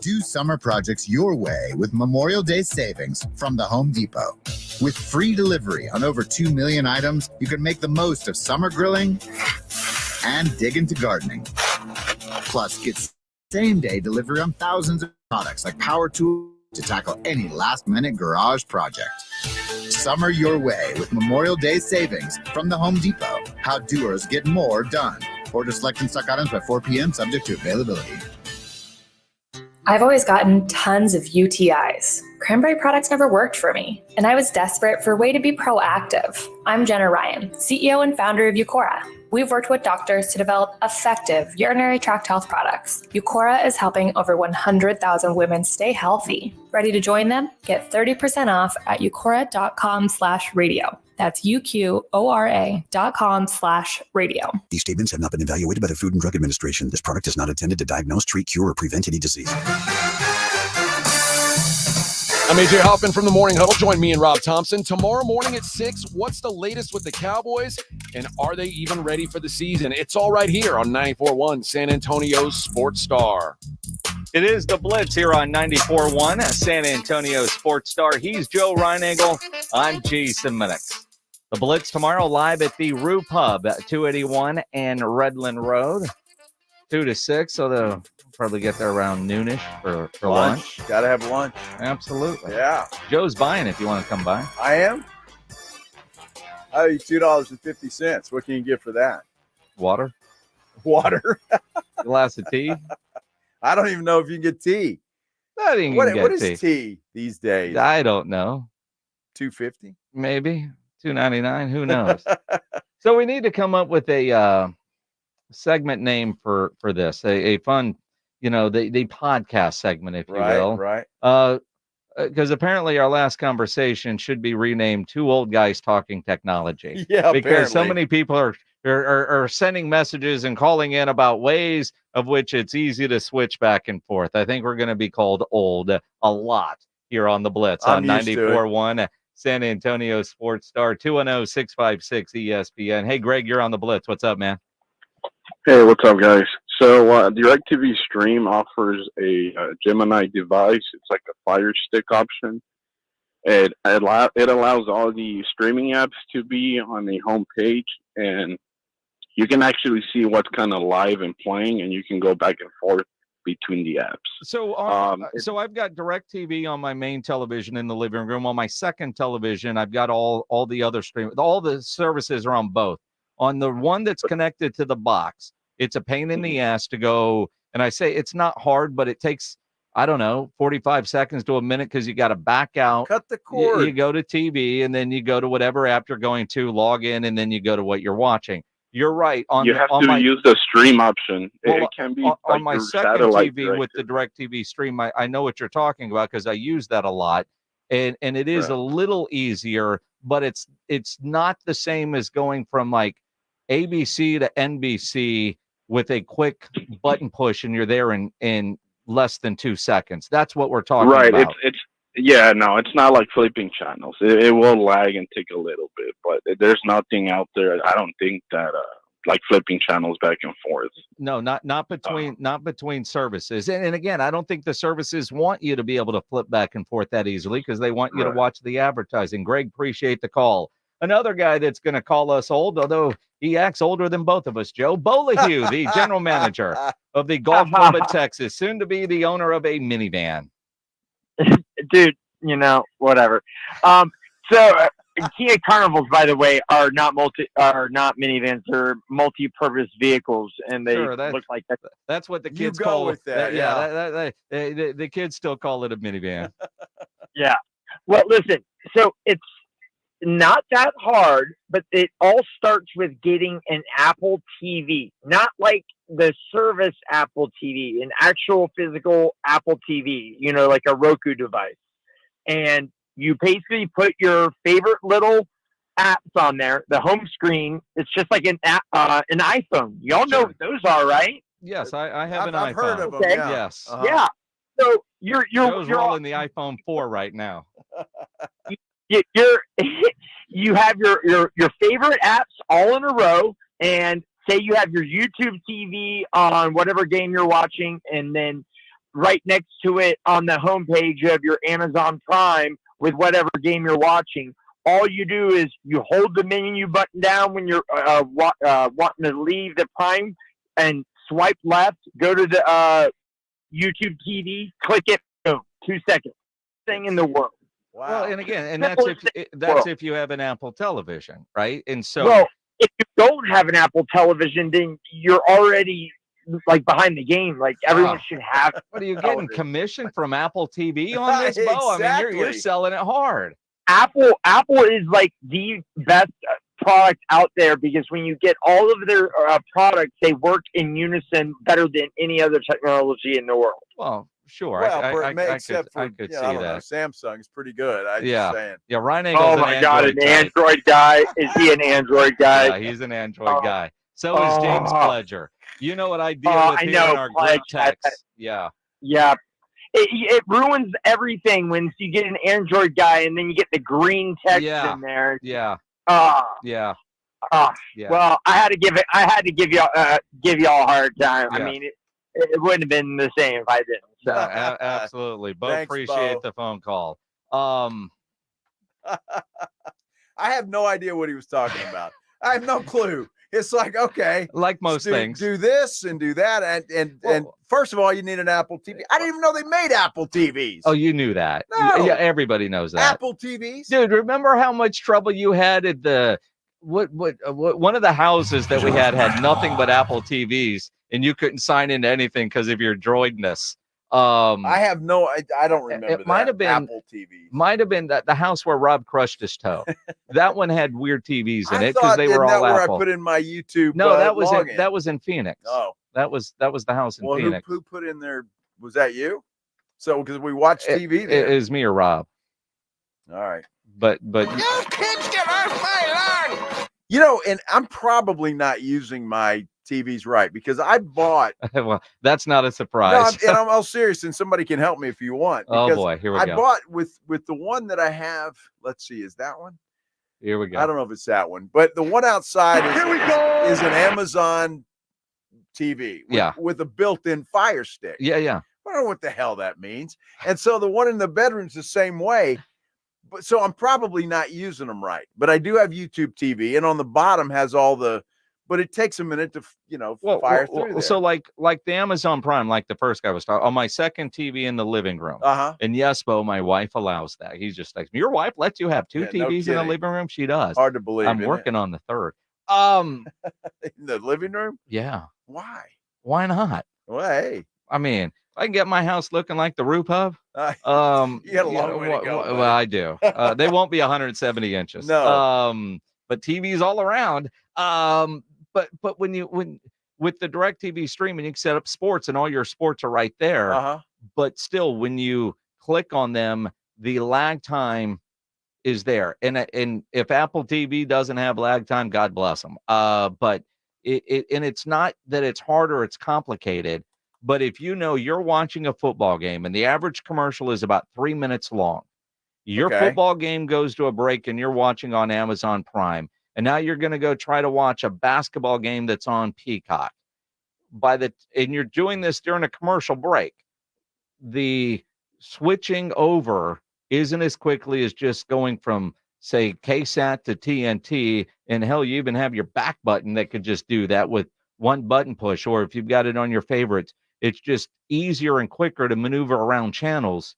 Do summer projects your way with Memorial Day savings from the Home Depot. With free delivery on over 2 million items, you can make the most of summer grilling and dig into gardening. Plus, get same-day delivery on thousands of products like power tools to tackle any last-minute garage project. Summer your way with Memorial Day savings from the Home Depot. How doers get more done. Order select and stock items by 4 p.m. subject to availability. I've always gotten tons of UTIs. Cranberry products never worked for me, and I was desperate for a way to be proactive. I'm Jenna Ryan, CEO and founder of Eucora. We've worked with doctors to develop effective urinary tract health products. Eucora is helping over 100,000 women stay healthy. Ready to join them? Get 30% off at eucora.com/radio. That's UQORA.com/radio. These statements have not been evaluated by the Food and Drug Administration. This product is not intended to diagnose, treat, cure, or prevent any disease. I'm AJ Hoffman from the Morning Huddle. Join me and Rob Thompson tomorrow morning at 6. What's the latest with the Cowboys, and are they even ready for the season? It's all right here on 94.1 San Antonio's Sports Star. It is the Blitz here on 94.1 San Antonio Sports Star. He's Joe Reinagel. I'm Jason Minix. The Blitz tomorrow live at the Rue Pub at 281 and Redland Road, 2 to 6. So they'll probably get there around noonish for lunch. Gotta have lunch. Absolutely. Yeah. Joe's buying if you want to come by. I am. I owe you $2.50. What can you get for that? Water. Water. A glass of tea. I don't even know if you can get tea. I think What is tea these days? I don't know. $2.50? Maybe. $2.99. Who knows? So we need to come up with a segment name for this. A fun, the podcast segment, if you will. Right. Because apparently our last conversation should be renamed Two Old Guys Talking Technology. Yeah, because so apparently. many people are sending messages and calling in about ways of which it's easy to switch back and forth. I think we're going to be called old a lot here on the Blitz on 94.1 San Antonio Sports Star, 210-656-ESPN. Hey, Greg, you're on the Blitz. What's up, man? Hey, what's up, guys? So DirecTV Stream offers a Gemini device. It's like a Fire Stick option. It allows all the streaming apps to be on the home page, and you can actually see what's kind of live and playing, and you can go back and forth between the apps. So, so I've got DirecTV on my main television in the living room. On my second television, I've got all the other all the services are on both. On the one that's connected to the box, it's a pain in the ass to go. And I say it's not hard, but it takes, 45 seconds to a minute because you got to back out. Cut the cord. You go to TV, and then you go to whatever app you're going to, log in, and then you go to what you're watching. You're right. You have to use the stream option. It can be on my second TV with the DirecTV Stream. I know what you're talking about because I use that a lot, and it is a little easier, but it's not the same as going from like ABC to NBC with a quick button push, and you're there in less than 2 seconds. That's what we're talking about. Right. It's not like flipping channels. It will lag and take a little bit, but there's nothing out there. I don't think that like flipping channels back and forth. No, not between services. And again, I don't think the services want you to be able to flip back and forth that easily because they want you to watch the advertising. Greg, appreciate the call. Another guy that's going to call us old, although he acts older than both of us, Joe Bolahue, the general manager of the Golf Club of Texas, soon to be the owner of a minivan. Dude, whatever. Kia Carnivals, by the way, are not minivans. They're multi-purpose vehicles, and they look like that. That's what the kids call it. The kids still call it a minivan. Yeah. Well, listen. So it's not that hard, but it all starts with getting an Apple TV. Not like the service Apple TV, an actual physical Apple TV, like a Roku device. And you basically put your favorite little apps on there. The home screen, it's just like an iPhone. Y'all know what those are, right? Yes, I have an iPhone. I've heard of them. Okay. Yeah. Yes. Uh-huh. Yeah. So you're rolling the iPhone 4 right now. You have your favorite apps all in a row, and say you have your YouTube TV on whatever game you're watching, and then right next to it on the homepage you have your Amazon Prime with whatever game you're watching. All you do is you hold the menu button down when you're wanting to leave the Prime, and swipe left, go to the YouTube TV, click it, boom, 2 seconds. Thing in the world. Wow. Well, and again, and that's if you have an Apple television, right? And so, well, if you don't have an Apple television, then you're already like behind the game. Like everyone should have. What are you getting commission from Apple TV on this, Bo? I mean, you're selling it hard. Apple is like the best product out there, because when you get all of their products, they work in unison better than any other technology in the world. Well, sure. Well, I could see I don't that. know, Samsung's pretty good. Yeah. Saying. Yeah, Ryan Engel's Oh my God, an Android guy. Is he an Android guy? Yeah, he's an Android guy. So is James Pledger. You know what I deal with I here know, in our group text. Yeah. Yeah. It ruins everything when you get an Android guy and then you get the green text in there. Yeah. Yeah. Yeah. Well, I had to give y'all a hard time. Yeah. I mean, it wouldn't have been the same if I didn't. So. Yeah, absolutely. Bo, Thanks, appreciate Bo. the phone call. I have no idea what he was talking about. I have no clue. It's like, okay, like most things, do this and do that, and first of all, you need an Apple TV. I didn't even know they made Apple TVs. Oh, you knew that? No. Yeah, everybody knows that. Apple TVs, dude. Remember how much trouble you had at the what one of the houses that we had nothing but Apple TVs, and you couldn't sign into anything because of your droidness. I have no. I don't remember. It might have been Apple TV. Might have been the house where Rob crushed his toe. That one had weird TVs in it because thought, they were all where Apple. I put in my YouTube. No, that was in Phoenix. Oh, that was the house in Phoenix. Who put in there? Was that you? So because we watched TV there. It is me or Rob. All right, but You kids get off my lawn! You know, and I'm probably not using my TVs right because I bought. Well, that's not a surprise. No, I'm all serious, and somebody can help me if you want. Oh boy, here we go. I bought with the one that I have. Let's see, is that one? Here we go. I don't know if it's that one, but the one outside is, Here we go. Is an Amazon TV. With a built-in Fire Stick. Yeah. I don't know what the hell that means. And so the one in the bedroom's the same way. But so I'm probably not using them right. But I do have YouTube TV, and on the bottom has all the. But it takes a minute to fire through there. So like the Amazon Prime, like the first guy was talking on my second TV in the living room. And yes, Bo, my wife allows that. He's just like, your wife lets you have two TVs in the living room. She does. Hard to believe. I'm working on the third. In the living room. Yeah. Why? Why not? Well, hey. I mean, I can get my house looking like the roof hub. You got a long way to go. Well, I do. They won't be 170 inches. No. But TVs all around. But when with the DirecTV streaming, you can set up sports and all your sports are right there. But still, when you click on them, the lag time is there. And if Apple TV doesn't have lag time, God bless them. But it's not that it's hard or it's complicated. But if you know you're watching a football game and the average commercial is about 3 minutes long, your football game goes to a break and you're watching on Amazon Prime. And now you're going to go try to watch a basketball game that's on Peacock. And you're doing this during a commercial break. The switching over isn't as quickly as just going from, say, KSAT to TNT. And hell, you even have your back button that could just do that with one button push. Or if you've got it on your favorites, it's just easier and quicker to maneuver around channels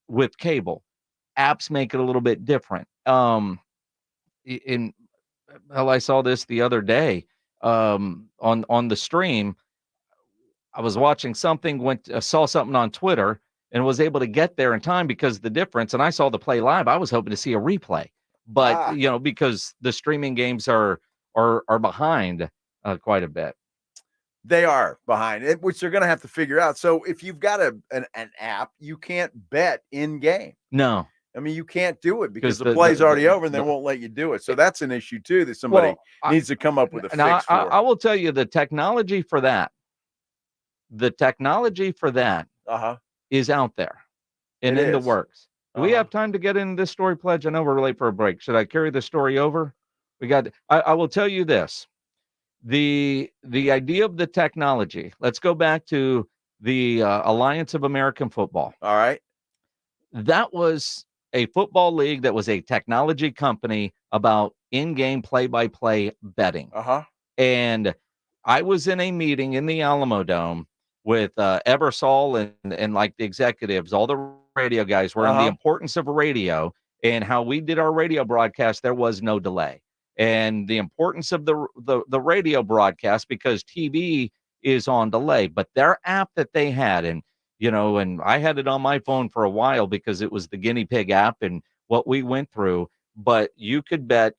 with cable. Apps make it a little bit different. I saw this the other day on the stream. I was watching something, saw something on Twitter and was able to get there in time because of the difference. And I saw the play live. I was hoping to see a replay, but because the streaming games are behind quite a bit. They are behind it, which they're going to have to figure out. So if you've got an app, you can't bet in game. No. I mean, you can't do it because the the- play's the- already the- over and they the- won't let you do it. So that's an issue too that somebody needs to come up with a fix Now, for. I will tell you the technology for that is out there and It in the is. works. Do we have time to get into this story, Pledge? I know we're late for a break. Should I carry the story over? I will tell you this. The idea of the technology, let's go back to the Alliance of American Football. All right. That was a football league that was a technology company about in-game play-by-play betting. And I was in a meeting in the Alamo Dome with Ebersol and like the executives, all the radio guys were in the importance of radio and how we did our radio broadcast. There was no delay. And the importance of the radio broadcast, because TV is on delay, but their app that they had, and I had it on my phone for a while because it was the guinea pig app and what we went through, but you could bet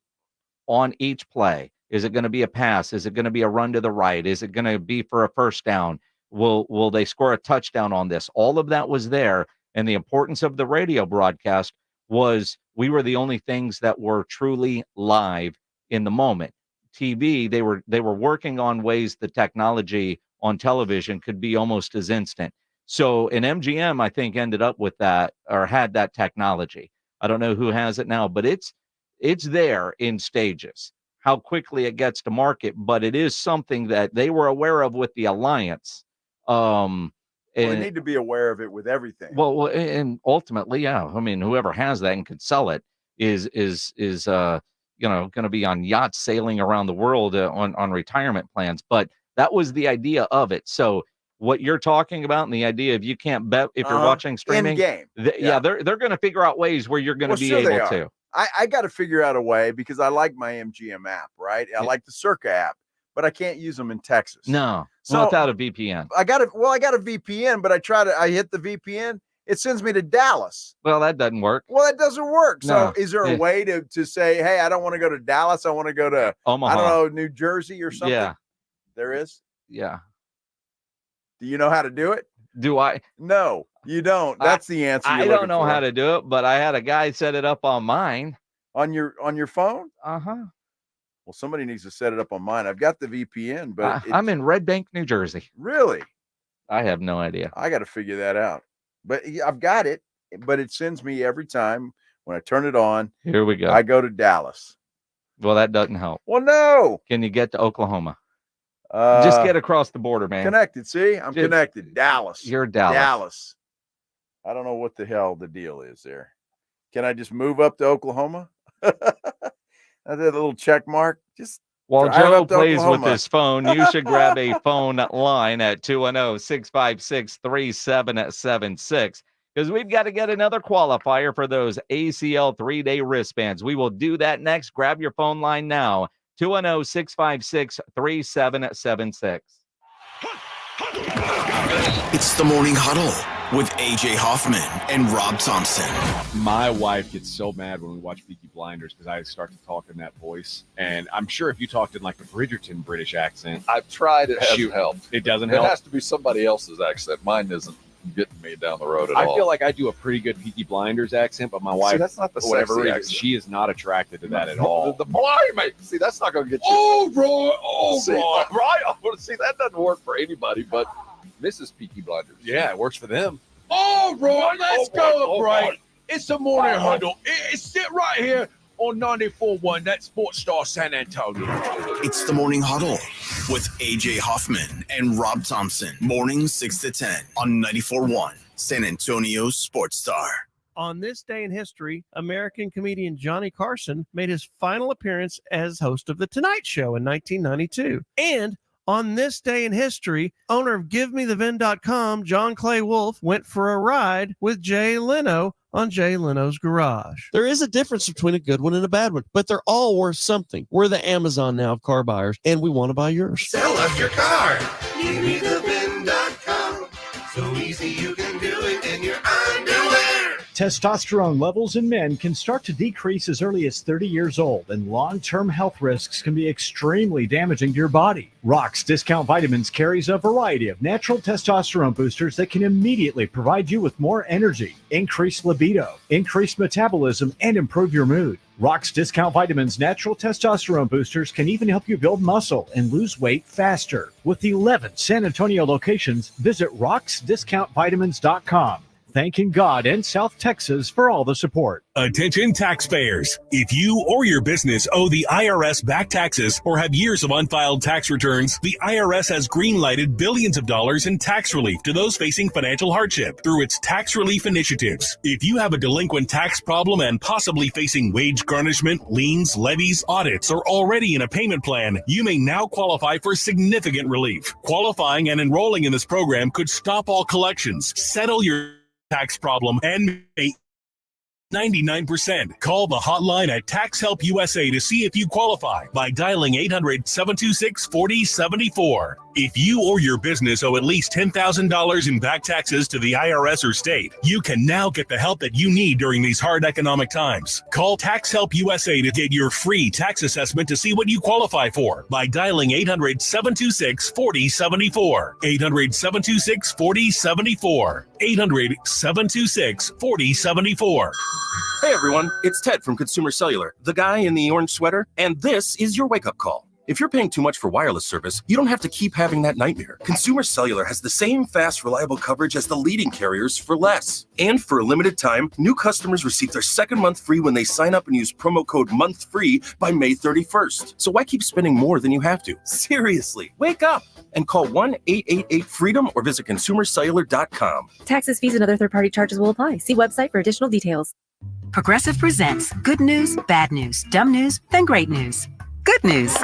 on each play. Is it going to be a pass? Is it going to be a run to the right? Is it going to be for a first down? Will they score a touchdown on this? All of that was there. And the importance of the radio broadcast was we were the only things that were truly live in the moment. TV, they were working on ways the technology on television could be almost as instant. So an MGM, I think, ended up with that or had that technology. I don't know who has it now, but it's there in stages. How quickly it gets to market, but it is something that they were aware of with the Alliance. They need to be aware of it with everything. Well, and ultimately, yeah. I mean, whoever has that and could sell it is going to be on yachts sailing around the world on retirement plans. But that was the idea of it. So what you're talking about and the idea of you can't bet if you're watching streaming in game. Yeah, they're going to figure out ways where you're going to be able to. I got to figure out a way because I like my MGM app, right? I like the Circa app, but I can't use them in Texas. No, so not without a VPN. I got a VPN, but I hit the VPN. It sends me to Dallas. Well, that doesn't work. Well, that doesn't work. No. So is there a way to say, hey, I don't want to go to Dallas. I want to go to Omaha. I don't know, New Jersey or something? Yeah. There is? Yeah. Do you know how to do it? Do I? No, you don't. That's the answer. I don't know how to do it, but I had a guy set it up on mine. On your phone? Uh-huh. Well, somebody needs to set it up on mine. I've got the VPN, but I'm in Red Bank, New Jersey. Really? I have no idea. I got to figure that out. But I've got it, but it sends me every time when I turn it on. Here we go. I go to Dallas. Well, that doesn't help. Well, no. Can you get to Oklahoma? Just get across the border, man. Connected. See, I'm connected. Dallas. You're Dallas. Dallas. I don't know what the hell the deal is there. Can I just move up to Oklahoma? That's a little check mark. Just while drive Joe up to plays Oklahoma. with his phone, you should grab a phone line at 210-656-3776 because we've got to get another qualifier for those ACL 3-day wristbands. We will do that next. Grab your phone line now, 210-656-3776. It's the Morning Huddle with AJ Hoffman and Rob Thompson. My wife gets so mad when we watch Peaky Blinders because I start to talk in that voice. And I'm sure if you talked in like a Bridgerton British accent. I've tried. It hasn't helped. It doesn't It help. has to be somebody else's accent. Mine isn't getting me down the road at all. I feel like I do a pretty good Peaky Blinders accent, but my wife, See, that's not the for whatever sexy reason, accent. she is not attracted to that at all. The blimey. See, that's not going to get you. Oh, right. Oh, See, right. right. I want to see that doesn't work for anybody, but Mrs. Peaky Blinders. Yeah, it works for them. All right, let's go, all break. right. It's the morning huddle. It's sit right here on 94.1, that Sports Star San Antonio. It's the Morning Huddle with AJ Hoffman and Rob Thompson. Mornings 6 to 10 on 94.1 San Antonio Sports Star. On this day in history, American comedian Johnny Carson made his final appearance as host of The Tonight Show in 1992. And on this day in history, owner of GiveMeTheVin.com, John Clay Wolfe, went for a ride with Jay Leno on Jay Leno's Garage. There is a difference between a good one and a bad one, but they're all worth something. We're the Amazon now of car buyers, and we want to buy yours. Sell us your car. GiveMeTheVin.com. So easy you can do it in your underwear. Testosterone levels in men can start to decrease as early as 30 years old, and long-term health risks can be extremely damaging to your body. Rock's Discount Vitamins carries a variety of natural testosterone boosters that can immediately provide you with more energy, increased libido, increased metabolism, and improve your mood. Rock's Discount Vitamins natural testosterone boosters can even help you build muscle and lose weight faster. With 11 San Antonio locations, visit rocksdiscountvitamins.com. Thanking God and South Texas for all the support. Attention taxpayers. If you or your business owe the IRS back taxes or have years of unfiled tax returns, the IRS has green-lighted billions of dollars in tax relief to those facing financial hardship through its tax relief initiatives. If you have a delinquent tax problem and possibly facing wage garnishment, liens, levies, audits, or already in a payment plan, you may now qualify for significant relief. Qualifying and enrolling in this program could stop all collections, settle your tax problem, and make 99%. Call the hotline at Tax Help USA to see if you qualify by dialing 800-726-4074. If you or your business owe at least $10,000 in back taxes to the IRS or state, you can now get the help that you need during these hard economic times. Call Tax Help USA to get your free tax assessment to see what you qualify for by dialing 800-726-4074. 800-726-4074. 800-726-4074. Hey everyone, it's Ted from Consumer Cellular, the guy in the orange sweater, and this is your wake-up call. If you're paying too much for wireless service, you don't have to keep having that nightmare. Consumer Cellular has the same fast, reliable coverage as the leading carriers for less. And for a limited time, new customers receive their second month free when they sign up and use promo code MONTHFREE by May 31st. So why keep spending more than you have to? Seriously, wake up and call 1-888-FREEDOM or visit consumercellular.com. Taxes, fees, and other third-party charges will apply. See website for additional details. Progressive presents good news, bad news, dumb news, then great news. Good news.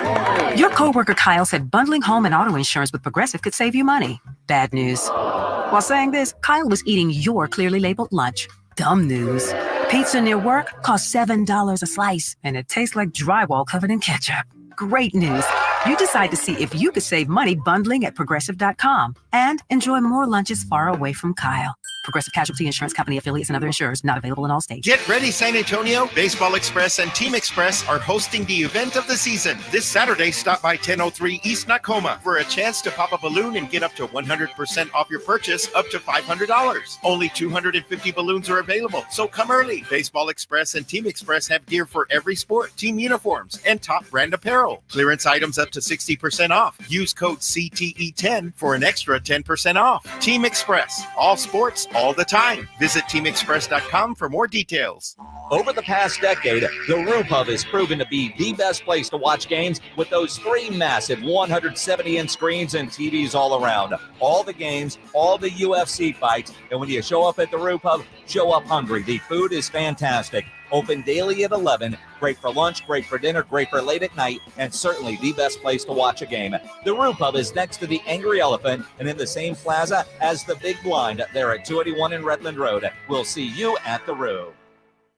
Your coworker Kyle said bundling home and auto insurance with Progressive could save you money. Bad news. While saying this, Kyle was eating your clearly labeled lunch. Dumb news. Pizza near work costs $7 a slice, and it tastes like drywall covered in ketchup. Great news. You decide to see if you could save money bundling at Progressive.com and enjoy more lunches far away from Kyle. Progressive Casualty Insurance Company affiliates and other insurers not available in all states. Get ready, San Antonio. Baseball Express and Team Express are hosting the event of the season. This Saturday, stop by 1003 East Nakoma for a chance to pop a balloon and get up to 100% off your purchase up to $500. Only 250 balloons are available, so come early. Baseball Express and Team Express have gear for every sport, team uniforms, and top brand apparel. Clearance items up to 60% off. Use code CTE10 for an extra 10% off. Team Express, all sports, all the time. Visit teamexpress.com for more details. Over the past decade, the Roo Pub has proven to be the best place to watch games with those three massive 170-inch screens and TVs all around. All the games, all the UFC fights, and when you show up at the Roo Pub, show up hungry. The food is fantastic. Open daily at 11. Great for lunch, great for dinner, great for late at night, and certainly the best place to watch a game. The Roo Pub is next to the Angry Elephant and in the same plaza as the Big Blind there at 281 in Redland Road. We'll see you at the Roo.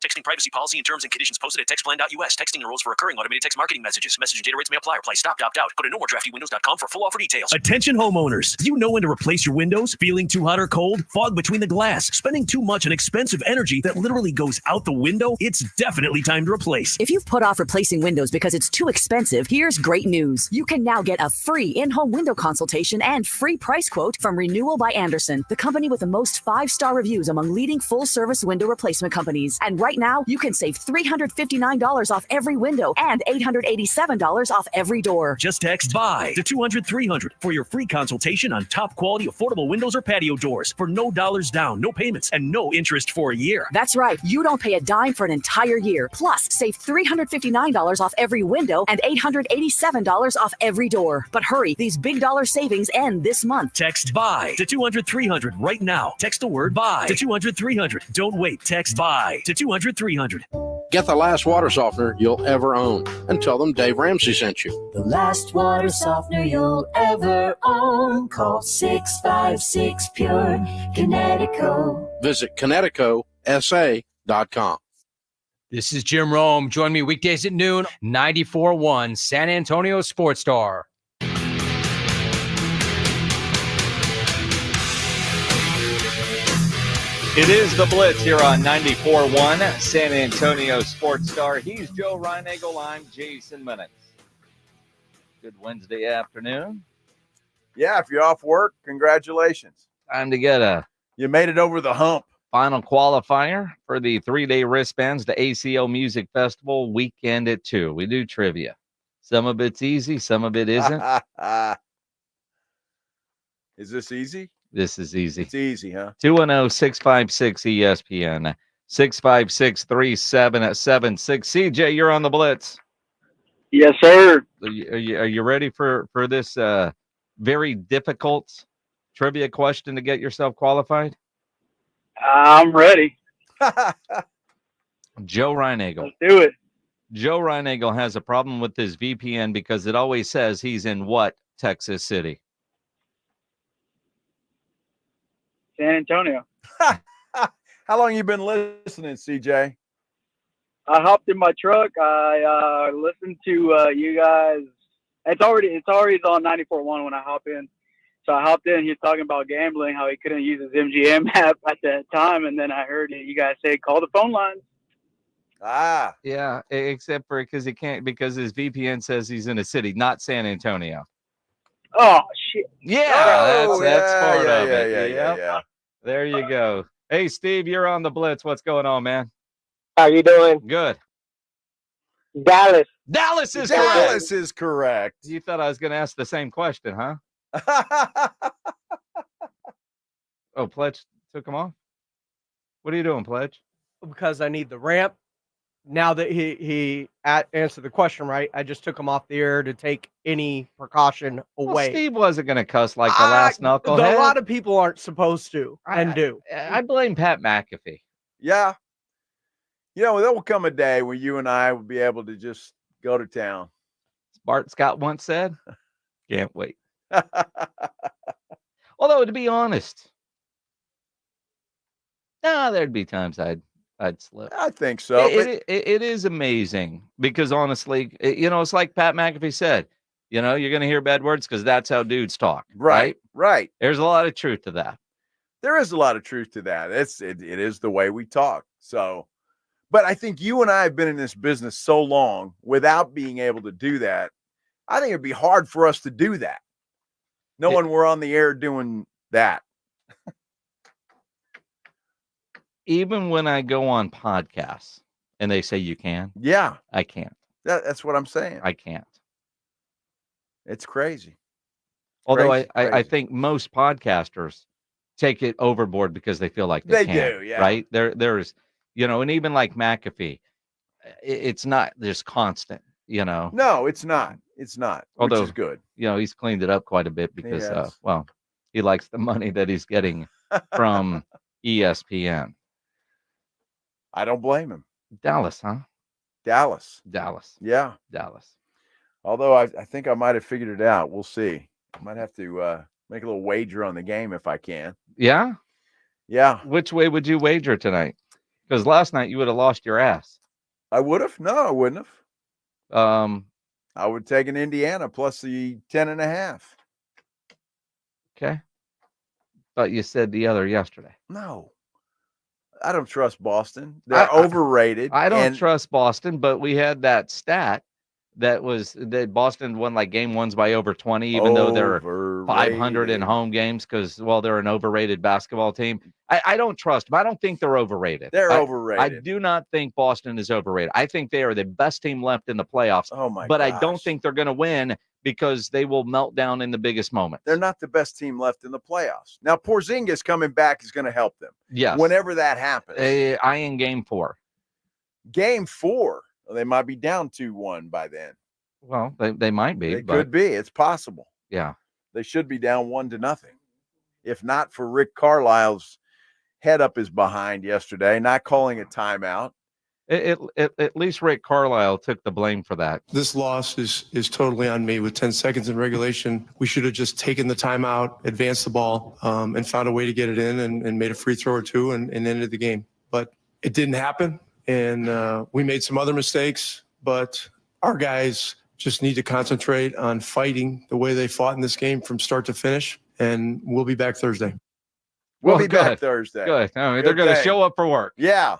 Texting privacy policy and terms and conditions posted at textplan.us. Texting enrolls for recurring automated text marketing messages. Message and data rates may apply. Reply stop, opt out. Go to nomoredraftywindows.com for full offer details. Attention homeowners. Do you know when to replace your windows? Feeling too hot or cold? Fog between the glass? Spending too much on expensive energy that literally goes out the window? It's definitely time to replace. If you've put off replacing windows because it's too expensive, here's great news. You can now get a free in-home window consultation and free price quote from Renewal by Andersen, the company with the most 5-star reviews among leading full-service window replacement companies. And right now, you can save $359 off every window and $887 off every door. Just text BUY to 200-300 for your free consultation on top quality affordable windows or patio doors for no dollars down, no payments, and no interest for a year. That's right. You don't pay a dime for an entire year. Plus, save $359 off every window and $887 off every door. But hurry, these big dollar savings end this month. Text BUY to 200-300 right now. Text the word BUY to 200-300. Don't wait. Text BUY to 200-300. Get the last water softener you'll ever own and tell them Dave Ramsey sent you. The last water softener you'll ever own. Call 656-PURE Kinetico. Visit KineticoSA.com. This is Jim Rome. Join me weekdays at noon, 94.1 San Antonio Sports Star. It is the Blitz here on 94.1 San Antonio Sports Star. He's Joe Reinagel. I'm Jason Minutes. Good Wednesday afternoon. Yeah, if you're off work, congratulations. Time to get you made it over the hump. Final qualifier for the 3-day wristbands, the ACO Music Festival weekend at 2. We do trivia. Some of it's easy, some of it isn't. Is this easy? This is easy. It's easy, huh? 210-656-ESPN, 656-3776. CJ, you're on the Blitz. Yes, sir. Are you ready for this very difficult trivia question to get yourself qualified? I'm ready. Joe Reinagel. Let's do it. Joe Reinagel has a problem with his VPN because it always says he's in what Texas city? San Antonio. How long you been listening, CJ? I hopped in my truck. I listened to you guys. It's already on 94.1 when I hop in. So I hopped in. He was talking about gambling, how he couldn't use his MGM app at that time, and then I heard you guys say call the phone lines. Ah, yeah. Except for because he can't because his VPN says he's in a city, not San Antonio. Oh shit! Yeah, oh, that's part of yeah, it. Yeah. Yep. There you go. Hey, Steve, you're on the Blitz. What's going on, man? How you doing? Good. Dallas. Dallas is Dallas is correct. You thought I was going to ask the same question, huh? Oh, Pledge took him off? What are you doing, Pledge? Because I need the ramp. Now that he answered the question right, I just took him off the air to take any precaution away. Well, Steve wasn't going to cuss like the last knucklehead. A lot of people aren't supposed to and do. I blame Pat McAfee. Yeah. You know, there will come a day where you and I will be able to just go to town. Bart Scott once said, can't wait. Although, to be honest, there'd be times I'd slip. I think so. It is amazing because honestly, it's like Pat McAfee said, you're going to hear bad words because that's how dudes talk. Right. There's a lot of truth to that. There is a lot of truth to that. It is the way we talk. So, but I think you and I have been in this business so long without being able to do that. I think it'd be hard for us to do that. Knowing we're on the air doing that. Even when I go on podcasts and they say you can. Yeah. I can't. That's what I'm saying. I can't. It's crazy. Although crazy. I think most podcasters take it overboard because they feel like they can, do, yeah. Right? There's, and even like McAfee, it's not just constant, No, it's not. It's not. Although, which is good. He's cleaned it up quite a bit because, he likes the money that he's getting from ESPN. I don't blame him. Dallas, huh? Dallas. Yeah. Dallas. Although I think I might have figured it out. We'll see. I might have to make a little wager on the game if I can. Yeah? Yeah. Which way would you wager tonight? Because last night you would have lost your ass. I would have? No, I wouldn't have. I would take an Indiana plus the 10.5. Okay. Thought you said the other yesterday. No. I don't trust Boston. They're overrated. I don't trust Boston, but we had that stat that Boston won like game ones by over 20, even though they're 500 in home games because, they're an overrated basketball team. I don't trust them. I don't think they're overrated. They're overrated. I do not think Boston is overrated. I think they are the best team left in the playoffs. Oh, my But gosh. I don't think they're going to win because they will melt down in the biggest moments. They're not the best team left in the playoffs. Now, Porzingis coming back is going to help them. Yes. Whenever that happens. I in game 4. Game 4. Well, they might be down 2-1 by then. Well, they might be. They could be. It's possible. Yeah. They should be down 1-0. If not for Rick Carlisle's head up his behind yesterday, not calling a timeout. At least Rick Carlisle took the blame for that. This loss is totally on me. With 10 seconds in regulation, we should have just taken the timeout, advanced the ball, and found a way to get it in and made a free throw or two and ended the game. But it didn't happen, and we made some other mistakes, but our guys just need to concentrate on fighting the way they fought in this game from start to finish, and we'll be back Thursday. We'll Well, be back good. Thursday. Good. I mean, Good they're going to thing. show up for work. Yeah.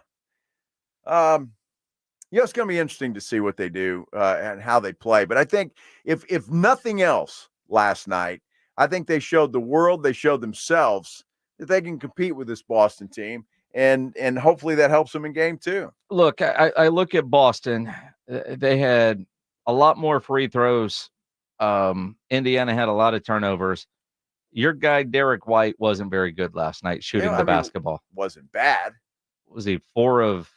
It's going to be interesting to see what they do and how they play. But I think if nothing else last night, I think they showed the world, they showed themselves that they can compete with this Boston team. And hopefully that helps them in game 2. Look, I look at Boston. They had a lot more free throws. Indiana had a lot of turnovers. Your guy, Derek White, wasn't very good last night shooting the basketball. Wasn't bad. Was he 4 of?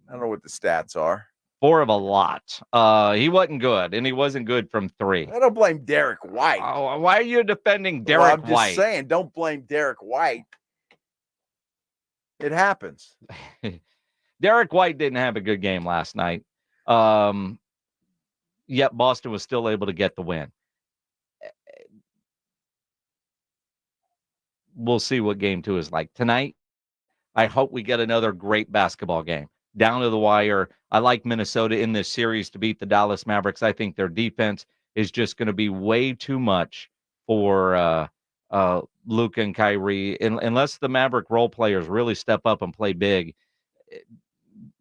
I don't know what the stats are. 4 of a lot. He wasn't good, and he wasn't good from 3. I don't blame Derek White. Why are you defending Derek I'm just White? saying, don't blame Derek White. It happens. Derek White didn't have a good game last night. Yet Boston was still able to get the win. We'll see what game 2 is like. Tonight, I hope we get another great basketball game. Down to the wire. I like Minnesota in this series to beat the Dallas Mavericks. I think their defense is just going to be way too much for Luka and Kyrie. Unless the Maverick role players really step up and play big,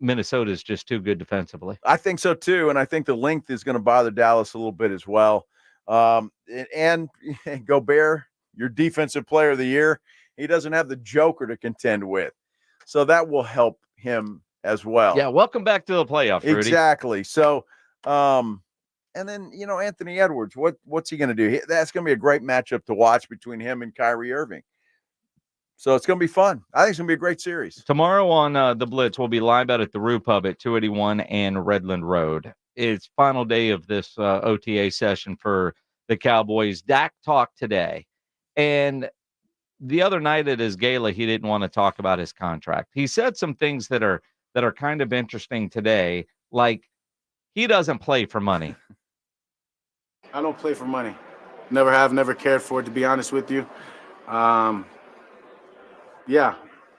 Minnesota is just too good defensively. I think so too, and I think the length is going to bother Dallas a little bit as well. And Gobert, your defensive player of the year, he doesn't have the Joker to contend with, so that will help him as well. Yeah, welcome back to the playoffs, Rudy. Exactly. So, and then Anthony Edwards, what's he going to do? That's going to be a great matchup to watch between him and Kyrie Irving. So it's going to be fun. I think it's going to be a great series. Tomorrow on the Blitz, we'll be live out at the Rue Pub at 281 and Redland Road. It's final day of this OTA session for the Cowboys. Dak talked today, and the other night at his gala, he didn't want to talk about his contract. He said some things that are kind of interesting today, like he doesn't play for money. I don't play for money. Never have, never cared for it, to be honest with you. Yeah,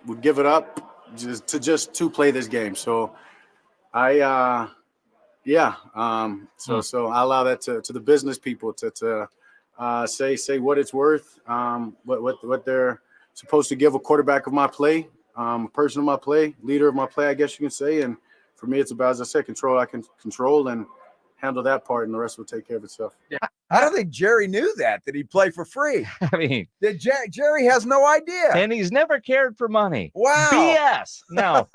would give it up just to play this game. So so I allow that to the business people to say what it's worth, what they're supposed to give a quarterback of my play, a person of my play, leader of my play, I guess you can say. And for me, it's about, as I said, control. I can control and handle that part, and the rest will take care of itself. Yeah. I don't think Jerry knew that he'd play for free. I mean, Jerry has no idea. And he's never cared for money. Wow. BS. No,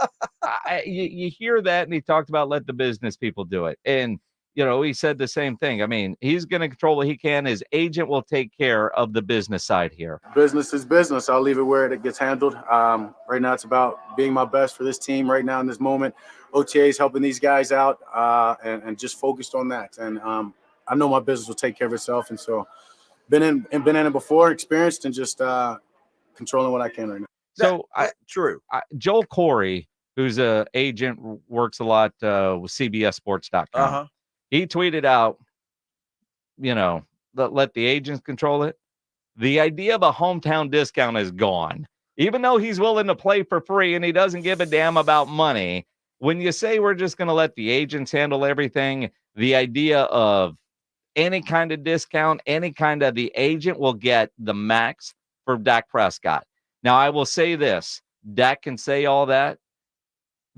you hear that, and he talked about let the business people do it. And, he said the same thing. I mean, he's going to control what he can. His agent will take care of the business side here. Business is business. I'll leave it where it gets handled. Right now, it's about being my best for this team right now in this moment. OTA is helping these guys out and just focused on that. And I know my business will take care of itself. And so been in it before, experienced, and just controlling what I can right now. So true. Joel Corey, who's an agent, works a lot with CBSSports.com. Uh-huh. He tweeted out, let the agents control it. The idea of a hometown discount is gone. Even though he's willing to play for free and he doesn't give a damn about money, when you say we're just going to let the agents handle everything, the idea of any kind of discount, the agent will get the max for Dak Prescott. Now, I will say this. Dak can say all that.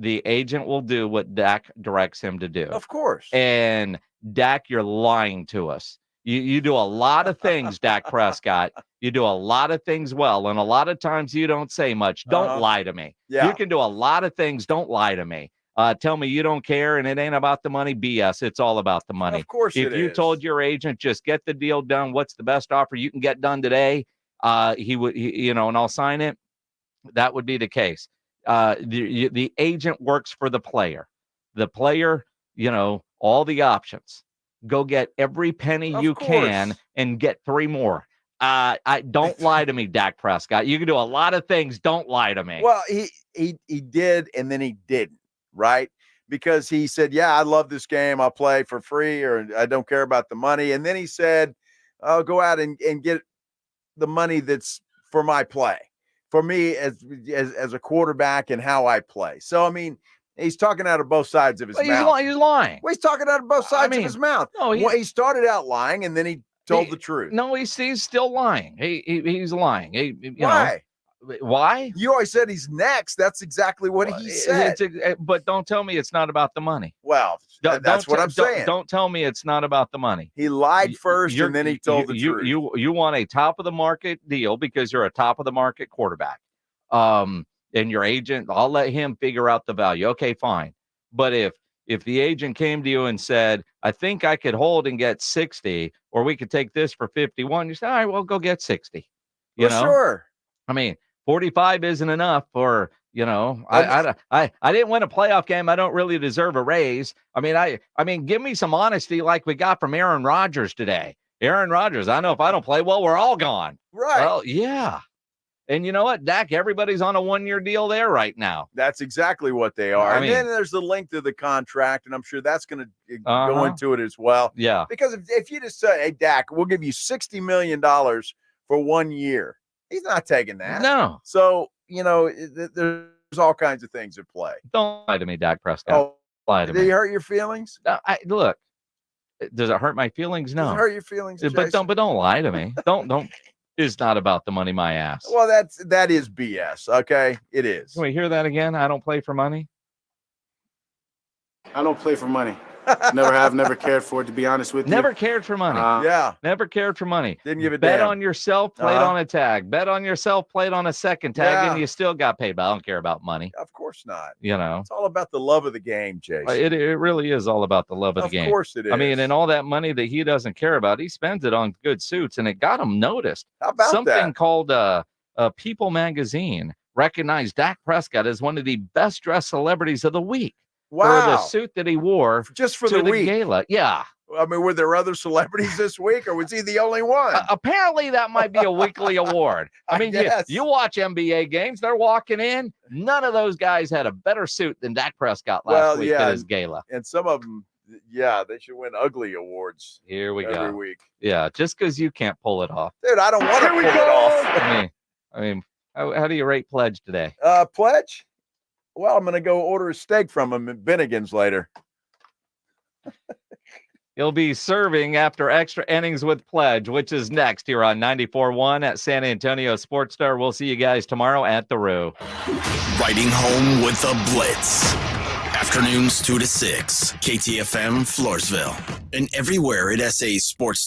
The agent will do what Dak directs him to do. Of course. And Dak, you're lying to us. You do a lot of things, Dak Prescott. You do a lot of things well, and a lot of times you don't say much. Don't lie to me. Yeah. You can do a lot of things. Don't lie to me. Tell me you don't care and it ain't about the money. BS. It's all about the money. Of course if you told your agent, just get the deal done, what's the best offer you can get done today, and I'll sign it, that would be the case. The agent works for the player. The player, all the options. Go get every penny you can and get 3 more. I don't lie to me, Dak Prescott. You can do a lot of things. Don't lie to me. Well, he did, and then he didn't, right? Because he said, yeah, I love this game. I'll play for free, or I don't care about the money. And then he said, I'll go out and get the money that's for my play, for me as a quarterback and how I play. So, I mean, he's talking out of both sides of his mouth. He's lying. Well, he's talking out of both sides of his mouth. No, he started out lying, and then he told the truth. No, he's still lying. He's lying. Why? Why? You always said he's next. That's exactly what he said. But don't tell me it's not about the money. Well, that's what I'm saying. Don't tell me it's not about the money. He lied first, and then he told the truth. You want a top of the market deal because you're a top of the market quarterback. And your agent, I'll let him figure out the value. Okay, fine. But if the agent came to you and said, I think I could hold and get 60, or we could take this for 51, you say, all right, well, go get 60. You know? Sure. I mean, 45 isn't enough for, I didn't win a playoff game. I don't really deserve a raise. I mean, give me some honesty like we got from Aaron Rodgers today. Aaron Rodgers, I know if I don't play well, we're all gone. Right. Well, yeah. And you know what, Dak, everybody's on a 1-year deal there right now. That's exactly what they are. I mean, then there's the length of the contract, and I'm sure that's going to go into it as well. Yeah. Because if you just say, hey, Dak, we'll give you $60 million for 1 year, he's not taking that. No. So, there's all kinds of things at play. Don't lie to me, Dak Prescott. Oh, lie to me. Did he hurt your feelings? Look, does it hurt my feelings? No. Does it hurt your feelings, But don't lie to me. Don't. It's not about the money, my ass. Well, that is BS. Okay, it is. Can we hear that again? I don't play for money. I don't play for money. Never have, never cared for it, to be honest with you. Never cared for money. Yeah. Never cared for money. Didn't give a Bet damn. on yourself, played on a tag. Bet on yourself, played on a second tag, and you still got paid. But I don't care about money. Of course not. It's all about the love of the game, Jason. It really is all about the love of the game. Of course it is. I mean, and all that money that he doesn't care about, he spends it on good suits, and it got him noticed. How about something that? called People Magazine recognized Dak Prescott as one of the best dressed celebrities of the week. Wow. For the suit that he wore just for to the week. Gala. Yeah. I mean, were there other celebrities this week, or was he the only one? Apparently, that might be a weekly award. I mean, you watch NBA games, they're walking in. None of those guys had a better suit than Dak Prescott last week at his gala. And some of them, they should win ugly awards. Here we go. Every week. Yeah, just because you can't pull it off. Dude, I don't want to pull it off. I mean, how do you rate Pledge today? Pledge? Well, I'm going to go order a steak from him at Bennigan's later. He'll be serving after extra innings with Pledge, which is next here on 94.1 at San Antonio Sports Star. We'll see you guys tomorrow at the Roo. Riding home with the Blitz. Afternoons 2 to 6. KTFM, Floresville. And everywhere at SA Sports